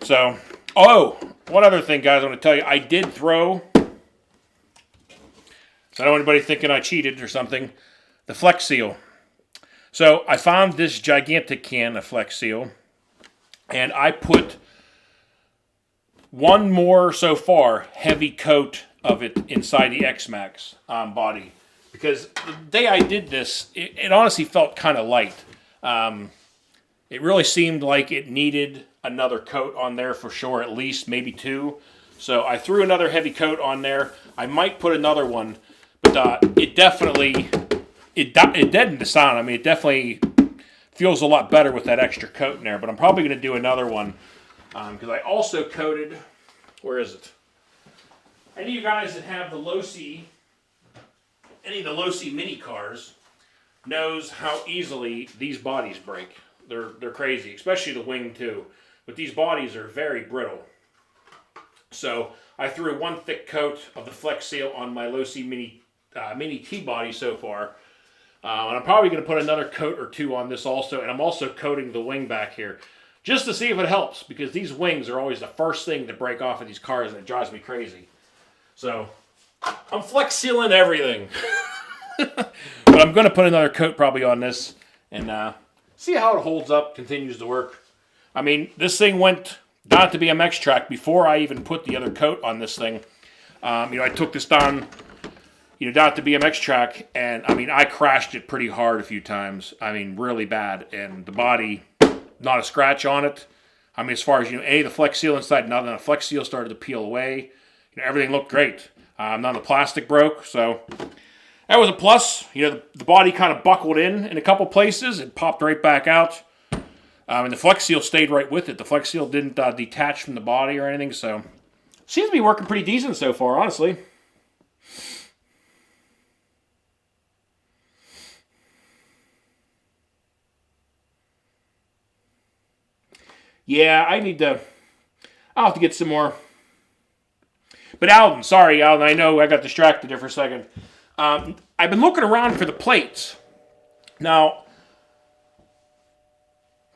So, one other thing, guys, I want to tell you. I did throw, so I don't want anybody thinking I cheated or something, the Flex Seal. So, I found this gigantic can of Flex Seal, and I put one more, so far, heavy coat of it inside the X-Maxx body. Because the day I did this, it honestly felt kind of light. It really seemed like it needed another coat on there for sure, at least, maybe 2. So I threw another heavy coat on there. I might put another one, but it definitely, it deadened the sound. I mean, it definitely feels a lot better with that extra coat in there, but I'm probably going to do another one because I also coated, where is it? Any of you guys that have the Losi, any of the Losi mini cars knows how easily these bodies break. They're crazy, especially the wing too. But these bodies are very brittle. So I threw one thick coat of the Flex Seal on my Losi mini T body so far. And I'm probably going to put another coat or 2 on this also. And I'm also coating the wing back here just to see if it helps, because these wings are always the first thing to break off of these cars, and it drives me crazy. So I'm Flex Sealing everything. But I'm going to put another coat probably on this and see how it holds up, continues to work. I mean, this thing went down to BMX track before I even put the other coat on this thing. I took this down, down to BMX track, and I mean, I crashed it pretty hard a few times. I mean, really bad. And the body, not a scratch on it. I mean, as far as, the Flex Seal inside, now that the Flex Seal started to peel away, everything looked great. None of the plastic broke, so that was a plus. The body kind of buckled in a couple places. It popped right back out. And the Flex Seal stayed right with it. The Flex Seal didn't detach from the body or anything, so seems to be working pretty decent so far, honestly. Yeah, I'll have to get some more. But Alden, sorry, Alden, I know I got distracted there for a second. I've been looking around for the plates. Now,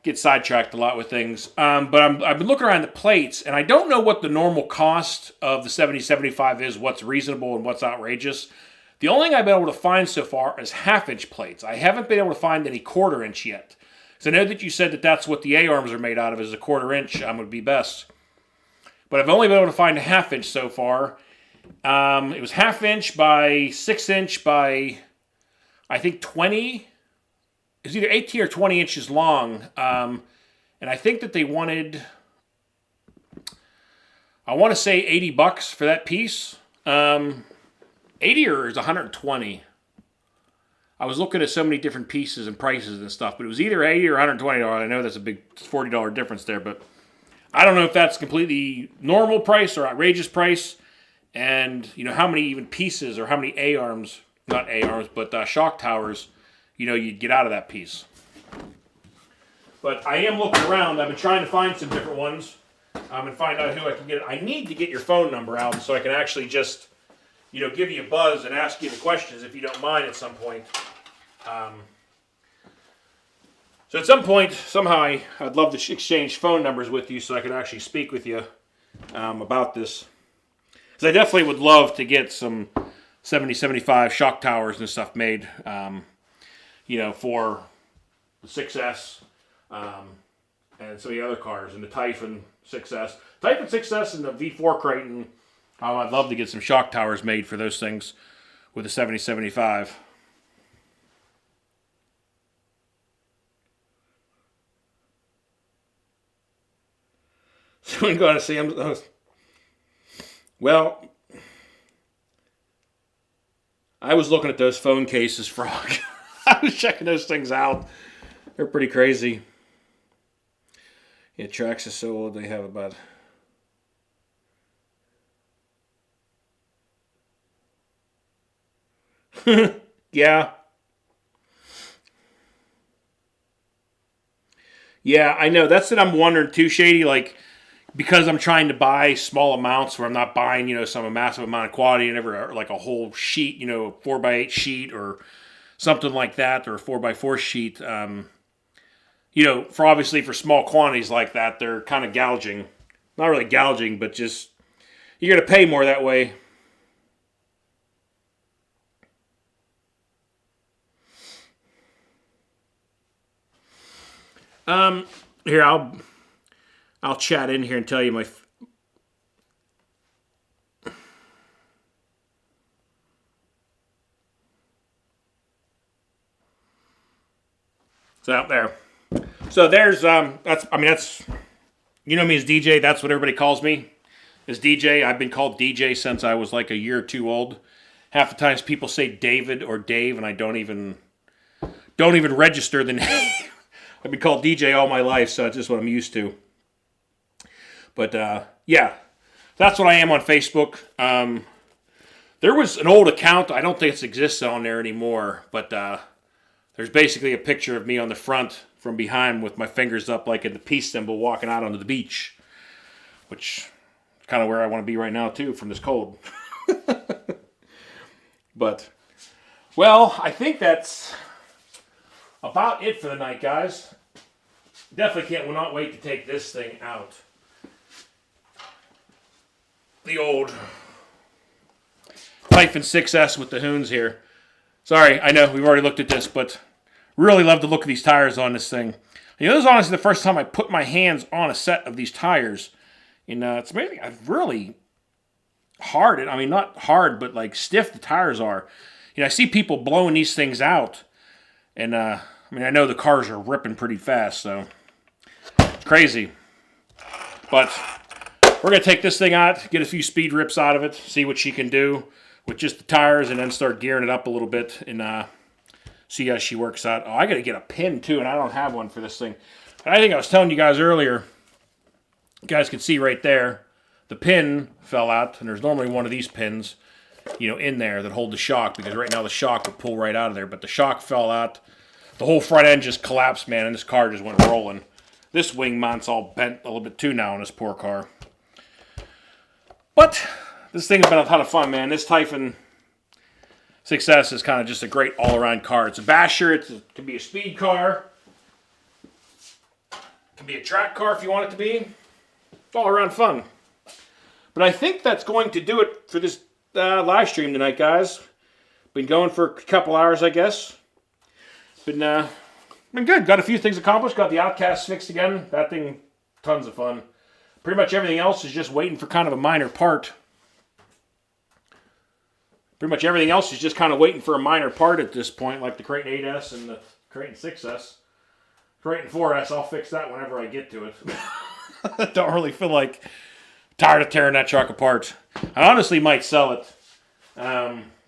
get sidetracked a lot with things. But I've been looking around the plates, and I don't know what the normal cost of the 7075 is, what's reasonable and what's outrageous. The only thing I've been able to find so far is half-inch plates. I haven't been able to find any quarter-inch yet. So I know that you said that that's what the A-arms are made out of, is a quarter-inch would be best. But I've only been able to find a half-inch so far. It was half-inch by 6-inch by, I think, 20. It was either 18 or 20 inches long. And I think that they wanted, I want to say $80 for that piece. 80 or is 120. I was looking at so many different pieces and prices and stuff, but it was either 80 or $120. I know that's a big $40 difference there, but I don't know if that's completely normal price or outrageous price, and how many even pieces or how many A-arms, not A-arms, but shock towers, you'd get out of that piece. But I am looking around. I've been trying to find some different ones and find out who I can get. I need to get your phone number out so I can actually just, give you a buzz and ask you the questions if you don't mind at some point. So at some point, somehow, I'd love to exchange phone numbers with you so I could actually speak with you about this. Because I definitely would love to get some 7075 shock towers and stuff made, for the 6S and some of the other cars, and the Typhon 6S. Typhon 6S and the V4 Kraton, I'd love to get some shock towers made for those things with the 7075. So I'm going to see him. Well, I was looking at those phone cases, Frog. I was checking those things out. They're pretty crazy. Yeah, Trax is so old, they have about... Yeah. Yeah, I know. That's what I'm wondering too, Shady. Like, because I'm trying to buy small amounts where I'm not buying, some massive amount of quantity and ever like a whole sheet, a 4x8 sheet or something like that, or a 4x4 sheet. For obviously for small quantities like that, they're kind of gouging. Not really gouging, but just you're going to pay more that way. Here I'll chat in here and tell you my. So out there. So there's that's me as DJ. That's what everybody calls me, is DJ. I've been called DJ since I was like a year or two old. Half the times people say David or Dave, and I don't even register the name. I've been called DJ all my life, so it's just what I'm used to. But, yeah, that's what I am on Facebook. There was an old account. I don't think it exists on there anymore. But there's basically a picture of me on the front from behind with my fingers up like in the peace symbol walking out onto the beach. Which is kind of where I want to be right now, too, from this cold. But, well, I think that's about it for the night, guys. Definitely will not wait to take this thing out. The old Typhon 6S with the hoons here. Sorry, I know we've already looked at this, but really love the look of these tires on this thing. This is honestly the first time I put my hands on a set of these tires. And it's amazing. I've really hard. I mean, not hard, but like stiff the tires are. I see people blowing these things out. And, I know the cars are ripping pretty fast, so it's crazy. But we're going to take this thing out, get a few speed rips out of it, see what she can do with just the tires, and then start gearing it up a little bit and see how she works out. Oh, I got to get a pin, too, and I don't have one for this thing. And I think I was telling you guys earlier, you guys can see right there, the pin fell out, and there's normally one of these pins, in there that hold the shock, because right now the shock would pull right out of there, but the shock fell out. The whole front end just collapsed, man, and this car just went rolling. This wing mount's all bent a little bit too now on this poor car. But this thing's been a ton of fun, man. This Typhon 6S is kind of just a great all-around car. It's a basher. It can be a speed car. It can be a track car if you want it to be. It's all-around fun. But I think that's going to do it for this live stream tonight, guys. Been going for a couple hours, I guess. Been good. Got a few things accomplished. Got the Outcast fixed again. That thing, tons of fun. Pretty much everything else is just waiting for kind of a minor part. Pretty much everything else is just kind of waiting for a minor part at this point, like the Kraton 8S and the Kraton 6S. Kraton 4S, I'll fix that whenever I get to it. I don't really feel like tired of tearing that truck apart. I honestly might sell it.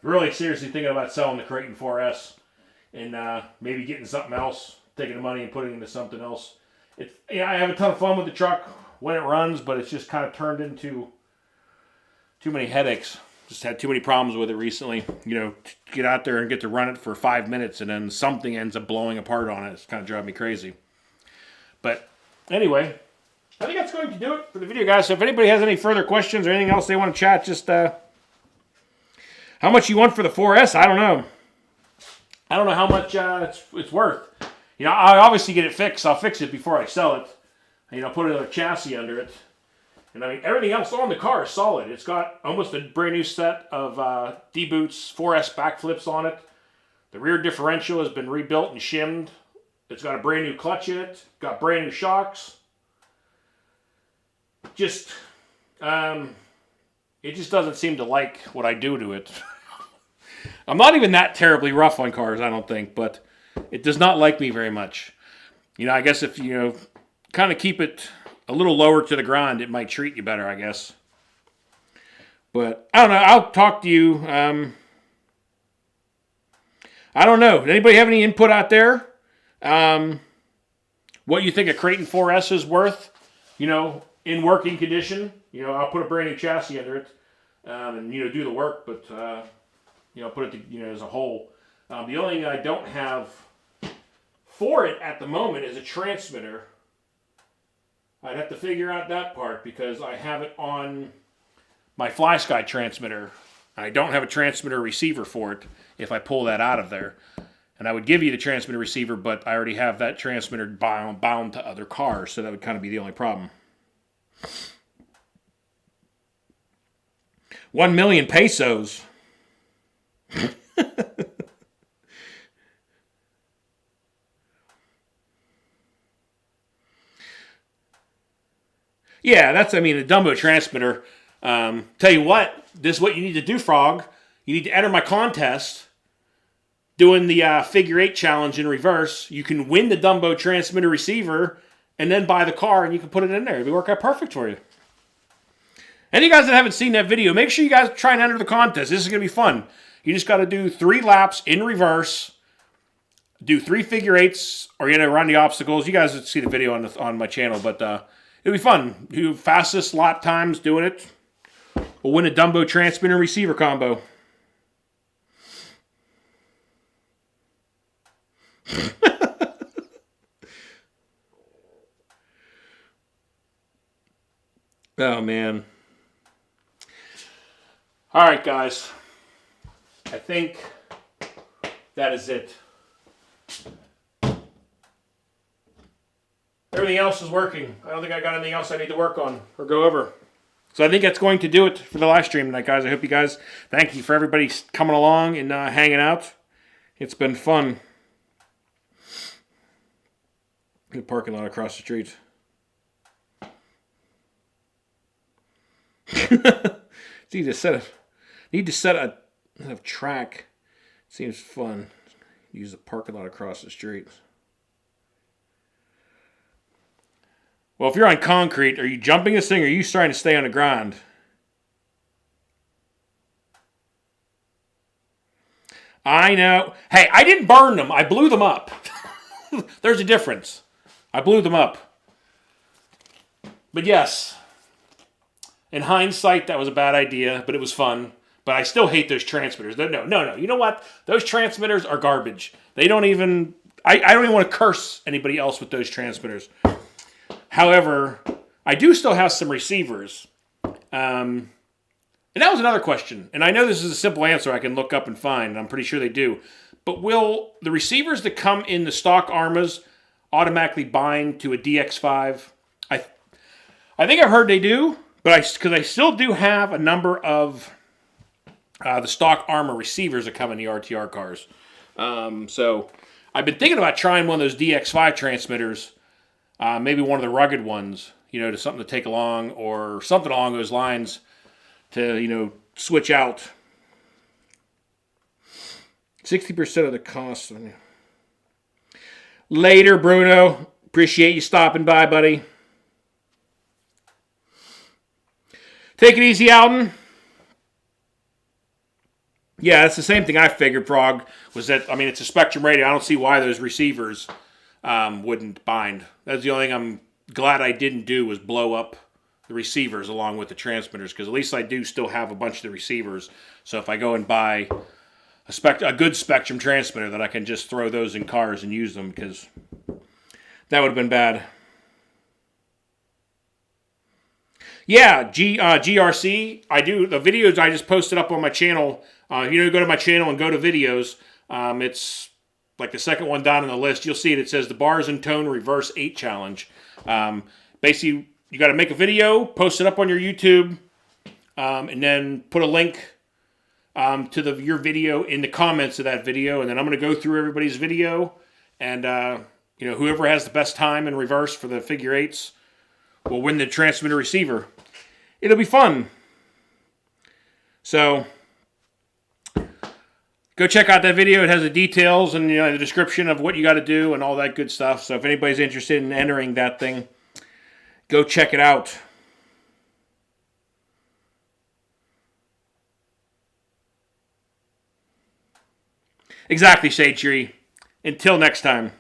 Really seriously thinking about selling the Kraton 4S and maybe getting something else, taking the money and putting it into something else. I have a ton of fun with the truck when it runs, but it's just kind of turned into too many headaches. Just had too many problems with it recently. Get out there and get to run it for 5 minutes and then something ends up blowing apart on it. It's kind of driving me crazy. But anyway, I think that's going to do it for the video, guys. So if anybody has any further questions or anything else they want to chat, just how much you want for the 4S, I don't know. I don't know how much it's worth. I obviously get it fixed. I'll fix it before I sell it. Put another chassis under it. And everything else on the car is solid. It's got almost a brand new set of D-Boots 4S backflips on it. The rear differential has been rebuilt and shimmed. It's got a brand new clutch in it. Got brand new shocks. It just doesn't seem to like what I do to it. I'm not even that terribly rough on cars, I don't think, but it does not like me very much. I guess if kind of keep it a little lower to the ground, it might treat you better, I guess. But I don't know. I'll talk to you. I don't know. Does anybody have any input out there? what you think a Kraton 4S is worth, you know, in working condition. You know, I'll put a brand new chassis under it, and, you know, do the work, but, you know, put it, you know, as a whole. The only thing I don't have for it at the moment is a transmitter. I'd have to figure out that part because I have it on my FlySky transmitter. I don't have a transmitter receiver for it if I pull that out of there. And I would give you the transmitter receiver, but I already have that transmitter bound to other cars, so that would kind of be the only problem. 1 million pesos. Yeah, that's, I mean, a Dumbo transmitter. Tell you what, this is what you need to do, Frog. You need to enter my contest doing the figure 8 challenge in reverse. You can win the Dumbo transmitter receiver and then buy the car and you can put it in there. It'll work out perfect for you. Any of you guys that haven't seen that video, make sure you guys try and enter the contest. This is going to be fun. You just got to do 3 laps in reverse, do 3 figure 8s, or you know, run the obstacles. You guys will see the video on my channel, but it'll be fun. Do fastest lap times doing it. We'll win a Dumbo transmitter receiver combo. Oh, man. All right, guys. I think that is it. Everything else is working. I don't think I got anything else I need to work on or go over. So I think that's going to do it for the live stream tonight, guys. I hope you guys, thank you for everybody coming along and hanging out. It's been fun. Good parking lot across the street. Need to set a track. Seems fun. Use the parking lot across the street. Well, if you're on concrete, are you jumping this thing or are you trying to stay on the ground? I know. Hey, I didn't burn them. I blew them up. There's a difference. I blew them up. But yes, in hindsight, that was a bad idea, but it was fun. But I still hate those transmitters. No. You know what? Those transmitters are garbage. They don't even... I don't even want to curse anybody else with those transmitters. However, I do still have some receivers. And that was another question. And I know this is a simple answer I can look up and find. And I'm pretty sure they do. But will the receivers that come in the stock Armas automatically bind to a DX5? I think I've heard they do. But because I still do have a number of the stock Arma receivers that come in the RTR cars. So I've been thinking about trying one of those DX5 transmitters. Maybe one of the rugged ones, you know, to something to take along or something along those lines to, you know, switch out. 60% of the cost. Later, Bruno. Appreciate you stopping by, buddy. Take it easy, Alden. Yeah, that's the same thing I figured, Frog, was that, I mean, it's a Spectrum radio. I don't see why those receivers wouldn't bind. That's the only thing I'm glad I didn't do was blow up the receivers along with the transmitters, because at least I do still have a bunch of the receivers. So if I go and buy a good Spectrum transmitter, that I can just throw those in cars and use them, because that would have been bad. Yeah, GRC, I do. The videos I just posted up on my channel, you go to my channel and go to videos. It's like the second one down on the list. You'll see it. It says the Bars&tone Reverse 8 Challenge. Basically, you got to make a video, post it up on your YouTube, and then put a link to your video in the comments of that video. And then I'm going to go through everybody's video. And, whoever has the best time in reverse for the figure 8s will win the transmitter receiver. It'll be fun. So go check out that video. It has the details and the description of what you got to do and all that good stuff. So if anybody's interested in entering that thing, go check it out. Exactly, Shade Tree. Until next time.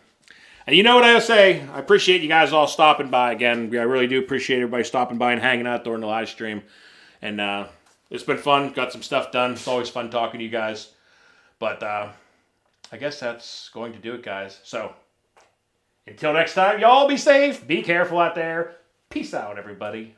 And you know what I say? I appreciate you guys all stopping by again. I really do appreciate everybody stopping by and hanging out during the live stream. And it's been fun. Got some stuff done. It's always fun talking to you guys. But I guess that's going to do it, guys. So until next time, y'all be safe. Be careful out there. Peace out, everybody.